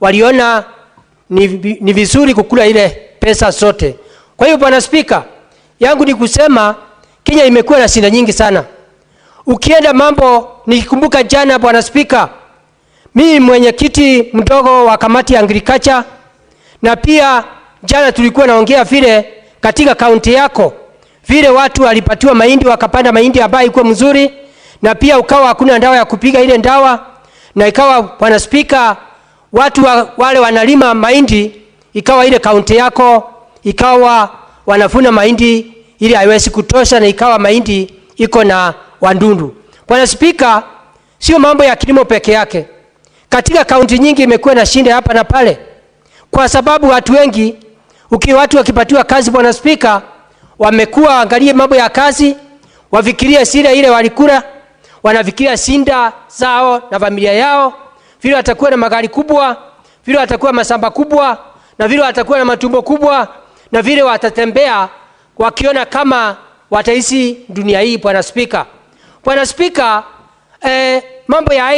waliona ni vizuri kukula ile pesa zote. Kwa hiyo Bwana Spika, yangu ni kusema Kenya imekuwa na shida nyingi sana. Ukienda mambo, nikikumbuka jana Bwana Spika, mimi mwenyekiti mdogo wa kamati ya agriculture, na pia jana tulikuwa naongea vile katika kaunti yako vile watu walipatiwa mahindi wakapanda mahindi ambayo ilikuwa mzuri, na pia ukawa hakuna dawa ya kupiga ile dawa, na ikawa Bwana Spika watu wale wanalima mahindi, ikawa ile kaunti yako ikawa wanavuna mahindi ili haiwezi kutosha, na ikawa mahindi iko na wandundu. Bwana Spika, sio mambo ya kilimo peke yake, katika kaunti nyingi imekuwa na shida hapa na pale, kwa sababu watu wengi watu wakipatiwa kazi, Bwana Spika, wamekuwa angalie mambo ya kazi, wafikiria sira ile walikula, wanafikiria sinda zao na familia yao, vile watakuwa na magari kubwa, vile watakuwa masamba kubwa, na vile watakuwa na matumbo kubwa, na vile watatembea wakiona kama wataishi dunia hii. Bwana Spika, Bwana Spika, mambo ya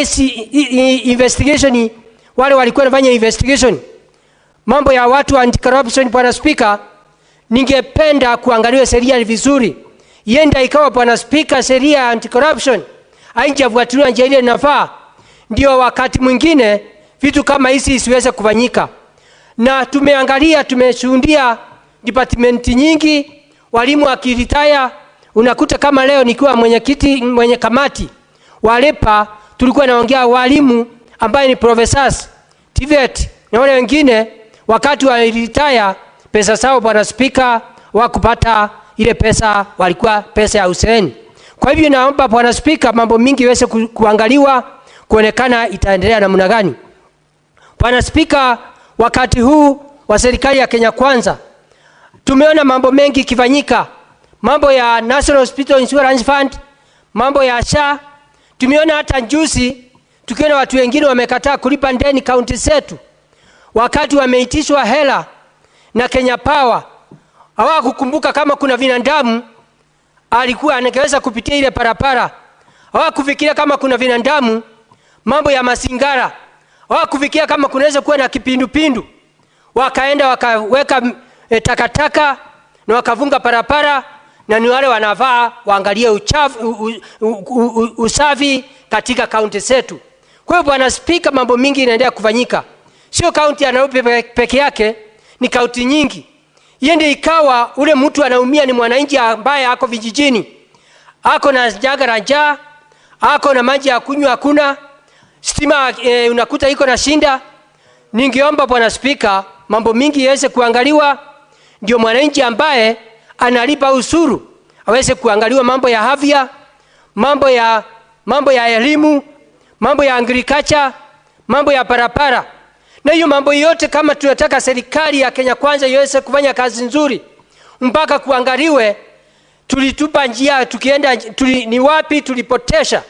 investigation, wale walikuwa wanafanya investigation mambo ya watu wa anti-corruption, Bwana Spika, ningependa kuangalia sheria vizuri. Yenda ikawa Bwana Spika sheria ya anti-corruption haijafuatiliwa njia ile inafaa, ndio wakati mwingine vitu kama hizi isiweze kufanyika. Na tumeangalia, tumeshuhudia department nyingi walimu akiritaya, unakuta kama leo nikiwa mwenye kamati walepa, tulikuwa naongea walimu ambaye ni professors TVET na wale wengine wakati wa retire pesa zao, Bwana Spika, wakupata ile pesa walikuwa pesa ya useni. Kwa hivyo naomba Bwana Spika mambo mingi iweze kuangaliwa kuonekana itaendelea namna gani. Bwana Spika, wakati huu wa serikali ya Kenya Kwanza tumeona mambo mengi kifanyika, mambo ya National Hospital Insurance Fund, mambo ya SHA. Tumeona hata juzi tukiona watu wengine wamekataa kulipa ndeni kaunti zetu wakati wameitishwa hela na Kenya Power. Hawakukumbuka kama kuna binadamu alikuwa anaweza kupitia ile parapara. Hawakufikiria kama kuna binadamu mambo ya masingara. Hawakufikiria kama kunaweza kuwa na kipindupindu. Wakaenda wakaweka takataka na wakavunga parapara, na ni wale wanavaa waangalie usafi katika kaunti zetu. Kwa hiyo Bwana Spika, mambo mingi inaendelea kufanyika. Sio kaunti ya Nairobi peke yake, ni kaunti nyingi. Yende ikawa ule mtu anaumia ni mwananchi ambaye ako vijijini. Ako na janga njaa, ako na maji ya kunywa hakuna, stima unakuta iko na shinda. Ningeomba Bwana Spika, mambo mingi yaweze kuangaliwa, ndio mwananchi ambaye analipa ushuru aweze kuangaliwa, mambo ya afya, mambo ya elimu, mambo ya agriculture, mambo ya barabara. Na hiyo mambo yote, kama tunataka serikali ya Kenya Kwanza iweze kufanya kazi nzuri, mpaka kuangaliwe tulitupa njia, tukienda ni wapi tulipotesha,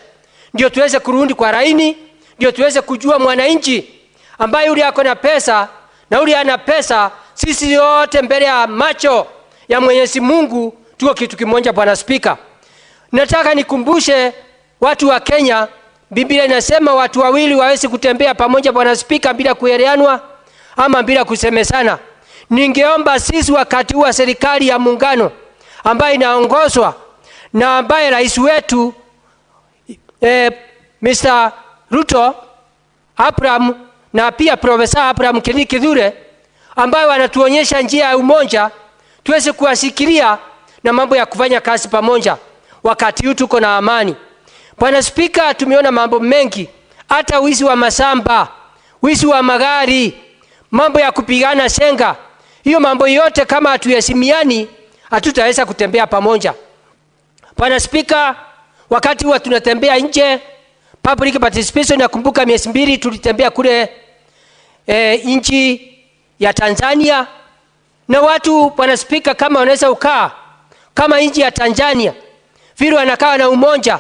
ndio tuweze kurudi kwa laini, ndio tuweze kujua mwananchi ambaye yule ako na pesa na yule hana pesa. Sisi yote mbele ya macho ya Mwenyezi Mungu tuko kitu kimoja. Bwana Spika, nataka nikumbushe watu wa Kenya, Biblia inasema watu wawili waweze kutembea pamoja, Bwana Spika, bila kuelewanwa ama bila kusemesana. Ningeomba sisi wakati wa serikali ya muungano ambayo inaongozwa na ambaye rais wetu Mr. Ruto Abraham na pia Profesa Abraham Kithure, ambayo wanatuonyesha njia ya umoja, tuweze kuwasikilia na mambo ya kufanya kazi pamoja. Wakati huu tuko na amani. Bwana Spika, tumeona mambo mengi, hata wizi wa masamba, wizi wa magari, mambo ya kupigana senga. Hiyo mambo yote kama hatuyasimiani, hatutaweza kutembea pamoja. Bwana Spika, wakati huwa tunatembea nje, public participation, nakumbuka miezi 2 tulitembea kule nchi ya Tanzania, na watu Bwana Spika, kama wanaweza ukaa kama nchi ya Tanzania vile wanakaa na umoja,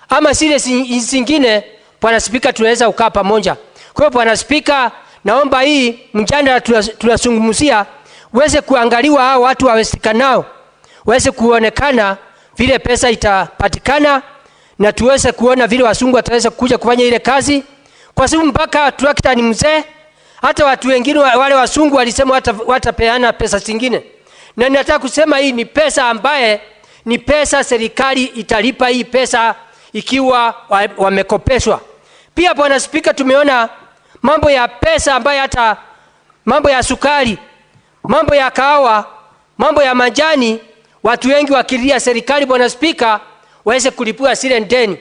ama zile zingine, Bwana Spika, tunaweza ukaa pamoja. Kwa hiyo Bwana Spika, naomba hii mjadala tunazungumzia uweze kuangaliwa, hao watu wawezekana waweze kuonekana vile pesa itapatikana, na tuweze kuona vile wasungu wataweza kuja kufanya ile kazi, kwa sababu mpaka trakta ni mzee. Hata watu wengine wale wasungu walisema watapeana pesa zingine, na nataka kusema hii ni pesa ambaye ni pesa serikali italipa hii pesa ikiwa wamekopeshwa. Pia Bwana Spika, tumeona mambo ya pesa ambaye hata mambo ya sukari, mambo ya kahawa, mambo ya majani, watu wengi wakilia serikali Bwana Spika waweze kulipua zile ndeni.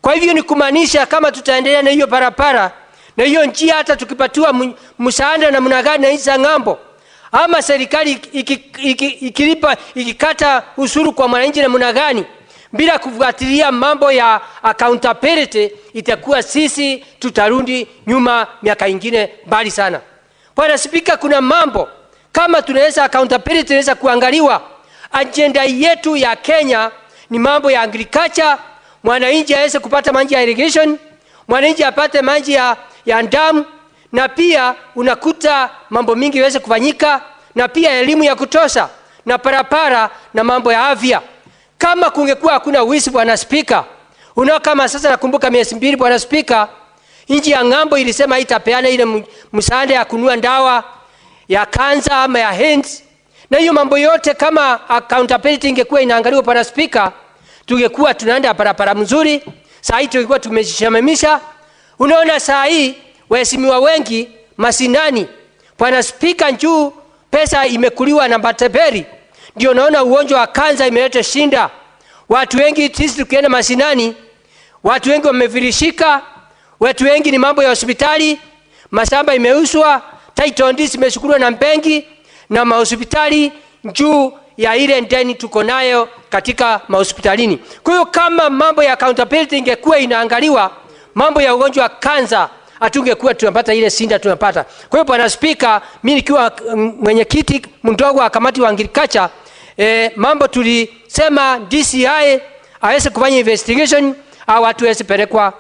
Kwa hivyo ni kumaanisha kama tutaendelea na hiyo barabara na hiyo njia, hata tukipatiwa msaada na mnagani na hizo ngambo, ama serikali ikilipa ikikata ushuru kwa mwananchi na mnagani bila kufuatilia mambo ya accountability, itakuwa sisi tutarudi nyuma miaka ingine mbali sana. Bwana Spika, kuna mambo kama tunaweza accountability inaweza kuangaliwa. Agenda yetu ya Kenya ni mambo ya agriculture, mwananchi aweze kupata maji ya irrigation, mwananchi apate maji ya damu, na pia unakuta mambo mingi yaweze kufanyika, na pia elimu ya kutosha, na parapara, na mambo ya afya. Kama kungekuwa hakuna wizi Bwana Spika, kama sasa nakumbuka miezi 2 Bwana Spika, nchi ya ngambo ilisema itapeana ile msaada ya kununua dawa ya kansa ama ya hands. Na hiyo mambo yote kama accountability ingekuwa inaangaliwa Bwana Spika, tungekuwa tunaenda barabara mzuri. Saa hii tulikuwa tumeshimamisha. Unaona saa hii waheshimiwa wengi masinani Bwana Spika, njuu pesa imekuliwa na mateberi, ndio naona ugonjwa wa kansa imeleta shinda. Watu wengi sisi tukienda masinani, watu wengi wamevirishika, watu wengi ni mambo ya hospitali, mashamba imeuswa, title deeds imeshukuliwa na benki na mahospitali juu ya ile ndeni tuko nayo katika mahospitalini. Kwa hiyo kama mambo ya accountability ingekuwa inaangaliwa, mambo ya ugonjwa wa kansa hatungekuwa tunapata ile sinda tunapata. Kwa hiyo Bwana Spika, mimi nikiwa mwenyekiti mdogo wa kamati wa agriculture, mambo tulisema DCI aweze kufanya investigation, au watu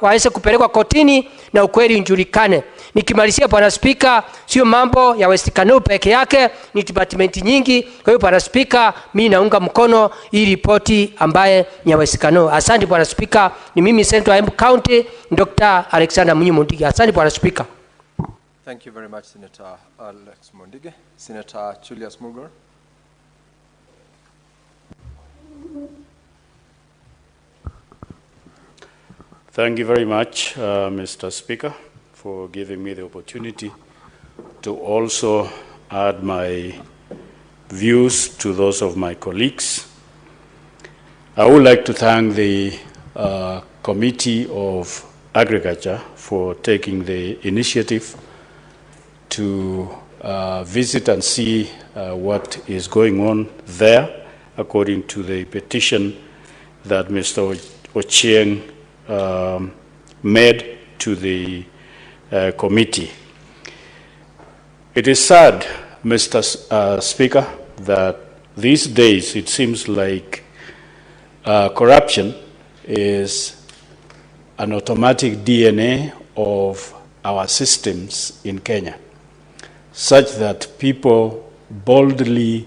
waweze kupelekwa kotini na ukweli ujulikane. Nikimalizia Bwana Spika, sio mambo ya West Cano peke yake, ni department nyingi. Kwa hiyo Bwana Spika, mimi naunga mkono hii ripoti ambaye ni ya West Cano. Asante Bwana Spika, ni mimi Central Embu County, Dr. Alexander Munyi Mundige. Asante Bwana Spika. Thank you very much, Senator Alex Mundige. Senator Julius Mugor. Thank you very much, Mr. Speaker, for giving me the opportunity to also add my views to those of my colleagues. I would like to thank the Committee of Agriculture for taking the initiative to visit and see what is going on there, according to the petition that Mr. Ochieng made to the committee. It is sad, Mr. Speaker, that these days it seems like corruption is an automatic DNA of our systems in Kenya, such that people boldly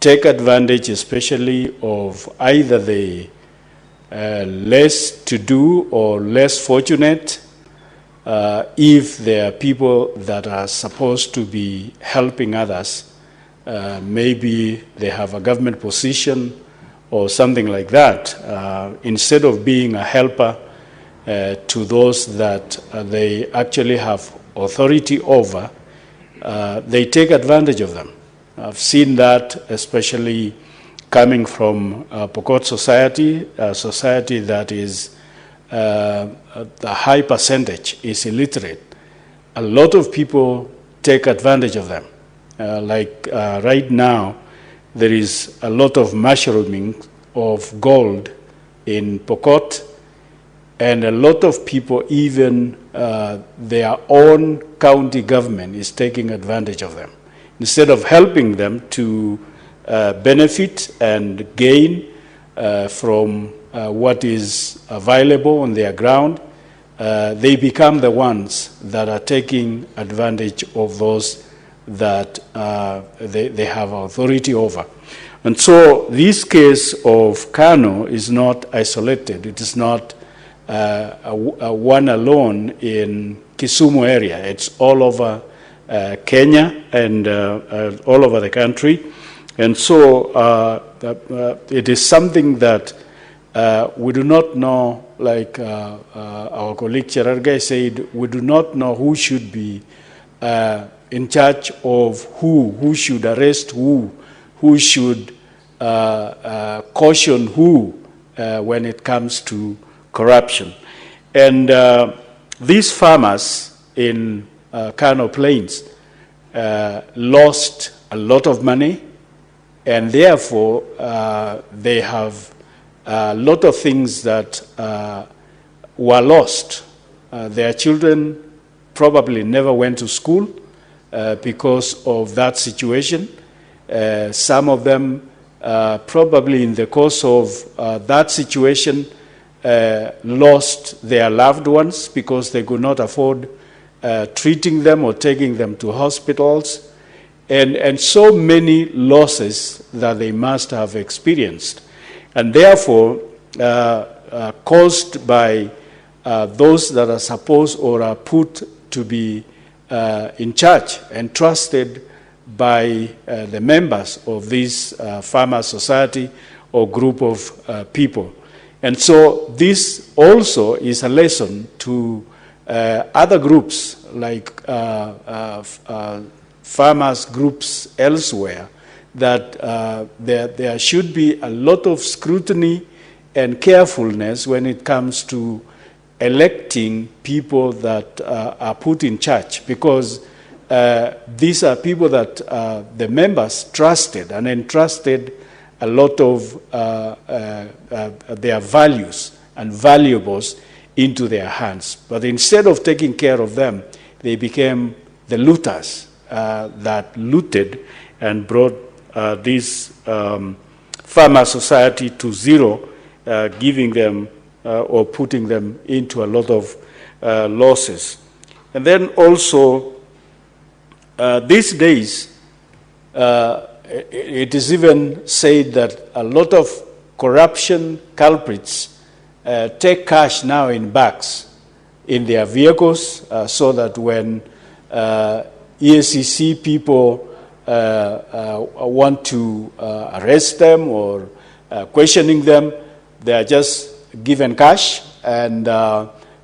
take advantage, especially of either the less to do or less fortunate, if there are people that are supposed to be helping others, maybe they have a government position or something like that, instead of being a helper to those that they actually have authority over, they take advantage of them. I've seen that especially coming from Pokot society, a society that is a high percentage is illiterate. A lot of people take advantage of them. Right now, there is a lot of mushrooming of gold in Pokot, and a lot of people, even their own county government is taking advantage of them. Instead of helping them to benefit and gain from what is available on their ground, they become the ones that are taking advantage of those that they have authority over. And so this case of Cano is not isolated. It is not one alone in Kisumu area. It's all over Kenya and all over the country. And so it is something that we do not know, like our colleague Cherargay said, we do not know who should be in charge of who should arrest who should caution who when it comes to corruption. And these farmers in Cano Plains lost a lot of money, and therefore they have a lot of things that were lost. Their children probably never went to school because of that situation. Some of them probably in the course of that situation lost their loved ones because they could not afford treating them or taking them to hospitals, and so many losses that they must have experienced. And therefore, caused by those that are supposed or are put to be in charge and trusted by the members of this farmer society or group of people. And so this also is a lesson to other groups like farmers groups elsewhere, that there should be a lot of scrutiny and carefulness when it comes to electing people that are put in charge, because these are people that the members trusted and entrusted a lot of their values and valuables into their hands. But instead of taking care of them, they became the looters that looted and brought this farmer society to zero, giving them or putting them into a lot of losses. And then also, these days, it is even said that a lot of corruption culprits take cash now in bags in their vehicles, so that when EACC people want to arrest them or questioning them, they are just given cash and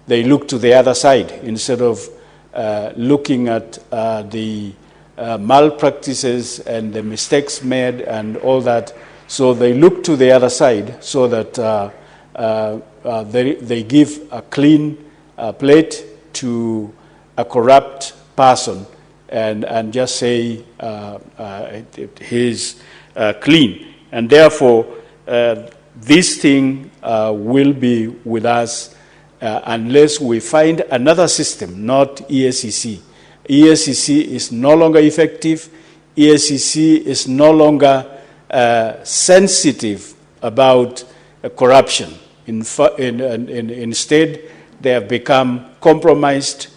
they look to the other side instead of looking at the malpractices and the mistakes made and all that. So they look to the other side so that they give a clean plate to a corrupt person and just say he's clean. And therefore, this thing will be with us unless we find another system, not EACC. EACC is no longer effective. EACC is no longer sensitive about corruption. Instead, they have become compromised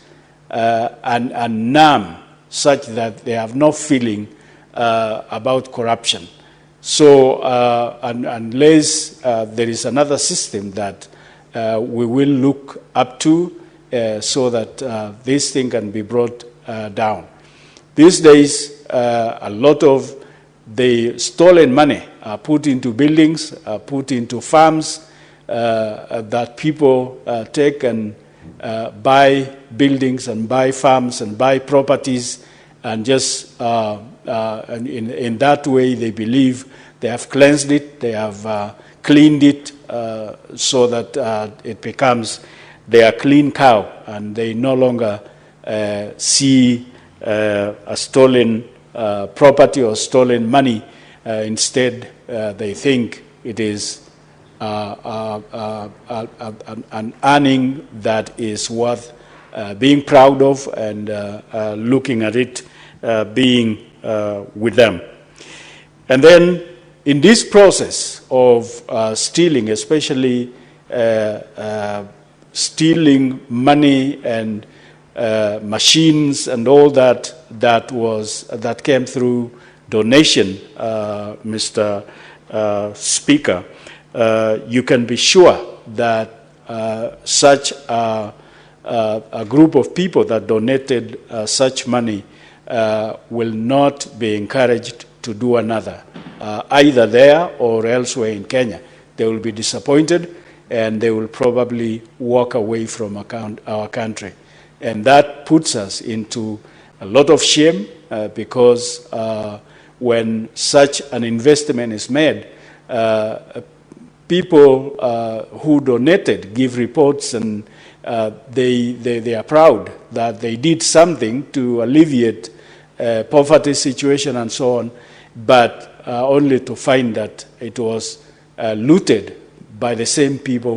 and numb, such that they have no feeling about corruption. So unless there is another system that we will look up to so that this thing can be brought down. These days, a lot of the stolen money are put into buildings, put into farms that people take and buy buildings and buy farms and buy properties, and just in that way they believe they have cleansed it, they have cleaned it so that it becomes their clean cow, and they no longer see a stolen property or stolen money. Instead, they think it is an earning that is worth being proud of and looking at it being with them. And then in this process of stealing, especially stealing money and machines and all that that came through donation, Mr. Speaker, you can be sure that such a group of people that donated such money will not be encouraged to do another, either there or elsewhere in Kenya. They will be disappointed and they will probably walk away from our country. And that puts us into a lot of shame because when such an investment is made, people who donated give reports, and they are proud that they did something to alleviate poverty situation and so on, but only to find that it was looted by the same people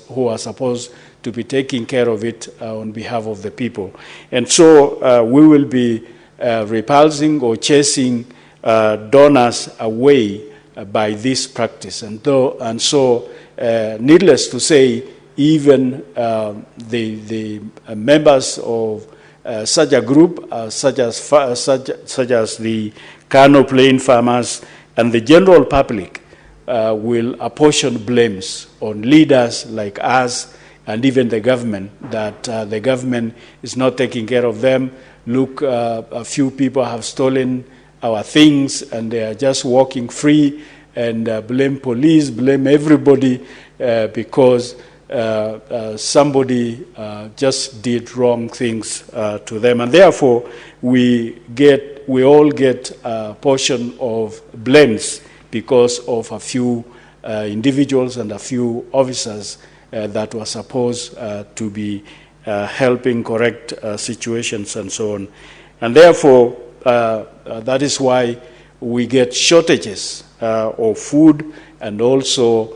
who are supposed to be taking care of it on behalf of the people. And so we will be repulsing or chasing donors away by this practice. And so, needless to say, even the members of such a group, such as the Cano plain farmers and the general public, will apportion blames on leaders like us and even the government, that the government is not taking care of them. Look, a few people have stolen our things and they are just walking free, and blame police, blame everybody because somebody just did wrong things to them. And therefore, we all get a portion of blames because of a few individuals and a few officers that were supposed to be helping correct situations and so on. And therefore, that is why we get shortages of food and also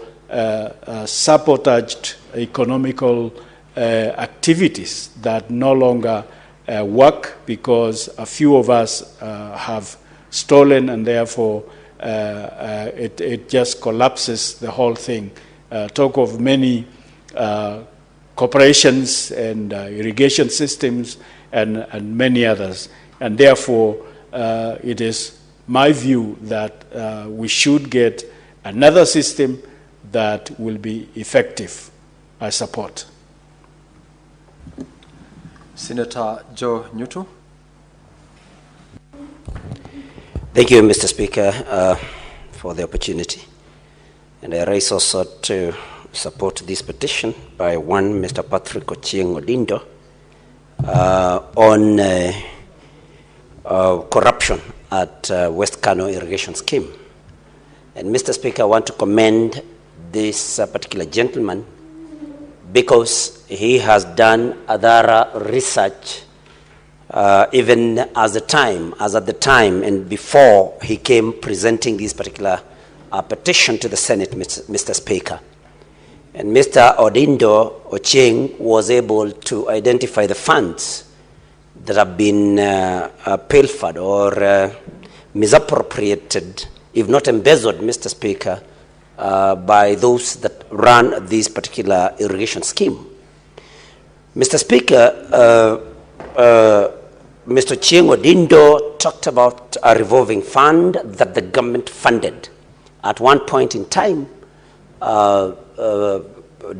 sabotaged economical activities that no longer work because a few of us have stolen, and therefore it just collapses the whole thing. Talk of many corporations and irrigation systems and many others. And therefore, it is my view that we should get another system that will be effective. I support. Senator Joe Nyutu. Thank you, Mr. Speaker, for the opportunity. And I rise also to support this petition by one Mr. Patrick Ochieng Odindo on corruption at West Cano irrigation scheme. And Mr. Speaker, I want to commend this particular gentleman because he has done thorough research even at the time and before he came presenting this particular petition to the Senate, Mr. Speaker. And Mr. Odindo Ochieng was able to identify the funds that have been pilfered or misappropriated, if not embezzled, Mr. Speaker, by those that run this particular irrigation scheme. Mr. Speaker, Mr. Ochieng Odindo talked about a revolving fund that the government funded at one point in time,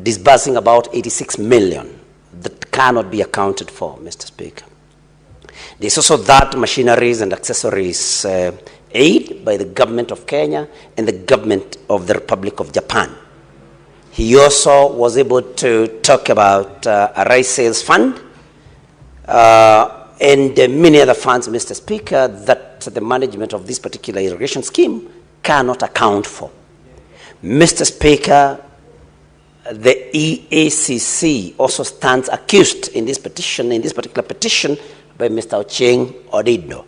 disbursing about 86 million that cannot be accounted for, Mr. Speaker. There's also that machineries and accessories aid by the government of Kenya and the government of the Republic of Japan. He also was able to talk about a rice sales fund and many other funds, Mr. Speaker, that the management of this particular irrigation scheme cannot account for. Mr. Speaker, the EACC also stands accused in this particular petition by Mr. Ochieng Odindo.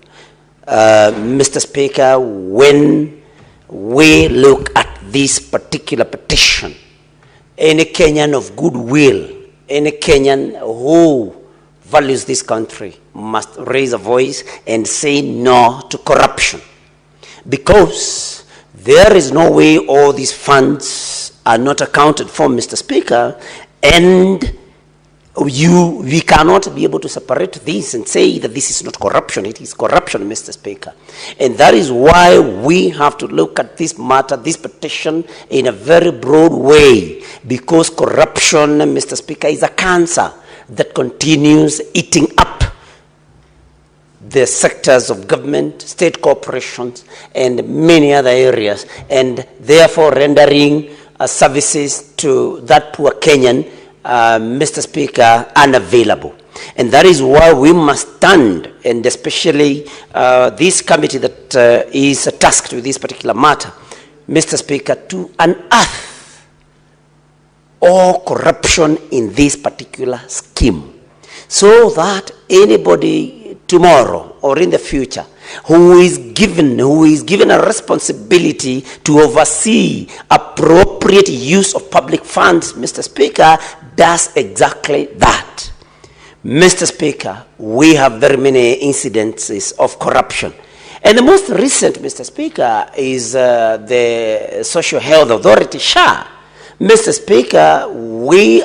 Mr. Speaker, when we look at this particular petition, any Kenyan of goodwill, any Kenyan who values this country must raise a voice and say no to corruption. Because there is no way all these funds are not accounted for, Mr. Speaker, and we cannot be able to separate this and say that this is not corruption. It is corruption, Mr. Speaker. And that is why we have to look at this matter, this petition, in a very broad way, because corruption, Mr. Speaker, is a cancer that continues eating up the sectors of government, state corporations, and many other areas, and therefore rendering services to that poor Kenyan, Mr. Speaker, unavailable. And that is why we must stand, and especially this committee that is tasked with this particular matter, Mr. Speaker, to unearth all corruption in this particular scheme, so that anybody tomorrow or in the future who is given a responsibility to oversee appropriate use of public funds, Mr. Speaker, does exactly that. Mr. Speaker, we have very many incidences of corruption. And the most recent, Mr. Speaker, is the Social Health Authority, SHA. Mr. Speaker,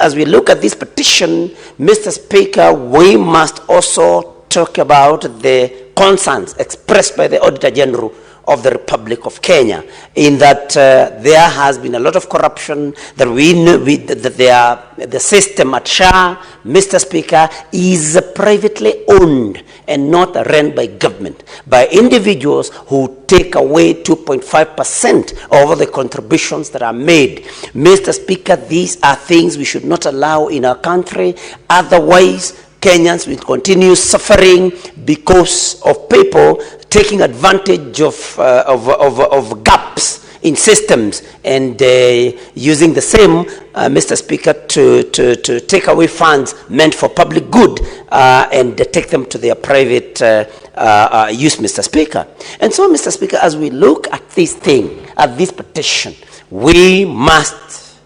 as we look at this petition, Mr. Speaker, we must also talk about the concerns expressed by the Auditor General of the Republic of Kenya, in that there has been a lot of corruption, that we know that the system at SHA, Mr. Speaker, is privately owned and not run by government, by individuals who take away 2.5% of the contributions that are made. Mr. Speaker, these are things we should not allow in our country. Otherwise, Kenyans will continue suffering because of people taking advantage of gaps in systems and using the same, Mr. Speaker, to take away funds meant for public good and take them to their private use, Mr. Speaker. And so, Mr. Speaker, as we look at this thing, at this petition, we must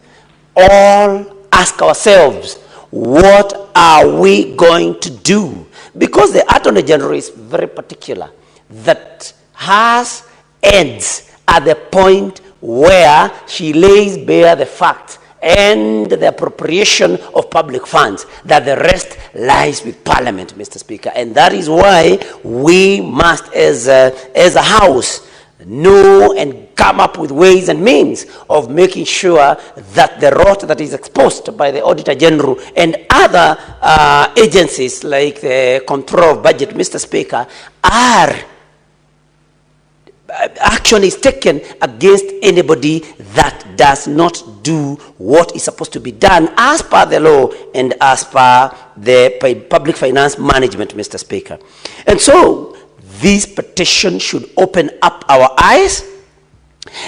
all ask ourselves, what are we going to do? Because the Attorney General is very particular, that hers ends at the point where she lays bare the fact and the appropriation of public funds, that the rest lies with Parliament, Mr. Speaker. And that is why we must, as a House, know and come up with ways and means of making sure that the rot that is exposed by the Auditor General and other agencies like the Control of Budget, Mr. Speaker, action is taken against anybody that does not do what is supposed to be done as per the law and as per the public finance management, Mr. Speaker. And so this petition should open up our eyes.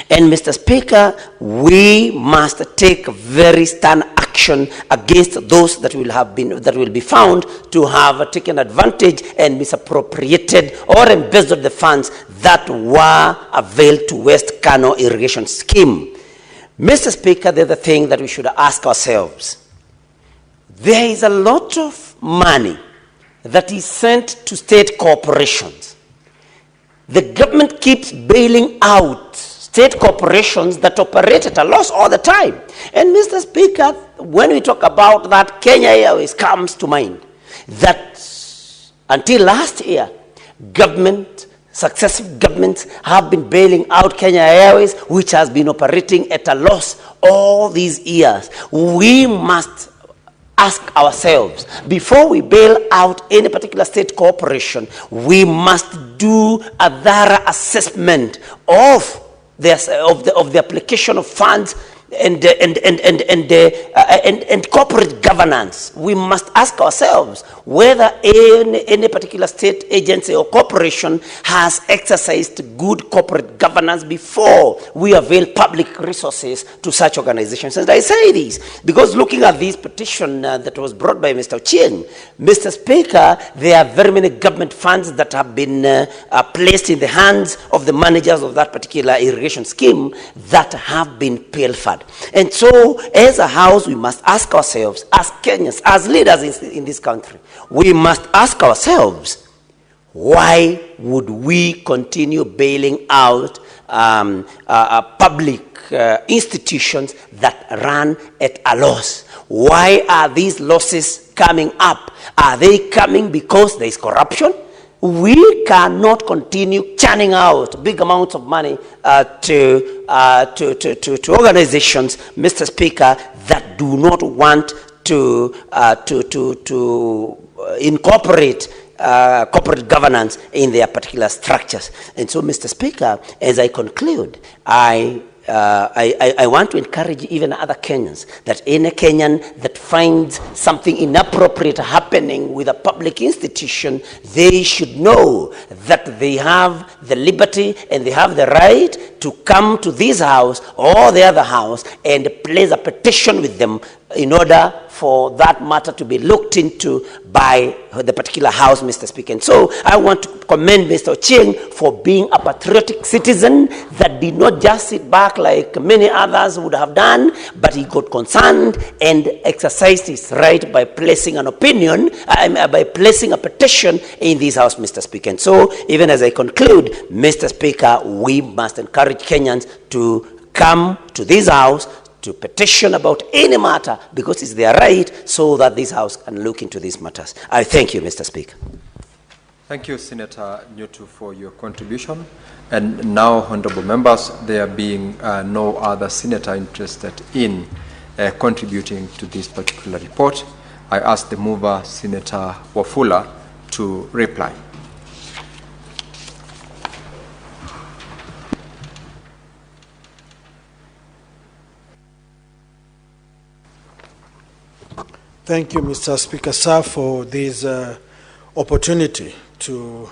And Mr. Speaker, we must take very stern action against those that will be found to have taken advantage and misappropriated or embezzled the funds that were availed to West Cano irrigation scheme. Mr. Speaker, the other thing that we should ask ourselves, there is a lot of money that is sent to state corporations. The government keeps bailing out state corporations that operate at a loss all the time. And Mr. Speaker, when we talk about that, Kenya Airways comes to mind. That until last year, successive governments have been bailing out Kenya Airways, which has been operating at a loss all these years. We must ask ourselves, before we bail out any particular state corporation, we must do a thorough assessment of the application of funds and corporate governance. We must ask ourselves whether any particular state agency or corporation has exercised good corporate governance before we avail public resources to such organizations. And I say this because looking at this petition that was brought by Mr. Ochieng, Mr. Speaker, there are very many government funds that have been placed in the hands of the managers of that particular irrigation scheme that have been pilfered. And so, as a House, we must ask ourselves, as Kenyans, as leaders in this country, we must ask ourselves, why would we continue bailing out public institutions that run at a loss? Why are these losses coming up? Are they coming because there is corruption? We cannot continue churning out big amounts of money to organizations, Mr. Speaker, that do not want to incorporate corporate governance in their particular structures. And so, Mr. Speaker, as I conclude, I want to encourage even other Kenyans that any Kenyan that finds something inappropriate happening with a public institution, they should know that they have the liberty and they have the right to come to this House or the other House and place a petition with them in order for that matter to be looked into by the particular House, Mr. Speaker. And so I want to commend Mr. Ochieng for being a patriotic citizen that did not just sit back like many others would have done, but he got concerned and exercised his right by placing an opinion, by placing a petition in this House, Mr. Speaker. And so, even as I conclude, Mr. Speaker, we must encourage Kenyans to come to this House to petition about any matter because it's their right, so that this House can look into these matters. I thank you, Mr. Speaker. Thank you, Senator Newtu, for your contribution. And now, honorable members, there being no other senator interested in contributing to this particular report, I ask the mover, Senator Wafula, to reply. Thank you, Mr. Speaker, sir, for this opportunity to,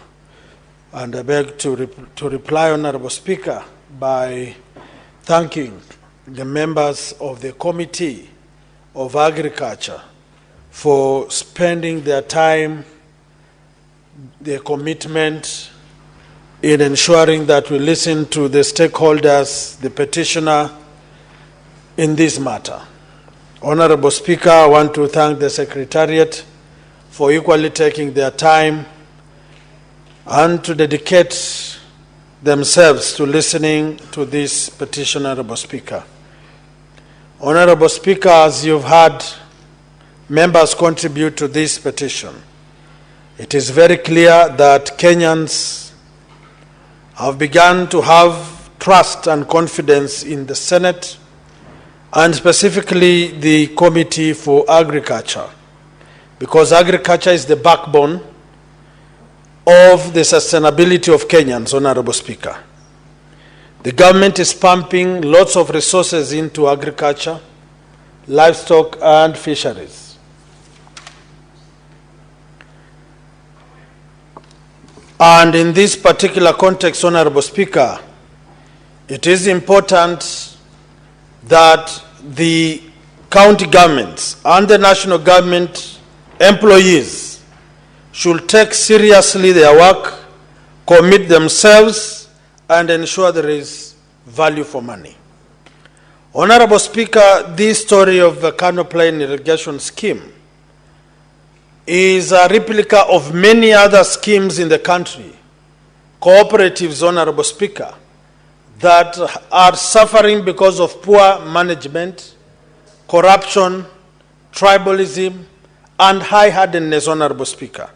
and I beg to reply, Honorable Speaker, by thanking the members of the Committee of Agriculture for spending their time, their commitment in ensuring that we listen to the stakeholders, the petitioner, in this matter. Honorable Speaker, I want to thank the Secretariat for equally taking their time and to dedicate themselves to listening to this petition, Honorable Speaker. Honorable Speaker, as you've had members contribute to this petition, it is very clear that Kenyans have begun to have trust and confidence in the Senate and specifically the Committee for Agriculture, because agriculture is the backbone of the sustainability of Kenyans, Honorable Speaker. The government is pumping lots of resources into agriculture, livestock, and fisheries. And in this particular context, Honorable Speaker, it is important that the county governments and the national government employees should take seriously their work, commit themselves, and ensure there is value for money. Honorable Speaker, this story of the Cano irrigation scheme is a replica of many other schemes in the country, cooperatives, Honorable Speaker, that are suffering because of poor management, corruption, tribalism, and high-handedness, Honorable Speaker.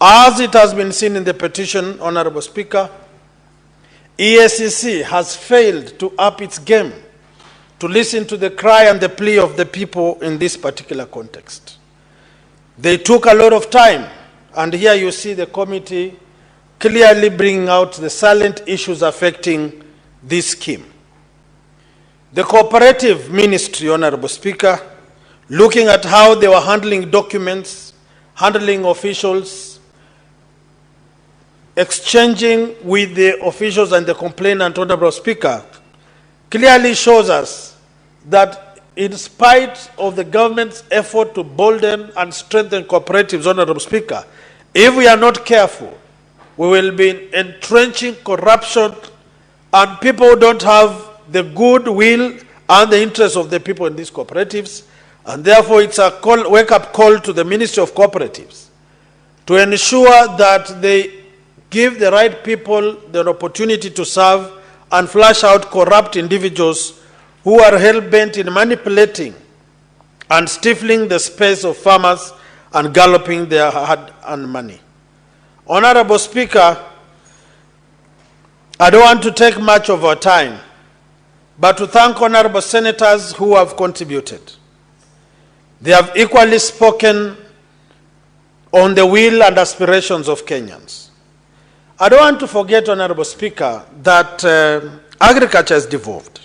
As it has been seen in the petition, Honorable Speaker, EACC has failed to up its game to listen to the cry and the plea of the people in this particular context. They took a lot of time, and here you see the committee clearly bringing out the silent issues affecting this scheme. The cooperative ministry, Honorable Speaker, looking at how they were handling documents, handling officials, exchanging with the officials and the complainant, Honorable Speaker, clearly shows us that in spite of the government's effort to bolden and strengthen cooperatives, Honorable Speaker, if we are not careful, we will be entrenching corruption, and people don't have the goodwill and the interest of the people in these cooperatives. And therefore, it's a wake-up call to the Ministry of Cooperatives to ensure that they give the right people the opportunity to serve and flush out corrupt individuals who are hell-bent in manipulating and stifling the space of farmers and galloping their hard-earned money. Honorable Speaker, I don't want to take much of our time, but to thank honorable senators who have contributed. They have equally spoken on the will and aspirations of Kenyans. I don't want to forget, Honorable Speaker, that agriculture is devolved.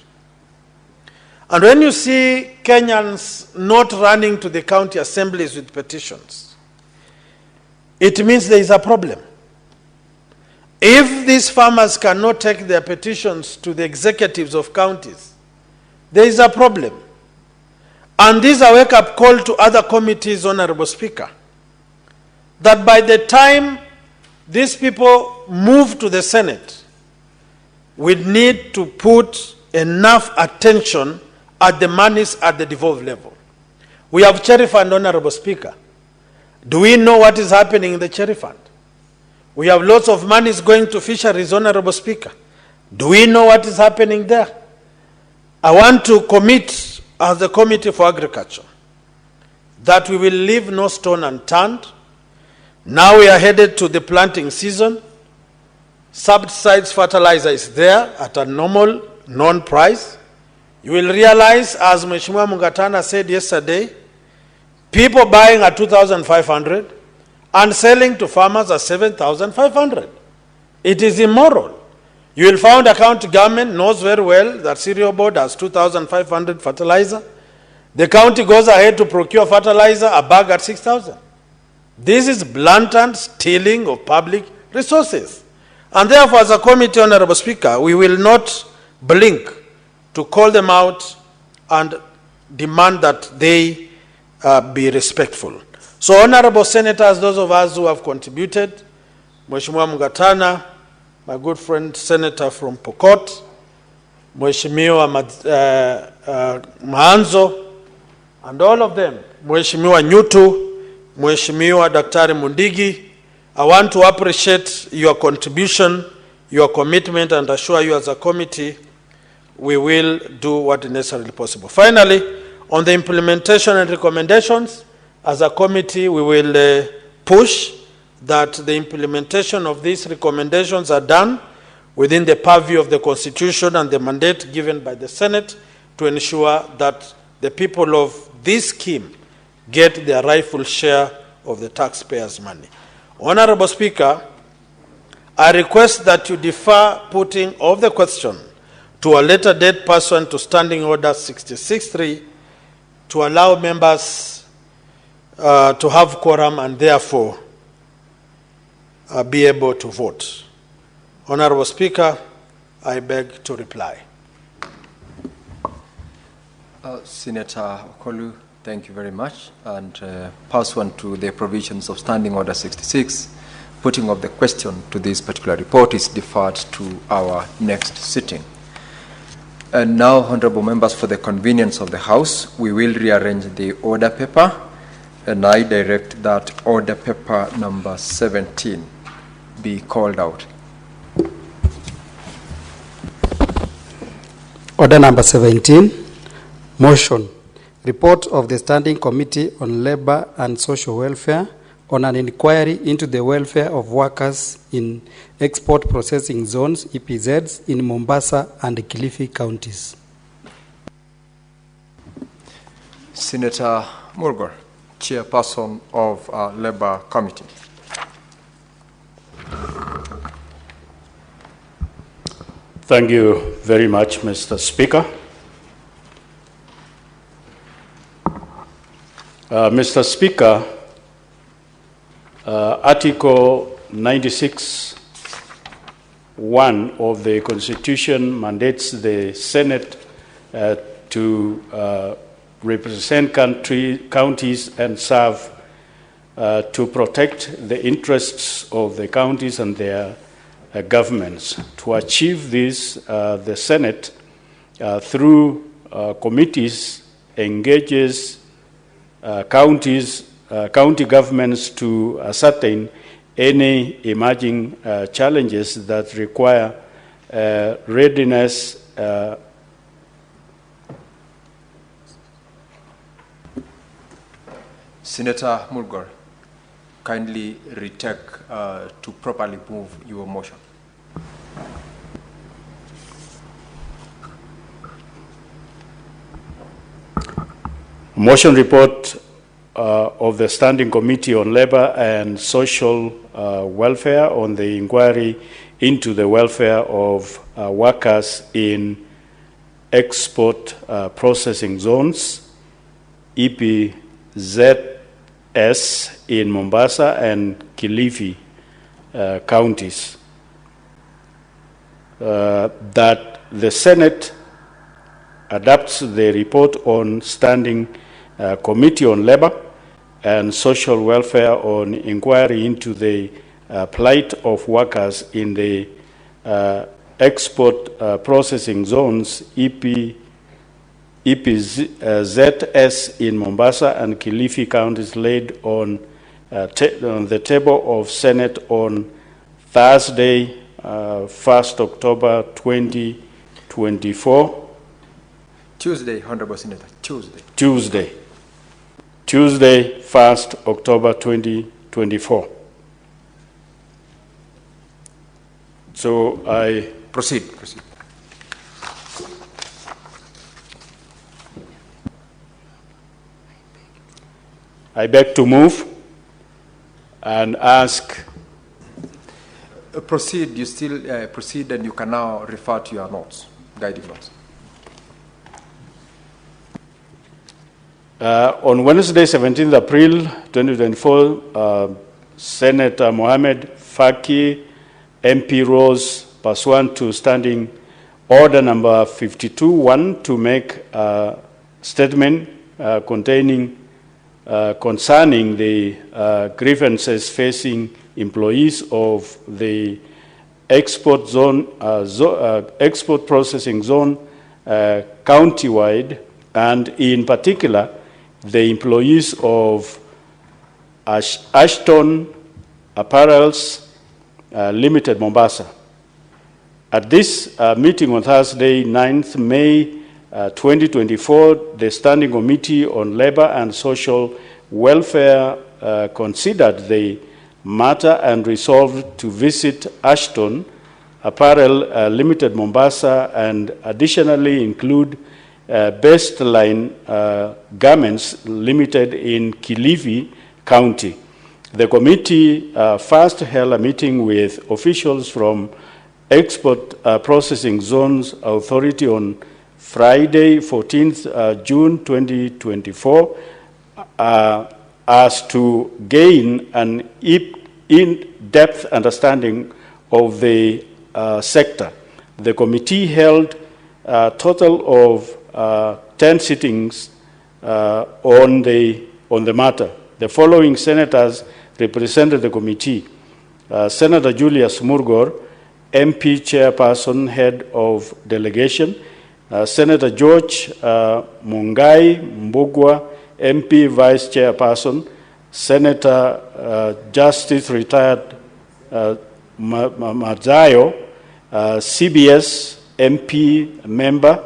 And when you see Kenyans not running to the county assemblies with petitions, it means there is a problem. If these farmers cannot take their petitions to the executives of counties, there is a problem. And this is a wake-up call to other committees, Honorable Speaker, that by the time these people move to the Senate, we need to put enough attention at the monies at the devolved level. We have cherry fund, Honorable Speaker. Do we know what is happening in the cherry fund? We have lots of monies going to fisheries, Honorable Speaker. Do we know what is happening there? I want to commit as the Committee for Agriculture that we will leave no stone unturned. Now we are headed to the planting season. Subsidized fertilizer is there at a normal, known price. You will realize, as Mheshimiwa Mungatana said yesterday, people buying at 2,500 and selling to farmers at 7,500. It is immoral. You will find a county government knows very well that cereal board has 2,500 fertilizer. The county goes ahead to procure fertilizer, a bag at 6,000. This is blatant stealing of public resources. And therefore, as a committee, Honorable Speaker, we will not blink to call them out and demand that they be respectful. So, honorable senators, those of us who have contributed, Mheshimiwa Mungatana, my good friend senator from Pokot, Mheshimiwa Maanzo, and all of them, Mheshimiwa Nyutu, Mheshimiwa Daktari Mundigi, I want to appreciate your contribution, your commitment, and assure you as a committee, we will do what is necessarily possible. Finally, on the implementation and recommendations, as a committee, we will push that the implementation of these recommendations are done within the purview of the Constitution and the mandate given by the Senate to ensure that the people of this scheme get their rightful share of the taxpayers' money. Honorable Speaker, I request that you defer putting of the question to a later date pursuant to Standing Order 66.3 to allow members to have quorum and therefore be able to vote. Honorable Speaker, I beg to reply. Senator Okolu, thank you very much. And pursuant to the provisions of Standing Order 66, putting of the question to this particular report is deferred to our next sitting. And now, honorable members, for the convenience of the House, we will rearrange the order paper, and I direct that order paper number 17 be called out. Order number 17, motion, report of the Standing Committee on Labor and Social Welfare on an inquiry into the welfare of workers in export processing zones, EPZs, in Mombasa and Kilifi counties. Senator Migori, Chairperson of Labor Committee. Thank you very much, Mr. Speaker. Mr. Speaker, Article 96(1) of the Constitution mandates the Senate to represent counties and serve to protect the interests of the counties and their governments. To achieve this, the Senate, through committees, engages county governments to ascertain any emerging challenges that require readiness. Senator Migori, kindly retake to properly move your motion. Motion report of the Standing Committee on Labor and Social Welfare on the inquiry into the welfare of workers in export processing zones, EPZs, in Mombasa and Kilifi counties. That the Senate adopts the report on Standing Committee on Labor and Social Welfare on inquiry into the plight of workers in the export processing zones, EPZs in Mombasa and Kilifi counties, laid on the table of Senate on Thursday, 1st October 2024. Tuesday, Honorable Senator, Tuesday. Tuesday, 1st October 2024. So I proceed. I beg to move and ask. Proceed. You still proceed, and you can now refer to your notes, guiding notes. On Wednesday, 17th April 2024, Senator Mohamed Faki, MP, rose pursuant to Standing Order number 52(1) to make a statement concerning the grievances facing employees of the export processing zone countywide, and in particular the employees of Ashton Apparels Limited, Mombasa. At this meeting on Thursday, 9th May 2024, the Standing Committee on Labor and Social Welfare considered the matter and resolved to visit Ashton Apparel Limited, Mombasa, and additionally include Bestline Garments Limited in Kilifi County. The committee first held a meeting with officials from Export Processing Zones Authority on Friday, 14th June 2024, as to gain an in-depth understanding of the sector. The committee held a total of 10 sittings on the matter. The following senators represented the committee: Senator Julius Murgor, MP Chairperson, Head of Delegation; Senator George Mungai Mbugwa, MP Vice Chairperson; Senator Justice Retired Mazayo, CBS MP Member;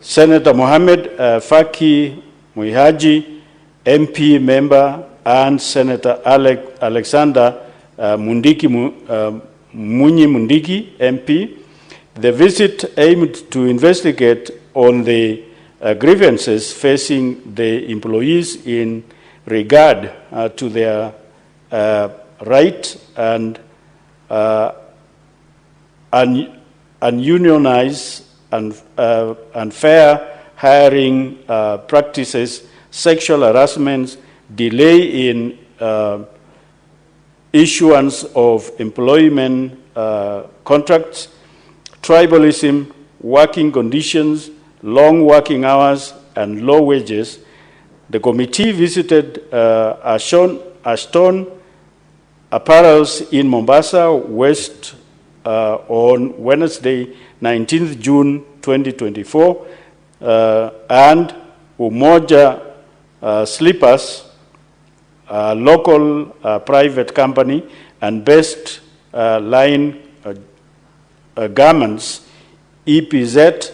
Senator Mohammed Faki Muihaji, MP Member; and Senator Alexander Mundiki Munyi Mundiki, MP. The visit aimed to investigate on the grievances facing the employees in regard to their right and ununionized and fair hiring practices, sexual harassment, delay in issuance of employment contracts, tribalism, working conditions, long working hours, and low wages. The committee visited Ashton Apparels in Mombasa West on Wednesday, 19th June 2024, and Umoja Slippers, a local private company, and Best Line Garments, EPZ,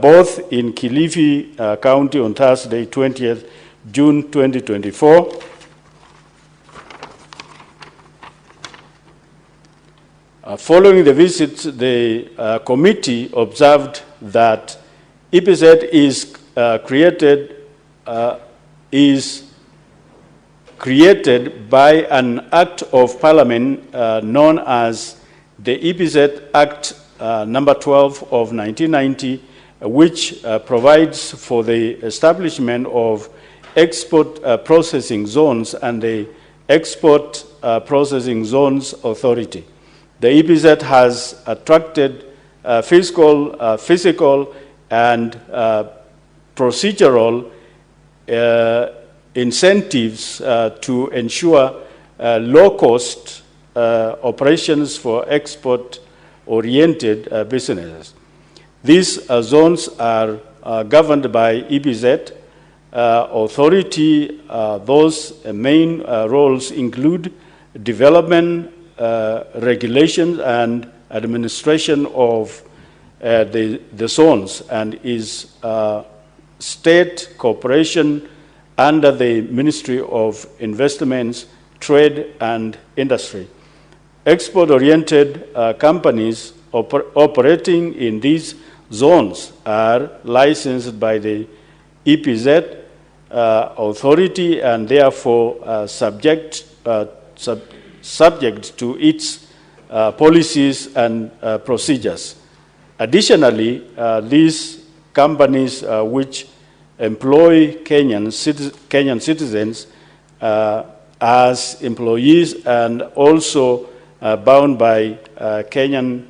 both in Kilifi County on Thursday, 20th June 2024. Following the visit, the committee observed that EPZ is created by an act of parliament known as the EPZ Act number 12 of 1990, which provides for the establishment of export processing zones and the Export Processing Zones Authority. The EPZ has attracted physical and procedural incentives to ensure low-cost operations for export-oriented businesses. These zones are governed by EPZ authority. Those main roles include development, regulation, and administration of the zones, and is state corporation under the Ministry of Investments, Trade and Industry. Export-oriented companies operating in these zones are licensed by the EPZ authority and therefore subject to its policies and procedures. Additionally, these companies which employ Kenyan citizens as employees and also bound by Kenyan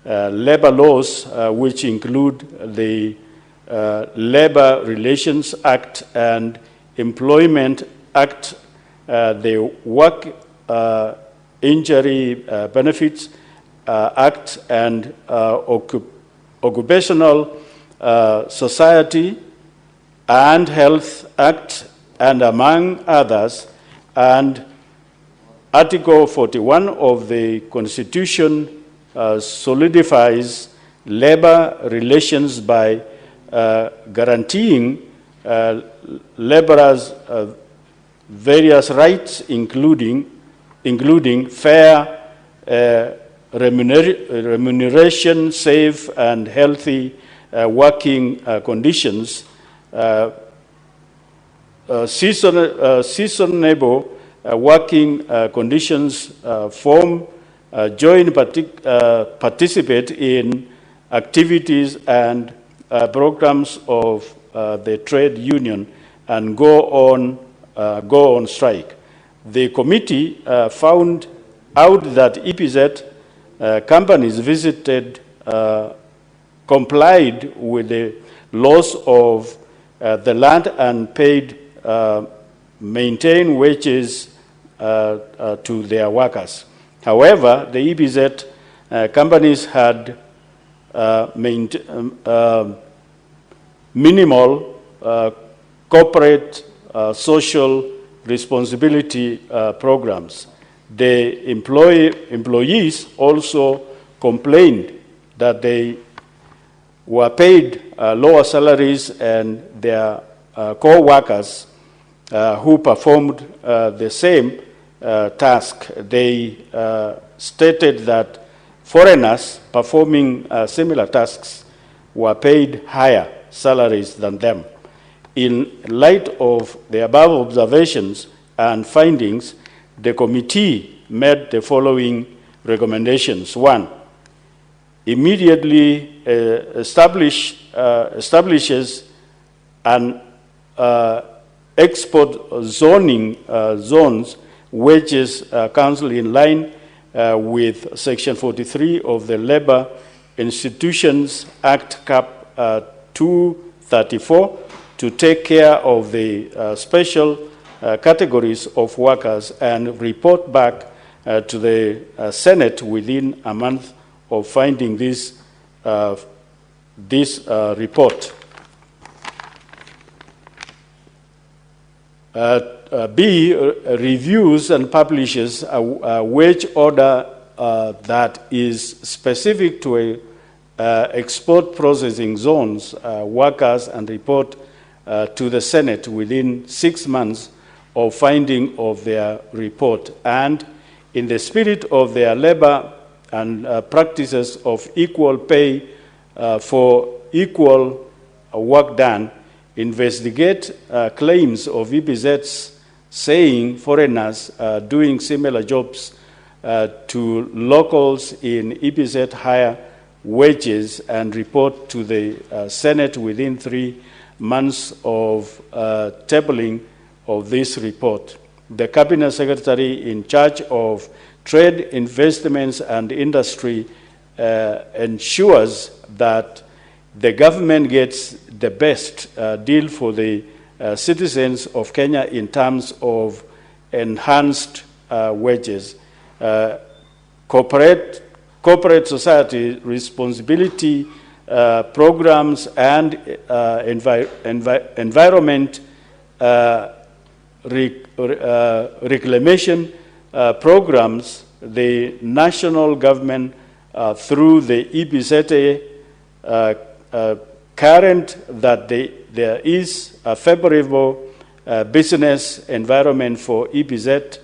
labor laws, which include the Labor Relations Act and Employment Act, the Work Injury Benefits Act, and Occupational Society and Health Act, and among others, and Article 41 of the Constitution solidifies labor relations by guaranteeing laborers various rights, including fair remuneration, safe and healthy working conditions, seasonable working conditions, participate in activities and programs of the trade union, and go on strike. The committee found out that EPZ companies complied with the laws of the land and paid maintain wages to their workers. However, the EPZ companies had minimal corporate social responsibility programs. The employees also complained that they were paid lower salaries, and their co-workers who performed the same task. They stated that foreigners performing similar tasks were paid higher salaries than them. In light of the above observations and findings, the committee made the following recommendations. 1, immediately establishes an export zoning zones wages council in line with Section 43 of the Labor Institutions Act Cap 234 to take care of the special categories of workers and report back to the Senate within a month of finding this report. B, reviews and publishes a wage order that is specific to export processing zones workers, and report to the Senate within 6 months of finding of their report. And in the spirit of their labor and practices of equal pay for equal work done, investigate claims of EPZs saying foreigners doing similar jobs to locals in EPZ higher wages, and report to the Senate within 3 months of tabling of this report. The Cabinet Secretary in charge of trade, investments and industry ensures that the government gets the best deal for the citizens of Kenya in terms of enhanced wages. Corporate society responsibility programs and environment reclamation programs, the national government through the EPZs current that there is a favorable business environment for EPZ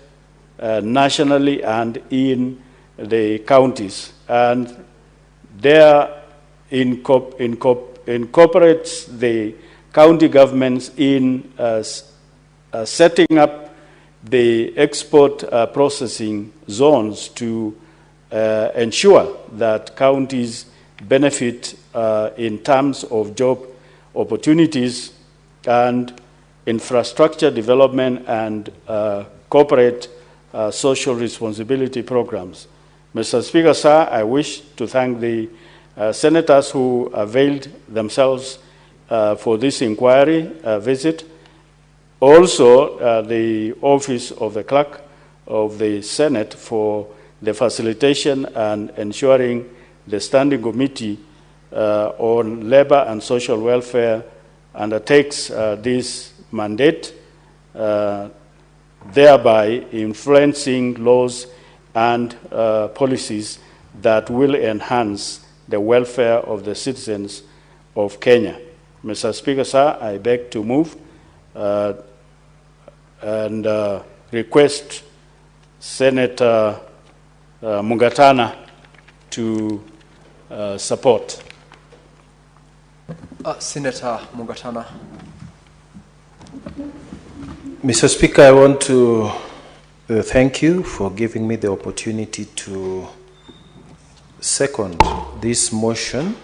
nationally and in the counties, and there incorporates the county governments in setting up the export processing zones to ensure that counties benefit in terms of job opportunities and infrastructure development and corporate social responsibility programs. Mr. Speaker, sir, I wish to thank the senators who availed themselves for this inquiry visit. Also, the Office of the Clerk of the Senate for the facilitation and ensuring the Standing Committee on Labor and Social Welfare undertakes this mandate thereby influencing laws and policies that will enhance the welfare of the citizens of Kenya. Mr. Speaker, sir, I beg to move and request Senator Mugatana to support. Senator Mugatana. Mr. Speaker, I want to thank you for giving me the opportunity to second this motion.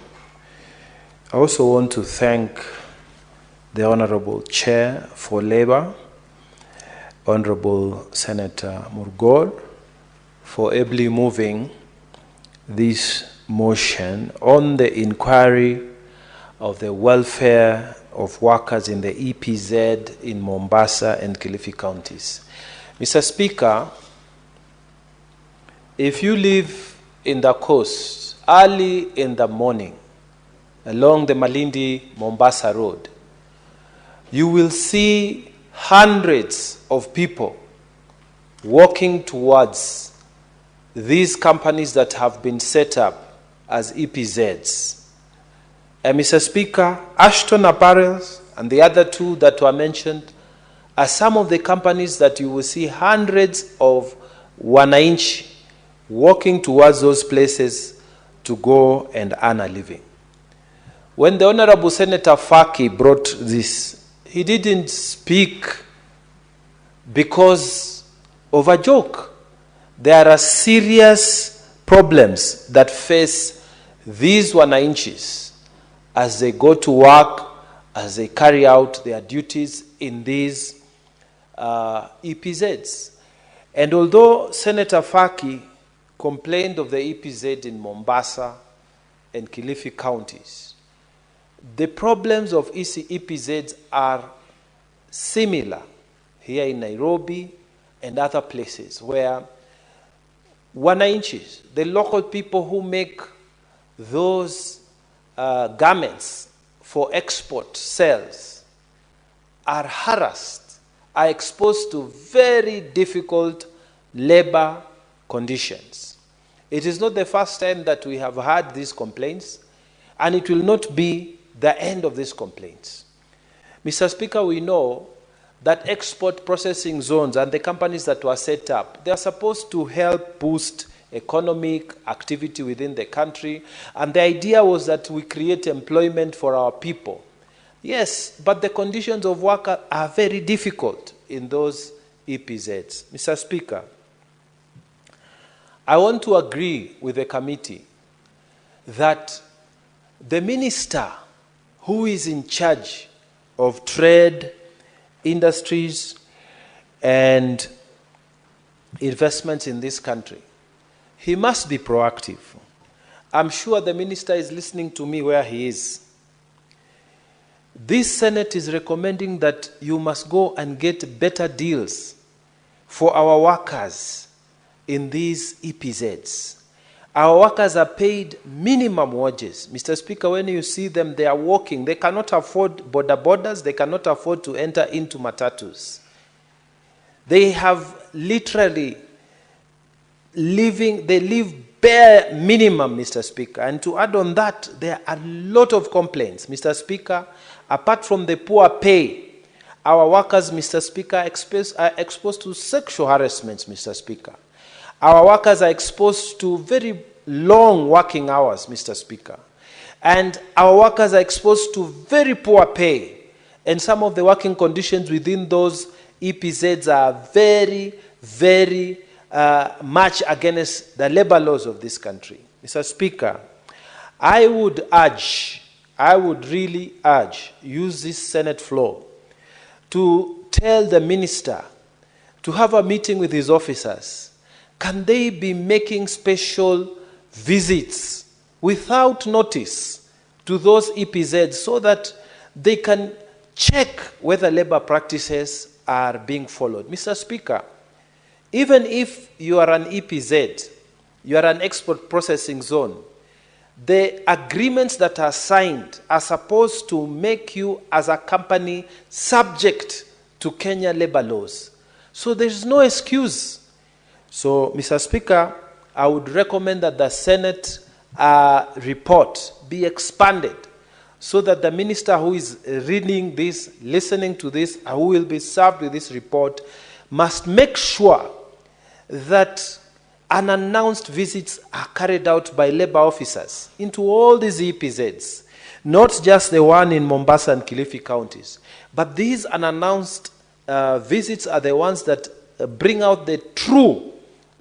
I also want to thank the Honorable Chair for Labour, Honorable Senator Migori, for ably moving this motion on the inquiry of the welfare of workers in the EPZ in Mombasa and Kilifi counties. Mr. Speaker, if you live in the coast early in the morning along the Malindi-Mombasa road, you will see hundreds of people walking towards these companies that have been set up as EPZs. Mr. Speaker, Ashton Apparels and the other two that were mentioned are some of the companies that you will see hundreds of wananchi walking towards those places to go and earn a living. When the Honorable Senator Faki brought this, he didn't speak because of a joke. There are serious problems that face these wananchis as they go to work, as they carry out their duties in these EPZs. And although Senator Faki complained of the EPZ in Mombasa and Kilifi counties, the problems of EPZs are similar here in Nairobi and other places where wananchis, the local people who make those garments for export sales, are harassed, are exposed to very difficult labor conditions. It is not the first time that we have had these complaints, and it will not be the end of these complaints. Mr. Speaker, we know that export processing zones and the companies that were set up, they are supposed to help boost economic activity within the country, and the idea was that we create employment for our people. Yes, but the conditions of work are very difficult in those EPZs. Mr. Speaker, I want to agree with the committee that the minister who is in charge of trade, industries, and investments in this country, he must be proactive. I'm sure the minister is listening to me where he is. This Senate is recommending that you must go and get better deals for our workers in these EPZs. Our workers are paid minimum wages. Mr. Speaker, when you see them, they are walking. They cannot afford borders. They cannot afford to enter into matatus. They have literally they live bare minimum, Mr. Speaker. And to add on that, there are a lot of complaints, Mr. Speaker. Apart from the poor pay, our workers, Mr. Speaker, are exposed to sexual harassments, Mr. Speaker. Our workers are exposed to very long working hours, Mr. Speaker. And our workers are exposed to very poor pay. And some of the working conditions within those EPZs are very, very much against the labor laws of this country. Mr. Speaker, I would really urge, use this Senate floor to tell the minister to have a meeting with his officers. Can they be making special visits without notice to those EPZs so that they can check whether labor practices are being followed? Mr. Speaker, even if you are an EPZ, you are an export processing zone, the agreements that are signed are supposed to make you as a company subject to Kenya labor laws. So there's no excuse. So, Mr. Speaker, I would recommend that the Senate report be expanded so that the minister who is reading this, listening to this, who will be served with this report, must make sure that unannounced visits are carried out by labor officers into all these EPZs, not just the one in Mombasa and Kilifi counties, but these unannounced visits are the ones that bring out the true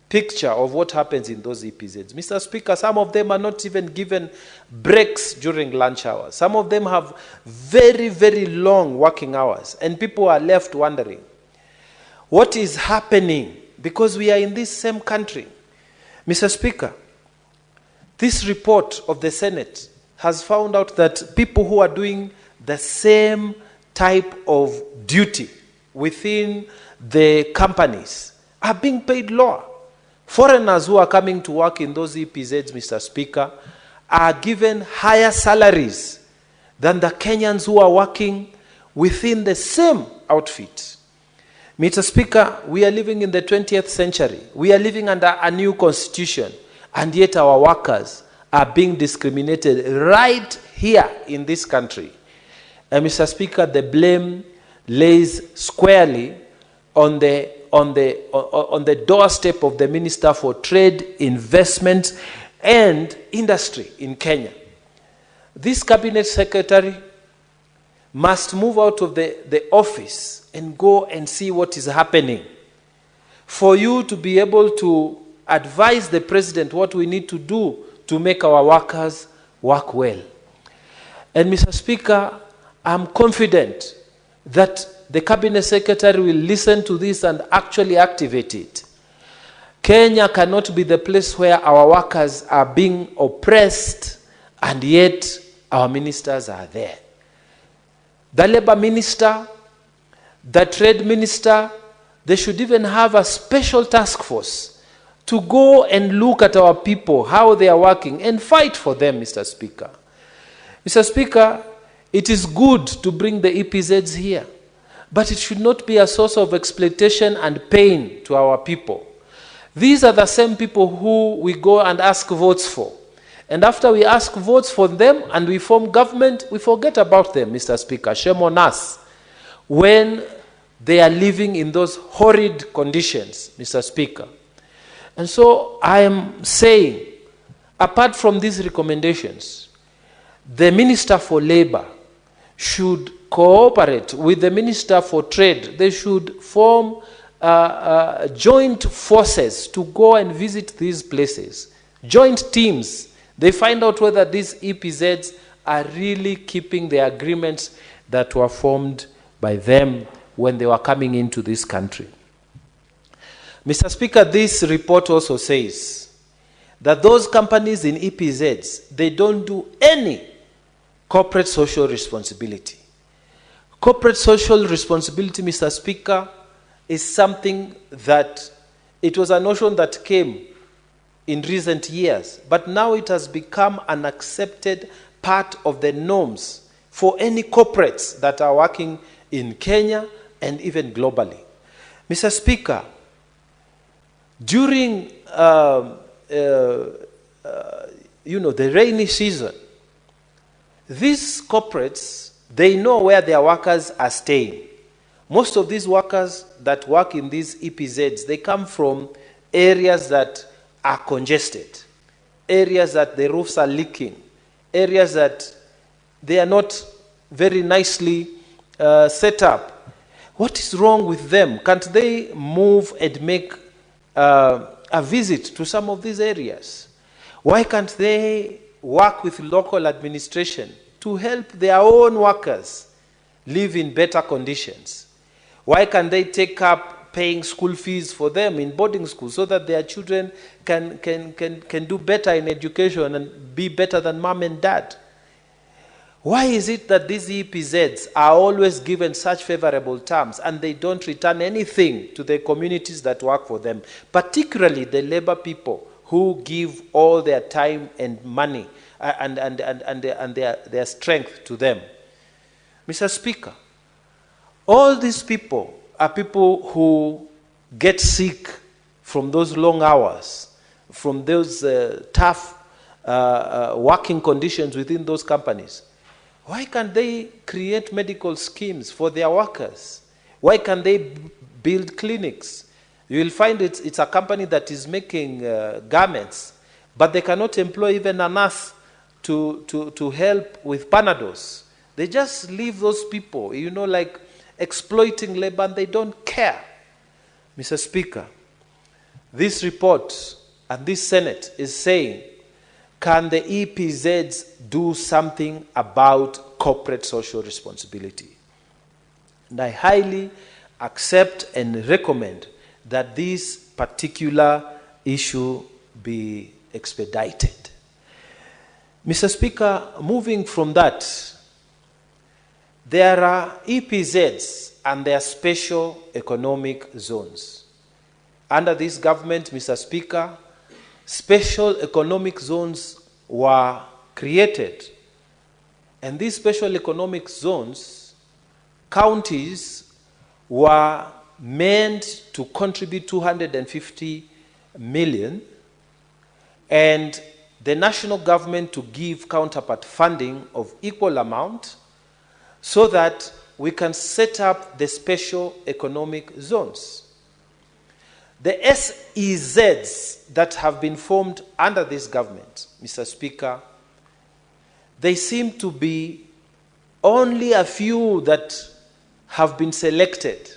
picture of what happens in those EPZs. Mr. Speaker, some of them are not even given breaks during lunch hours. Some of them have very, very long working hours, and people are left wondering, what is happening? Because we are in this same country. Mr. Speaker, this report of the Senate has found out that people who are doing the same type of duty within the companies are being paid lower. Foreigners who are coming to work in those EPZs, Mr. Speaker, are given higher salaries than the Kenyans who are working within the same outfit. Mr. Speaker, we are living in the 20th century. We are living under a new constitution, and yet our workers are being discriminated right here in this country. And Mr. Speaker, the blame lays squarely on the doorstep of the Minister for Trade, Investment and Industry in Kenya. This cabinet secretary must move out of the office and go and see what is happening for you to be able to advise the president what we need to do to make our workers work well. And Mr. Speaker, I'm confident that the cabinet secretary will listen to this and actually activate it. Kenya cannot be the place where our workers are being oppressed and yet our ministers are there. The labor minister, the trade minister, they should even have a special task force to go and look at our people, how they are working, and fight for them, Mr. Speaker. Mr. Speaker, it is good to bring the EPZs here, but it should not be a source of exploitation and pain to our people. These are the same people who we go and ask votes for. And after we ask votes for them and we form government, we forget about them, Mr. Speaker. Shame on us when they are living in those horrid conditions, Mr. Speaker. And so I am saying, apart from these recommendations, the Minister for Labor should cooperate with the Minister for Trade. They should form joint forces to go and visit these places. Joint teams. They find out whether these EPZs are really keeping the agreements that were formed by them when they were coming into this country. Mr. Speaker, this report also says that those companies in EPZs, they don't do any corporate social responsibility. Corporate social responsibility, Mr. Speaker, is something that it was a notion that came in recent years, but now it has become an accepted part of the norms for any corporates that are working in Kenya and even globally. Mr. Speaker, during the rainy season, these corporates, they know where their workers are staying. Most of these workers that work in these EPZs, they come from areas that are congested, areas that the roofs are leaking, areas that they are not very nicely set up. What is wrong with them? Can't they move and make a visit to some of these areas? Why can't they work with local administration to help their own workers live in better conditions? Why can't they take up paying school fees for them in boarding schools so that their children can do better in education and be better than mom and dad? Why is it that these EPZs are always given such favorable terms and they don't return anything to the communities that work for them, particularly the labor people who give all their time and money and their strength to them? Mr. Speaker, All these people are people who get sick from those long hours, from those tough working conditions within those companies. Why can't they create medical schemes for their workers? Why can't they build clinics? You will find it's a company that is making garments, but they cannot employ even a nurse to help with Panados. They just leave those people, you know, like exploiting labor, and they don't care. Mr. Speaker, this report and this Senate is saying, can the EPZs do something about corporate social responsibility? And I highly accept and recommend that this particular issue be expedited. Mr. Speaker, moving from that, there are EPZs and their special economic zones. Under this government, Mr. Speaker, special economic zones were created. And these special economic zones, counties were meant to contribute 250 million, and the national government to give counterpart funding of equal amount, so that we can set up the special economic zones. The SEZs that have been formed under this government, Mr. Speaker, they seem to be only a few that have been selected,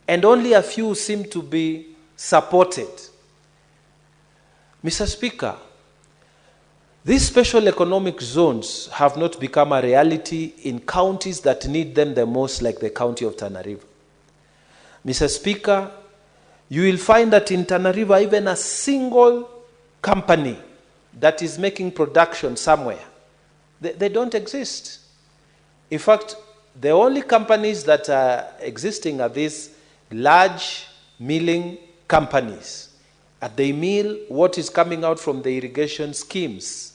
and only a few seem to be supported. Mr. Speaker, these special economic zones have not become a reality in counties that need them the most, like the county of Tana River. Mr. Speaker, you will find that in Tana River, even a single company that is making production somewhere, they don't exist. In fact, the only companies that are existing are these large milling companies. And they mill what is coming out from the irrigation schemes.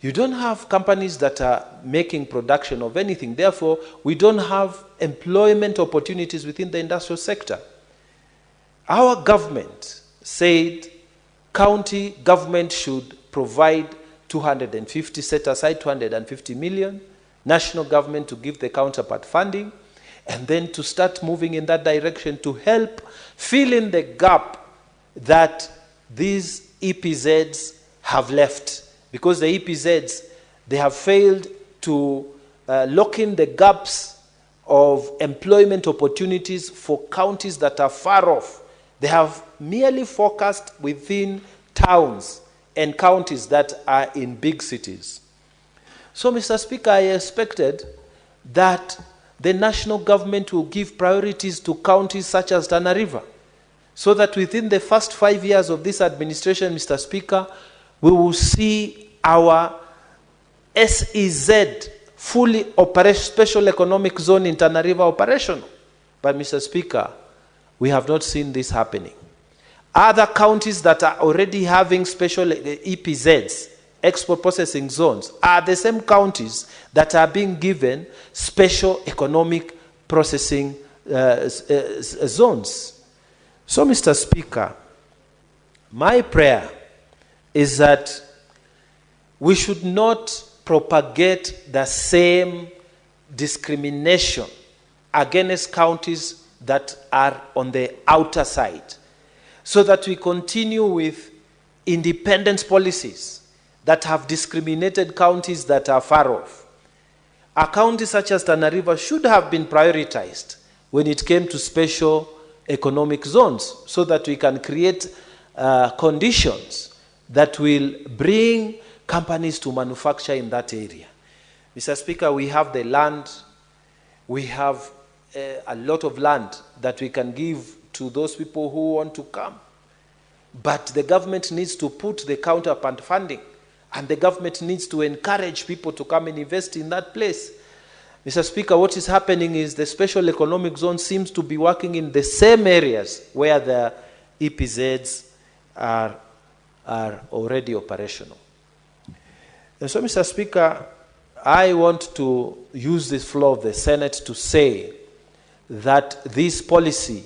You don't have companies that are making production of anything. Therefore, we don't have employment opportunities within the industrial sector. Our government said county government should provide 250, set aside 250 million, national government to give the counterpart funding, and then to start moving in that direction to help fill in the gap that these EPZs have left. Because the EPZs, they have failed to lock in the gaps of employment opportunities for counties that are far off. They have merely focused within towns and counties that are in big cities. So, Mr. Speaker, I expected that the national government will give priorities to counties such as Tana River, so that within the first 5 years of this administration, Mr. Speaker, we will see our SEZ fully special economic zone in Tana River operational. But, Mr. Speaker, we have not seen this happening. Other counties that are already having special EPZs, export processing zones, are the same counties that are being given special economic processing zones. So, Mr. Speaker, my prayer is that we should not propagate the same discrimination against counties that are on the outer side, so that we continue with independence policies that have discriminated counties that are far off. A county such as Tana River should have been prioritized when it came to special economic zones, so that we can create conditions that will bring companies to manufacture in that area. Mr. Speaker, we have the land, we have a lot of land that we can give to those people who want to come. But the government needs to put the counterpart funding, and the government needs to encourage people to come and invest in that place. Mr. Speaker, what is happening is the special economic zone seems to be working in the same areas where the EPZs are already operational. And so, Mr. Speaker, I want to use this floor of the Senate to say that this policy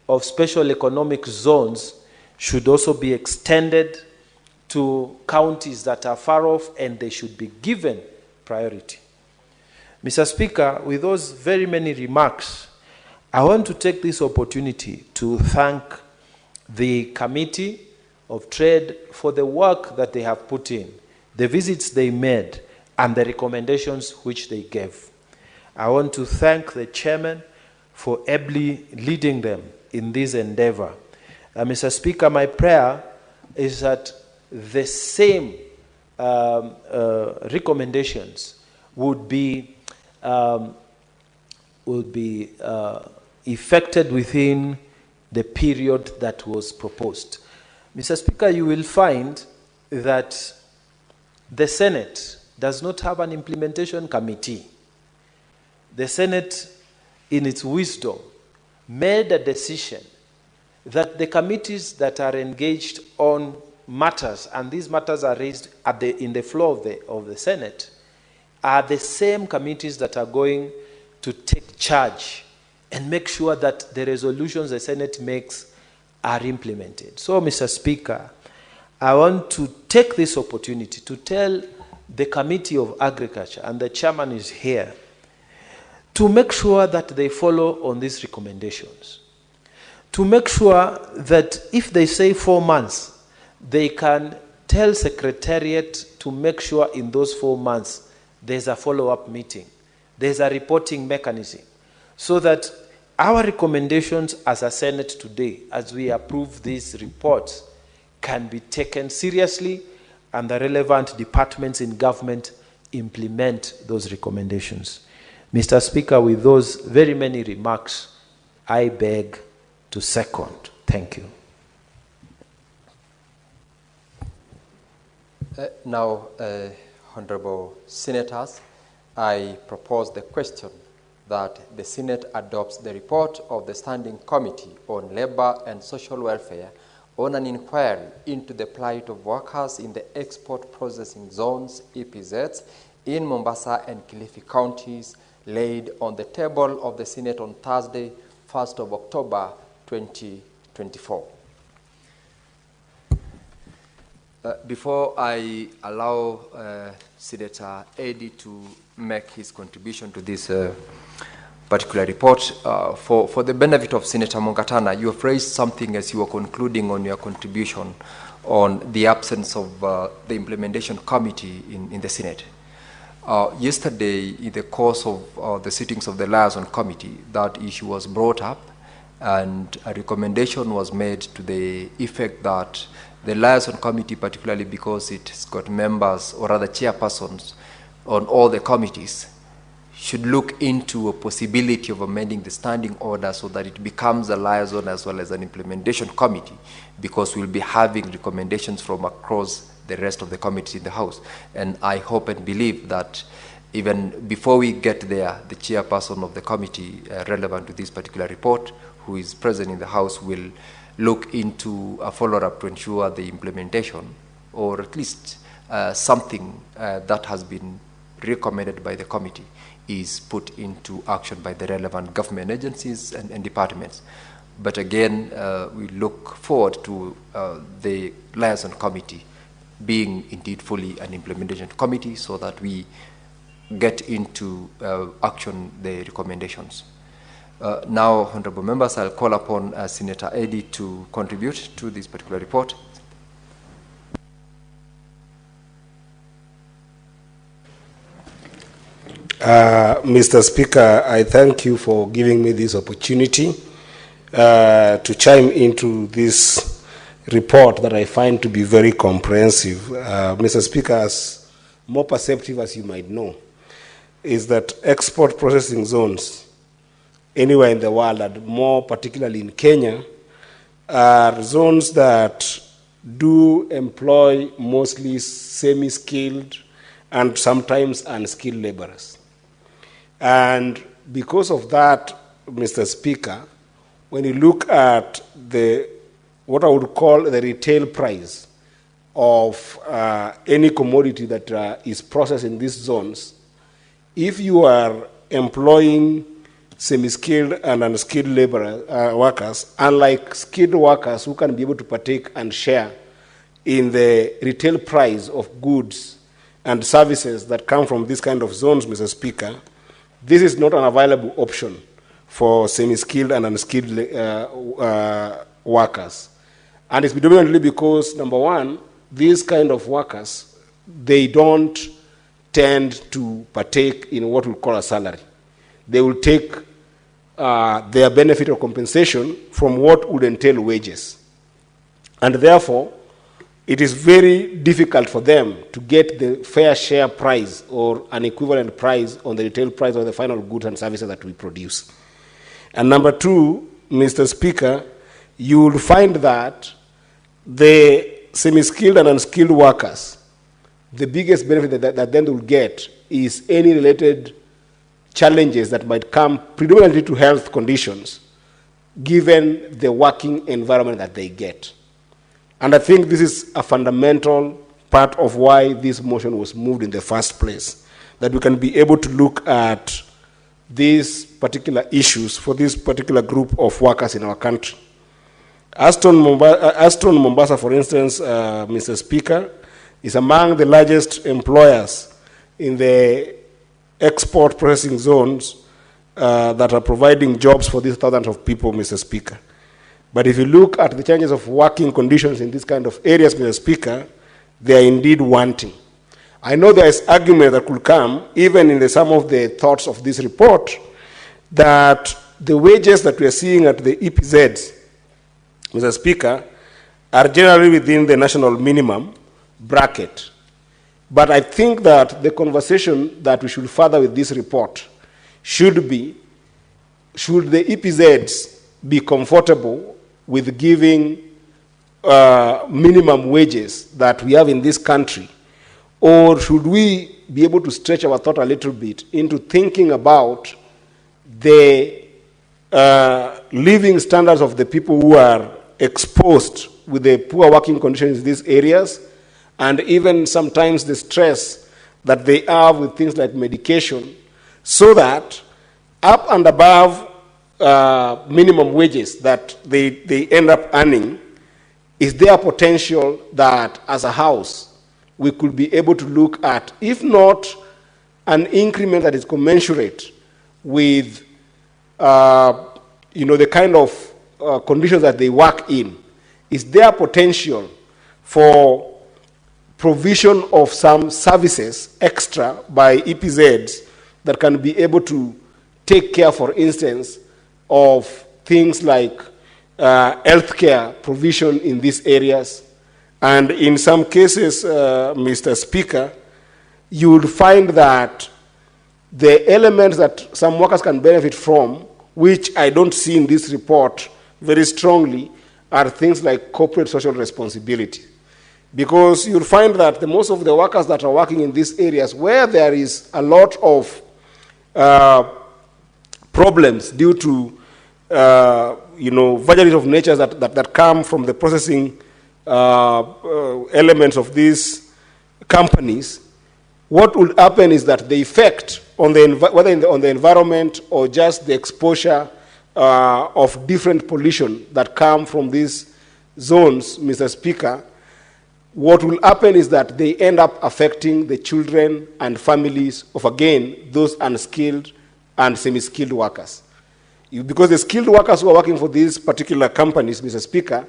of special economic zones should also be extended to counties that are far off, and they should be given priority. Mr. Speaker, with those very many remarks, I want to take this opportunity to thank the Committee of Trade for the work that they have put in, the visits they made, and the recommendations which they gave. I want to thank the chairman for ably leading them in this endeavor. Mr. Speaker, my prayer is that the same recommendations would be effected within the period that was proposed. Mr. Speaker, you will find that the Senate does not have an implementation committee. The Senate, in its wisdom, made a decision that the committees that are engaged on matters, and these matters are raised in the floor of the Senate, are the same committees that are going to take charge and make sure that the resolutions the Senate makes are implemented. So, Mr. Speaker, I want to take this opportunity to tell the Committee of Agriculture, and the chairman is here, to make sure that they follow on these recommendations. To make sure that if they say 4 months, they can tell Secretariat to make sure in those 4 months there's a follow-up meeting, there's a reporting mechanism, so that our recommendations as a Senate today, as we approve these reports, can be taken seriously, and the relevant departments in government implement those recommendations. Mr. Speaker, with those very many remarks, I beg to second. Thank you. Now, Honorable Senators, I propose the question that the Senate adopts the report of the Standing Committee on Labor and Social Welfare on an inquiry into the plight of workers in the export processing zones, EPZs, in Mombasa and Kilifi counties, laid on the table of the Senate on Thursday, 1st of October, 2024. Before I allow Senator Eddy to make his contribution to this particular report, for the benefit of Senator Mongatana, you have raised something as you were concluding on your contribution on the absence of the implementation committee in the Senate. Yesterday, in the course of the sittings of the liaison committee, that issue was brought up, and a recommendation was made to the effect that the liaison committee, particularly because it's got members or rather chairpersons on all the committees, should look into a possibility of amending the standing order so that it becomes a liaison as well as an implementation committee, because we'll be having recommendations from across the rest of the committees in the House. And I hope and believe that even before we get there, the chairperson of the committee relevant to this particular report, who is present in the House, will look into a follow-up to ensure the implementation, or at least something that has been recommended by the committee is put into action by the relevant government agencies and departments. But again, we look forward to the liaison committee being indeed fully an implementation committee so that we get into action the recommendations. Now, honorable members, I'll call upon Senator Eddy to contribute to this particular report. Mr. Speaker, I thank you for giving me this opportunity to chime into this report that I find to be very comprehensive. Mr. Speaker, as more perceptive as you might know, is that export processing zones anywhere in the world, and more particularly in Kenya, are zones that do employ mostly semi-skilled and sometimes unskilled laborers. And because of that, Mr. Speaker, when you look at what I would call the retail price of any commodity that is processed in these zones, if you are employing semi-skilled and unskilled workers, unlike skilled workers who can be able to partake and share in the retail price of goods and services that come from this kind of zones, Mr. Speaker, this is not an available option for semi-skilled and unskilled workers. And it's predominantly because, number one, these kind of workers, they don't tend to partake in what we call a salary. They will take their benefit or compensation from what would entail wages. And therefore, it is very difficult for them to get the fair share price or an equivalent price on the retail price of the final goods and services that we produce. And number two, Mr. Speaker, you will find that the semi-skilled and unskilled workers, the biggest benefit that then they will get is any related challenges that might come predominantly to health conditions, given the working environment that they get. And I think this is a fundamental part of why this motion was moved in the first place, that we can be able to look at these particular issues for this particular group of workers in our country. Aston Mombasa, for instance, Mr. Speaker, is among the largest employers in the export processing zones that are providing jobs for these thousands of people, Mr. Speaker. But if you look at the changes of working conditions in these kind of areas, Mr. Speaker, they are indeed wanting. I know there is argument that could come, even in some of the thoughts of this report, that the wages that we are seeing at the EPZs, Mr. Speaker, are generally within the national minimum bracket. But I think that the conversation that we should further with this report should be, should the EPZs be comfortable with giving minimum wages that we have in this country, or should we be able to stretch our thought a little bit into thinking about the living standards of the people who are exposed with the poor working conditions in these areas, and even sometimes the stress that they have with things like medication, so that up and above minimum wages that they end up earning, is there potential that as a house we could be able to look at, if not an increment that is commensurate with the kind of conditions that they work in, is there potential for provision of some services extra by EPZs that can be able to take care, for instance, of things like healthcare provision in these areas. And in some cases, Mr. Speaker, you would find that the elements that some workers can benefit from, which I don't see in this report very strongly, are things like corporate social responsibility. Because you'll find that most of the workers that are working in these areas where there is a lot of problems due to vagaries of nature that come from the processing elements of these companies, what will happen is that the effect on on the environment or just the exposure of different pollution that come from these zones, Mr. Speaker, what will happen is that they end up affecting the children and families of, again, those unskilled and semi-skilled workers. Because the skilled workers who are working for these particular companies, Mr. Speaker,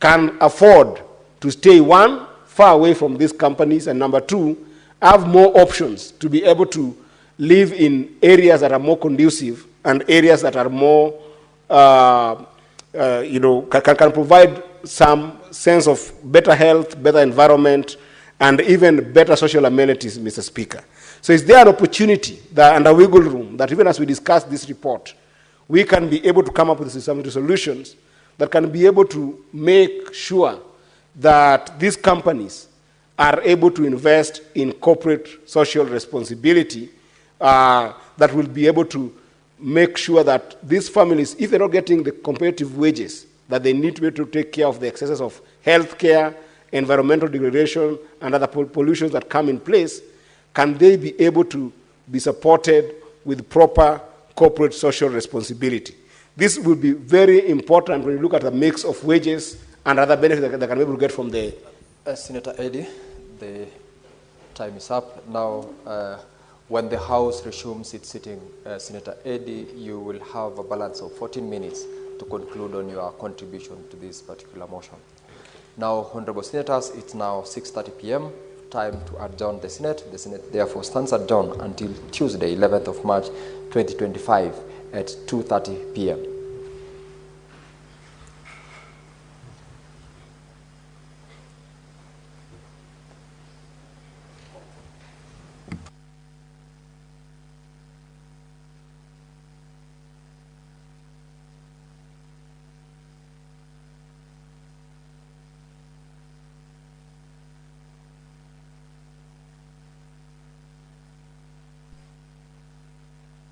can afford to stay, one, far away from these companies, and number two, have more options to be able to live in areas that are more conducive and areas that are more, can provide some sense of better health, better environment, and even better social amenities, Mr. Speaker. So is there an opportunity that, and a wiggle room, that even as we discuss this report, we can be able to come up with some solutions that can be able to make sure that these companies are able to invest in corporate social responsibility that will be able to make sure that these families, if they're not getting the competitive wages that they need to be able to take care of the excesses of health care, environmental degradation, and other pollutions that come in place, can they be able to be supported with proper corporate social responsibility. This will be very important when you look at the mix of wages and other benefits that can be able to get from the... Senator Eddy, the time is up. Now, when the House resumes its sitting, Senator Eddy, you will have a balance of 14 minutes to conclude on your contribution to this particular motion. Now, Honorable Senators, it's now 6:30 p.m., time to adjourn the Senate. The Senate therefore stands adjourned until Tuesday, 11th of March, 2025 at 2:30 p.m.